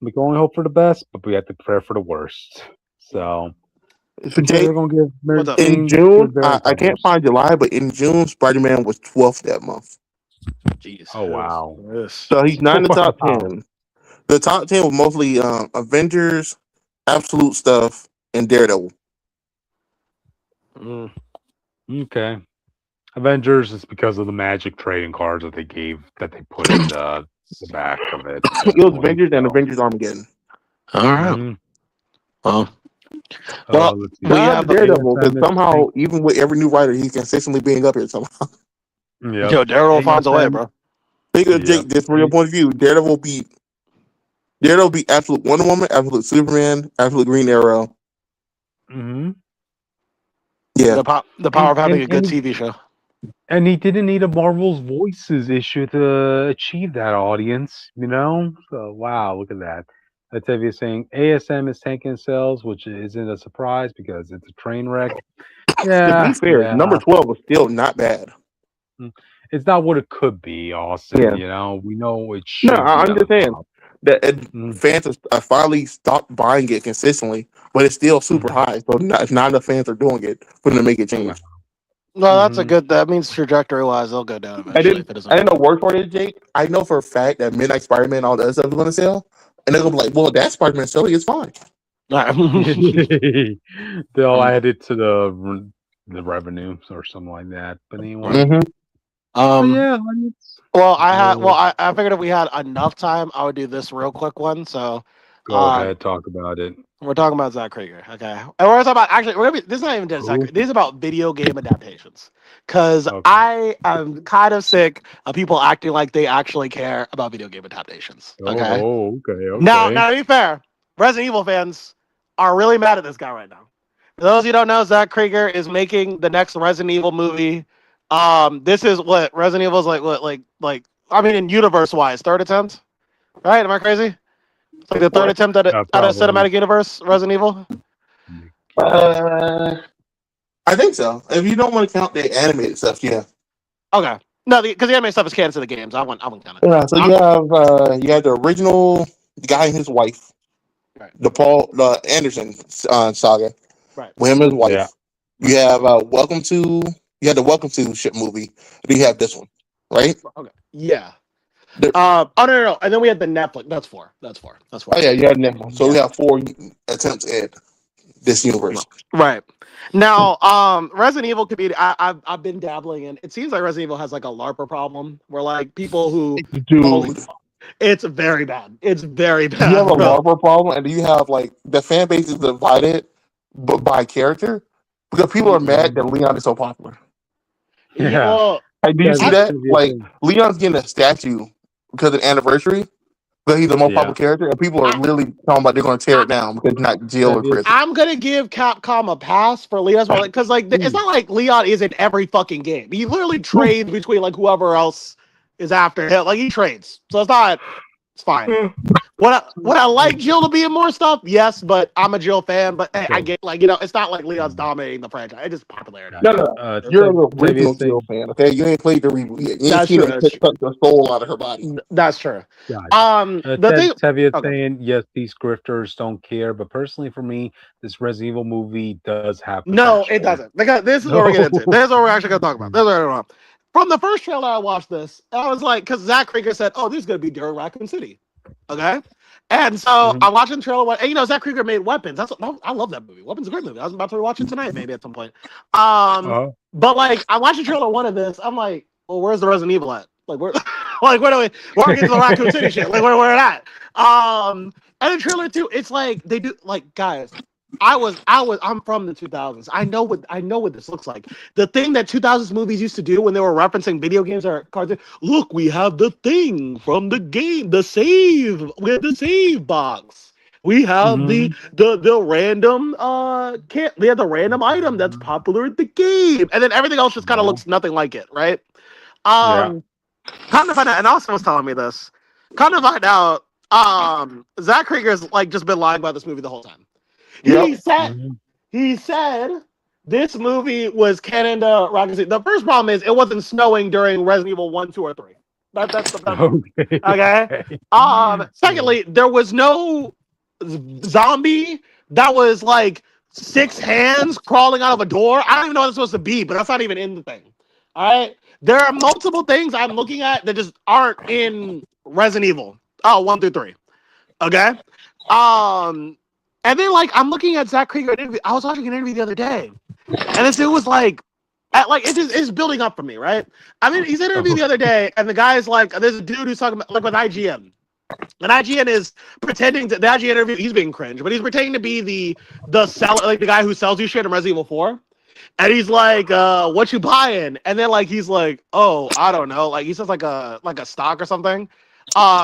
We can only hope for the best, but we have to prepare for the worst. So Jake, we're gonna give in June, I can't find July, but in June, Spider-Man was 12th that month. Jeez. Oh wow. So he's not in the top 10. The top 10 was mostly Avengers, Absolute stuff, and Daredevil. Okay. Avengers is because of the magic trading cards that they put in the back of it. It was Avengers and Avengers Armageddon. All right. Well, we have Daredevil because somehow, even with every new writer, he's consistently being up here somehow. Yo, Daredevil finds a way, bro. Think of Jake, just from your point of view, Daredevil beat Absolute Wonder Woman, Absolute Superman, Absolute Green Arrow. Yeah. The power of having a good TV show. And he didn't need a Marvel's Voices issue to achieve that audience, So wow, look at that. Tevia saying ASM is tanking sales, which isn't a surprise because it's a train wreck. Yeah. To be fair, number 12 was still not bad. It's not what it could be, Austin. We know it should. No, I understand that fans have finally stopped buying it consistently, but it's still super high. So not enough fans are doing it for them to make it change. No, that's a good. That means trajectory-wise, they'll go down eventually. I didn't know word for it, Jake. I know for a fact that Midnight Spider-Man and all the other stuff is going to sell, and they're going to be like, "Well, that Spider-Man selling is fine." They'll add it to the revenue or something like that. But anyway, Well, I figured if we had enough time, I would do this real quick one. So go ahead, talk about it. We're talking about Zach Krieger, okay? And we're talking about this is not even Zach Krieger. This is about video game adaptations. Because I am kind of sick of people acting like they actually care about video game adaptations. Okay. Okay. Now, to be fair, Resident Evil fans are really mad at this guy right now. For those of you who don't know, Zach Krieger is making the next Resident Evil movie. This is what Resident Evil is like. I mean, in universe-wise, third attempt, right? Am I crazy? It's like the third attempt at a cinematic universe, Resident Evil. I think so. If you don't want to count the animated stuff, yeah. Okay. No, because the animated stuff is canon to the games. I won't count it. Yeah. So you have the original guy and his wife, right? The Anderson saga, right? With him and his wife. Yeah. You have the Welcome to Ship movie. Then you have this one, right? Okay. Yeah. No. And then we had the Netflix. That's four. Oh yeah, you had Netflix. So we have 4 attempts at this universe. Right. Now, Resident Evil could be. I've been dabbling in. It seems like Resident Evil has like a LARPer problem, where like people who it's very bad. It's very bad. You have a LARPer problem, and you have like the fan base is divided, but by character, because people are mad that Leon is so popular. Yeah. Do you see that? Like Leon's getting a statue because of the anniversary, but he's the most popular character, and people are literally talking about they're going to tear it down because not Jill or Chris. I'm gonna give Capcom a pass for Leon's because it's not like Leon is in every fucking game. He literally trades between like whoever else is after him. Like he trades, so it's fine. Would I like Jill to be in more stuff? Yes, but I'm a Jill fan. But hey, I get it's not like Leon's dominating the franchise. It's just popularity. No. You're a original Jill fan, okay? You ain't played the reboot yet. You ain't seen her cut the soul out of her body. That's true. Tevia saying yes, these grifters don't care, but personally for me, this Resident Evil movie does have potential. No, it doesn't. Because this is what we're getting into. This is what we're actually gonna talk about. This is what we're from the first trailer I watched this, I was like, because Zach Krieger said, "Oh, this is gonna be during Raccoon City," okay. And so I'm watching the trailer one, and Zach Krieger made Weapons. I love that movie. Weapons is a great movie. I was about to rewatch it tonight, maybe at some point. But like I watched the trailer one of this, I'm like, well, where's the Resident Evil at? Like where like where are we getting to the Raccoon City shit? Like where at? And the trailer too, it's like they do like guys. I'm from the 2000s. I know what this looks like. The thing that 2000s movies used to do when they were referencing video games or cartoons. Look, we have the thing from the game, the save. We have the save box. We have the random we have the random item that's popular in the game, and then everything else just kind of looks nothing like it, right? Kind of find out, and Austin was telling me this. Kind of find out, Zach Krieger's like just been lying about this movie the whole time. He said this movie was canon to Raccoon City. The first problem is it wasn't snowing during Resident Evil 1, 2, or 3. That's the okay. Secondly, there was no zombie that was like 6 hands crawling out of a door. I don't even know what it's supposed to be, but that's not even in the thing. All right. There are multiple things I'm looking at that just aren't in Resident Evil. 1 through 3. Okay. And then, like, I'm looking at Zach Krieger interview. I was watching an interview the other day, and this dude was like, it's building up for me, right? I mean, he's in an interview the other day, and the guy's like, there's a dude who's talking about, like, with IGN. And IGN is pretending to, the IGN interview, he's being cringe, but he's pretending to be the seller, like, the guy who sells you shit in Resident Evil 4. And he's like, what you buying? And then, like, he's like, oh, I don't know. Like, he says, like a stock or something.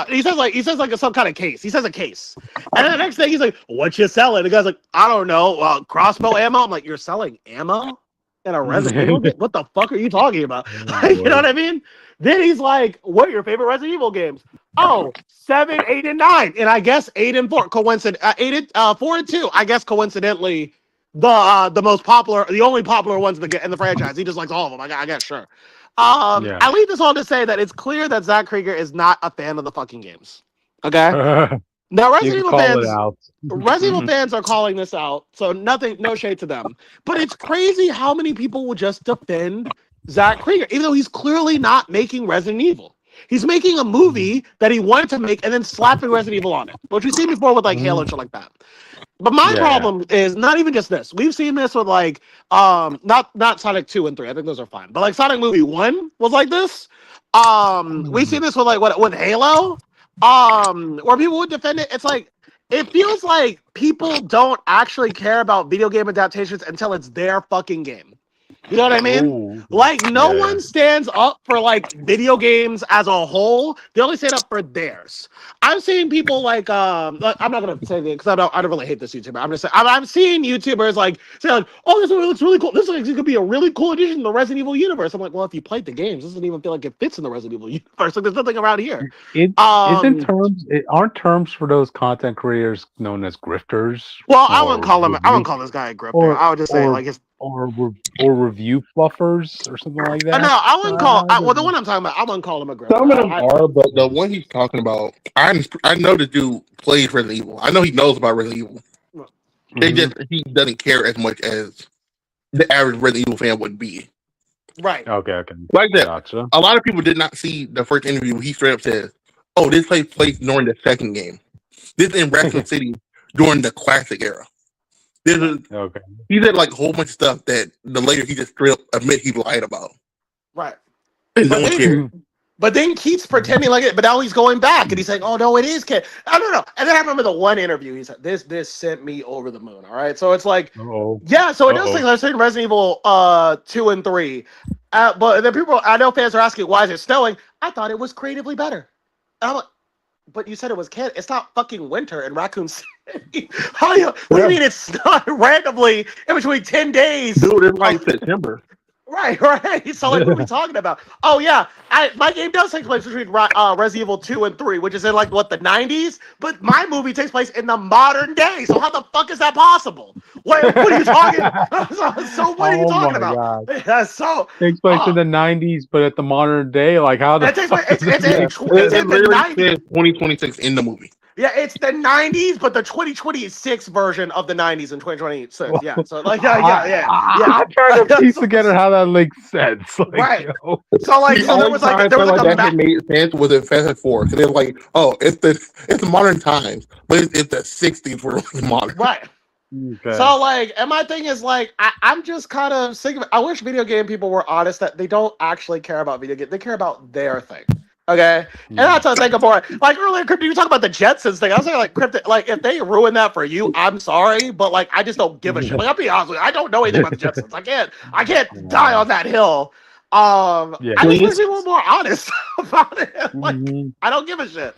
He says like some kind of case. He says a case, and then the next thing he's like, "What you selling?" The guy's like, "I don't know, crossbow ammo." I'm like, "You're selling ammo in a Resident Evil game? What the fuck are you talking about?" Like, you know what I mean? Then he's like, "What are your favorite Resident Evil games?" Oh, 7, 8, and 9, and I guess 8 and 4 coincident. 4 and 2. I guess coincidentally, the most popular, the only popular ones in the franchise. He just likes all of them. I guess sure. I leave this all to say that it's clear that Zach Krieger is not a fan of the fucking games. Okay. Now Resident Evil fans are calling this out, so no shade to them. But it's crazy how many people will just defend Zach Krieger, even though he's clearly not making Resident Evil. He's making a movie that he wanted to make and then slapping Resident Evil on it, which we've seen before with like Halo and shit like that. But my problem is not even just this. We've seen this with like not Sonic 2 and 3. I think those are fine. But like Sonic Movie 1 was like this. We've seen this with like with Halo. Where people would defend it. It's like it feels like people don't actually care about video game adaptations until it's their fucking game. You know what I mean? Ooh, like no one stands up for like video games as a whole. They only stand up for theirs. I'm seeing people like I'm not gonna say that because I don't really hate this YouTuber. I'm just saying I'm seeing YouTubers like say like, oh, this movie looks really cool. This looks like it could be a really cool addition to the Resident Evil universe. I'm like, well, if you played the games, this doesn't even feel like it fits in the Resident Evil universe. Like there's nothing around here. Aren't terms for those content creators known as grifters? Well, I wouldn't call this guy a grifter. I would just say like his or review fluffers or something like that. No, I wouldn't call. Well, the one I'm talking about, I wouldn't call him a grifter. Some of them are, but the one he's talking about, I know the dude plays Resident Evil. I know he knows about Resident Evil. He doesn't care as much as the average Resident Evil fan would be. Right. Okay. Like that. Gotcha. A lot of people did not see the first interview. He straight up says, "Oh, this takes place during the second game. This is in Raccoon City during the classic era." He did like a whole bunch of stuff that the later he just straight up admit he lied about. Right. But then keeps pretending like it, but now he's going back and he's saying, "Oh no, it is Ken." I don't know. And then I remember the one interview he said, "This sent me over the moon." All right, so it's like, so it does think I was saying Resident Evil 2 and 3, but the people I know fans are asking, "Why is it snowing?" I thought it was creatively better. And I'm like, but you said it was Ken. It's not fucking winter in Raccoon City. What do you mean it's not randomly in between 10 days? Dude, it's like September. Right. So like, what are we talking about? Oh yeah, my game does take place between Resident Evil 2 and 3, which is in like the 90s. But my movie takes place in the modern day. So how the fuck is that possible? What are you talking about? So what are you talking about? Yeah, so takes place in the 90s, but at the modern day, like how the it takes place? It's in the 90s. 2026 in the movie. Yeah, it's the 90s, but the 2026 version of the 90s in 2026. Yeah, so like, yeah. I'm trying to piece together how that makes sense. Like, right. Yo. So like, The so there only was time like, there was like a that made sense was in Fast and Four, because they're like, oh, it's the modern times, but it's the 60s were really modern. right. Okay. So like, and my thing is like, I'm just kind of sick of it. I wish video game people were honest that they don't actually care about video games. They care about their thing. Okay, and that's what I think about. Like earlier, Crypto, you talk about the Jetsons thing. I was saying, like, Crypto, like if they ruin that for you, I'm sorry, but like I just don't give a shit. Like I'll be honest with you, I don't know anything about the Jetsons. I can't die on that hill. I just wish people were more honest about it. Like I don't give a shit.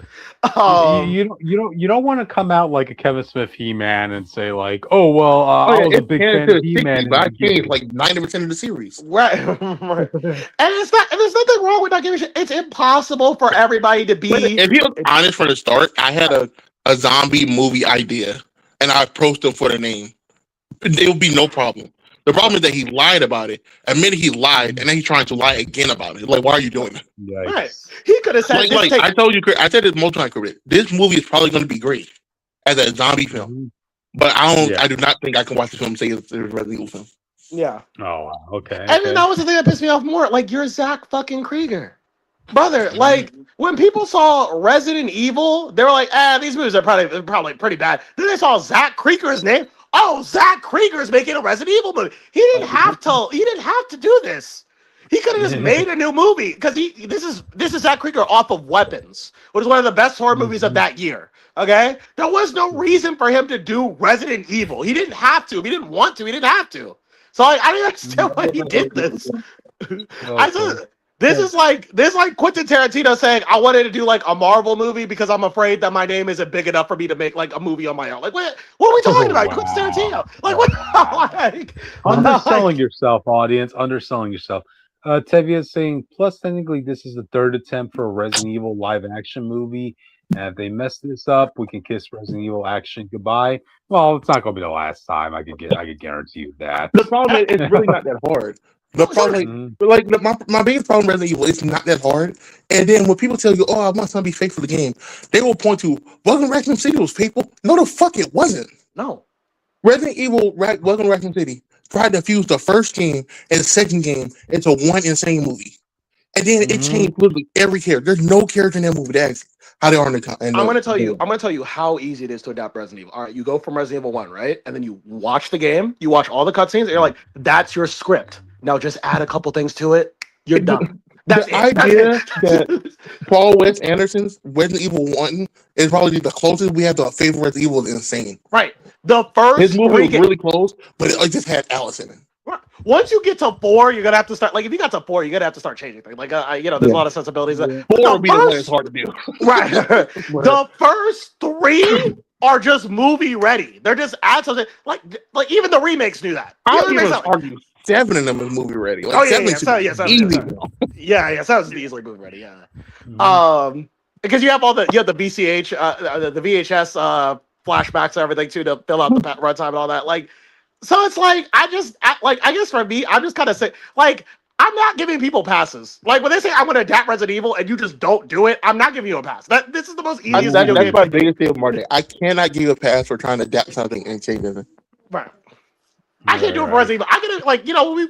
You don't want to come out like a Kevin Smith He-Man and say like, oh well, I was a big fan of He-Man, but I changed like 90% of the series. Right. And it's not. And there's nothing wrong with not giving a shit. It's impossible for everybody to be. If you're honest from the start, I had a zombie movie idea, and I approached him for the name. There would be no problem. The problem is that he lied about it, admitted he lied, and then he's trying to lie again about it. Like, why are you doing that? Yikes. Right. He could have said, like I told you, I said this multiple times, this movie is probably going to be great as a zombie film, but I do not think I can watch the film and say it's a Resident Evil film. Yeah. Oh, okay. And then that was the thing that pissed me off more. Like, you're Zach fucking Krieger. Brother, like, when people saw Resident Evil, they were like, these movies are probably pretty bad. Then they saw Zach Krieger's name. Oh, Zach Krieger's making a Resident Evil movie. He didn't have to do this. He could have just made a new movie because this is Zach Krieger off of Weapons, which is one of the best horror movies of that year. Okay, there was no reason for him to do Resident Evil. He didn't have to. He didn't want to. He didn't have to. So I didn't understand why he did this. This is like Quentin Tarantino saying, I wanted to do like a Marvel movie because I'm afraid that my name isn't big enough for me to make like a movie on my own. Like, what are we talking about? Wow. Quentin Tarantino. Like, what? Like, underselling yourself, audience. Underselling yourself. Tevye is saying, plus technically this is the third attempt for a Resident Evil live action movie. And if they mess this up, we can kiss Resident Evil action goodbye. Well, it's not going to be the last time. I could guarantee you that. The problem is it's really not that hard. The problem, my biggest problem with Resident Evil, it's not that hard. And then when people tell you, "Oh, I want something to be fake for the game," they will point to, "Wasn't Raccoon City was faithful?" No, the fuck it wasn't. No, Resident Evil wasn't Raccoon City. Tried to fuse the first game and the second game into one insane movie, and then it changed literally every character. There's no character in that movie that's how they are in the. I'm going to tell you how easy it is to adapt Resident Evil. All right, you go from Resident Evil 1, right, and then you watch the game, you watch all the cutscenes, and you're like, "That's your script." Now just add a couple things to it. You're done. That's the idea that Paul Wes Anderson's Resident Evil 1 is probably the closest we have to a favorite Resident Evil is insane. Right. The first his movie was really close, but it just had Alice in it. Once you get to 4, you're gonna have to start. Like if you got to 4, you're gonna have to start changing things. Like there's a lot of sensibilities. 4 would be the one that's hard to do. Right. The first 3 are just movie ready. They're just add something. Like even the remakes knew that. I would even argue 7 of them is movie ready. Like, sounds easily movie ready. Yeah. Because you have the VCH, the VHS flashbacks and everything too to fill out the runtime and all that. Like, so it's like I guess for me, I'm just kind of saying like I'm not giving people passes. Like when they say I'm going to adapt Resident Evil and you just don't do it, I'm not giving you a pass. This is the most easiest. That's my biggest thing, Martin. I cannot give you a pass for trying to adapt something and change it. Right. I can't do it for Resident Evil. I gotta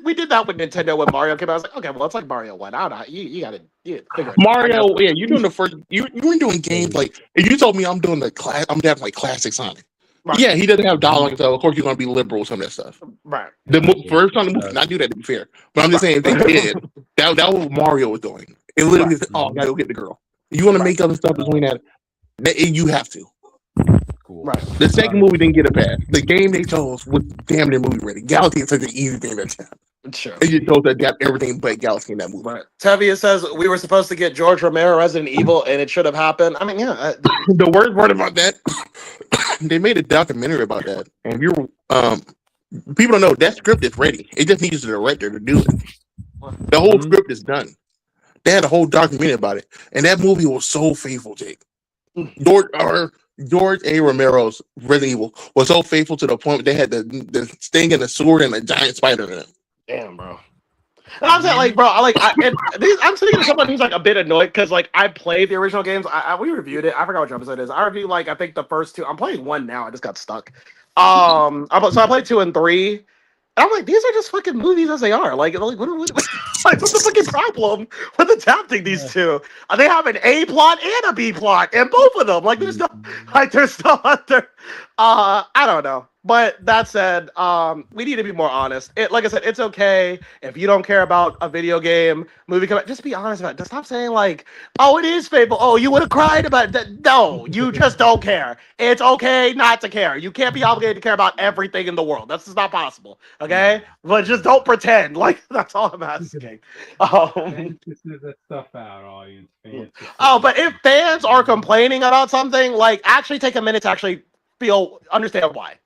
we did that with Nintendo when Mario came out. I was like, okay, well, it's like Mario 1. I don't know. You gotta figure it Mario, out. Yeah, you're doing the first. You weren't doing games like if you told me I'm doing I'm having like classic Sonic. Right. Yeah, he doesn't have dialogue, so of course you're gonna be liberal with some of that stuff. Right. The first time the movie did not do that, to be fair. But I'm just saying if they did, that was what Mario was doing. It literally said, "Oh, I gotta go get the girl." You want to make other stuff between that you have to. Cool. Right. The second movie didn't get a pass. The game they chose was damn near movie ready. Galaxy is such an easy game to adapt. Sure. They just chose to adapt everything but Galaxy in that movie. Right. Tevye says we were supposed to get George Romero Resident Evil and it should have happened. I mean, yeah. The worst part about that, they made a documentary about that. And people don't know that script is ready. It just needs the director to do it. The whole script is done. They had a whole documentary about it. And that movie was so faithful, Jake. George A. Romero's Resident Evil was so faithful to the point they had the sting and the sword and a giant spider in it. Damn, bro. And I'm saying, like, bro, I'm sitting here someone who's like a bit annoyed because like I played the original games. We reviewed it. I forgot which episode it is. I reviewed like I think the first two. I'm playing one now. I just got stuck. So I played 2 and 3. And I'm like, these are just fucking movies as they are. Like what like, what's the fucking problem with adapting these two? They have an A plot and a B plot, and both of them. Like, there's no other. I don't know. But that said, we need to be more honest. Like I said, it's okay if you don't care about a video game movie. Just be honest about it. Just stop saying like, "Oh, it is Fable." Oh, you would have cried about that. No, you just don't care. It's okay not to care. You can't be obligated to care about everything in the world. That's just not possible. Okay, but just don't pretend. Like that's all I'm asking. That stuff out, audience. But if fans are complaining about something, like actually take a minute to actually understand why.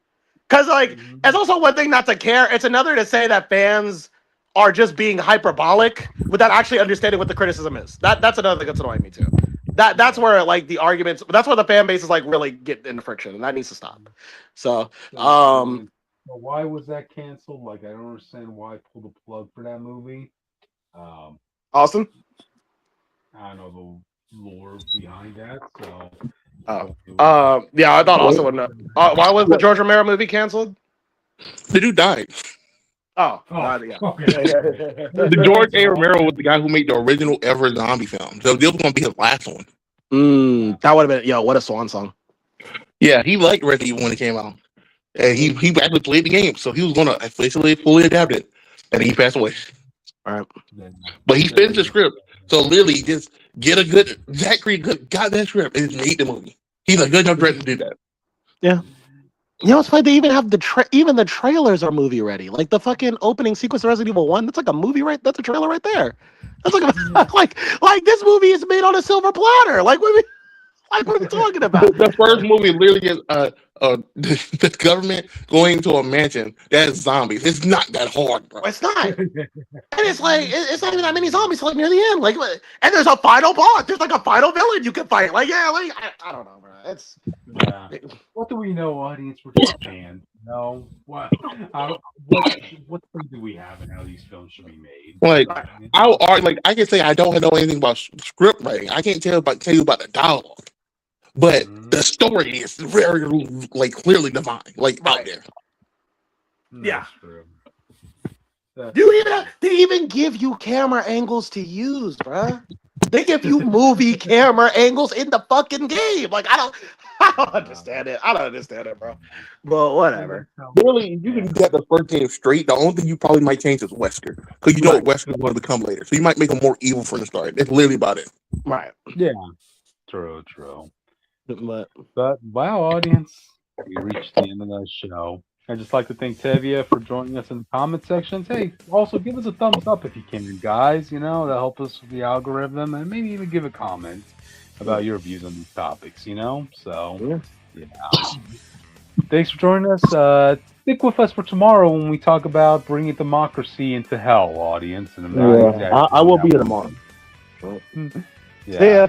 Because, like, it's also one thing not to care. It's another to say that fans are just being hyperbolic without actually understanding what the criticism is. That's another thing that's annoying me, too. That's where, like, the arguments... That's where the fan base is, like, really get into friction, and that needs to stop. So why was that canceled? Like, I don't understand why I pulled the plug for that movie. Austin? I don't know the lore behind that, so... yeah, I thought also would know. Why was the George Romero movie canceled? The dude died. Yeah. Okay. The George A. Romero was the guy who made the original ever zombie film. So this was going to be his last one. That would have been, what a swan song. Yeah, he liked Resident Evil when it came out. And he actually played the game. So he was going to officially fully adapt it. And he passed away. All right. But he finished the script. So literally, just get a good, Zachary got that script and just made the movie. He's a good enough director to do that. Yeah. You know, it's funny they even have even the trailers are movie ready. Like the fucking opening sequence of Resident Evil 1, that's like a movie, right? That's a trailer right there. That's like like this movie is made on a silver platter. Like what are we talking about? The first movie literally is the government going to a mansion that has zombies. It's not that hard, bro. It's not. And it's like it's not even that many zombies like near the end. Like, and there's a final boss. There's like a final villain you can fight. Like, I don't know, bro. It's what do we know, audience? We're just fans. No, what do we have and how these films should be made? Like, I can say I don't know anything about script writing. I can't tell you about the dialogue. But the story is very, like, clearly divine, like, out there. Yeah. They even give you camera angles to use, bruh. They give you movie camera angles in the fucking game. Like, I don't understand it. I don't understand it, bro. But whatever. Really, you can get the first game straight. The only thing you probably might change is Wesker. Because you know what Wesker is going to become later. So you might make him more evil from the start. That's literally about it. Right. Yeah. True. But wow, audience, we reached the end of the show. I'd just like to thank Tevia for joining us in the comment sections. Hey, also give us a thumbs up if you can, guys. You know, that'll help us with the algorithm, and maybe even give a comment about your views on these topics. You know, so yeah. Thanks for joining us. Stick with us for tomorrow when we talk about bringing democracy into hell, audience. And I will be here tomorrow. Yeah. See ya.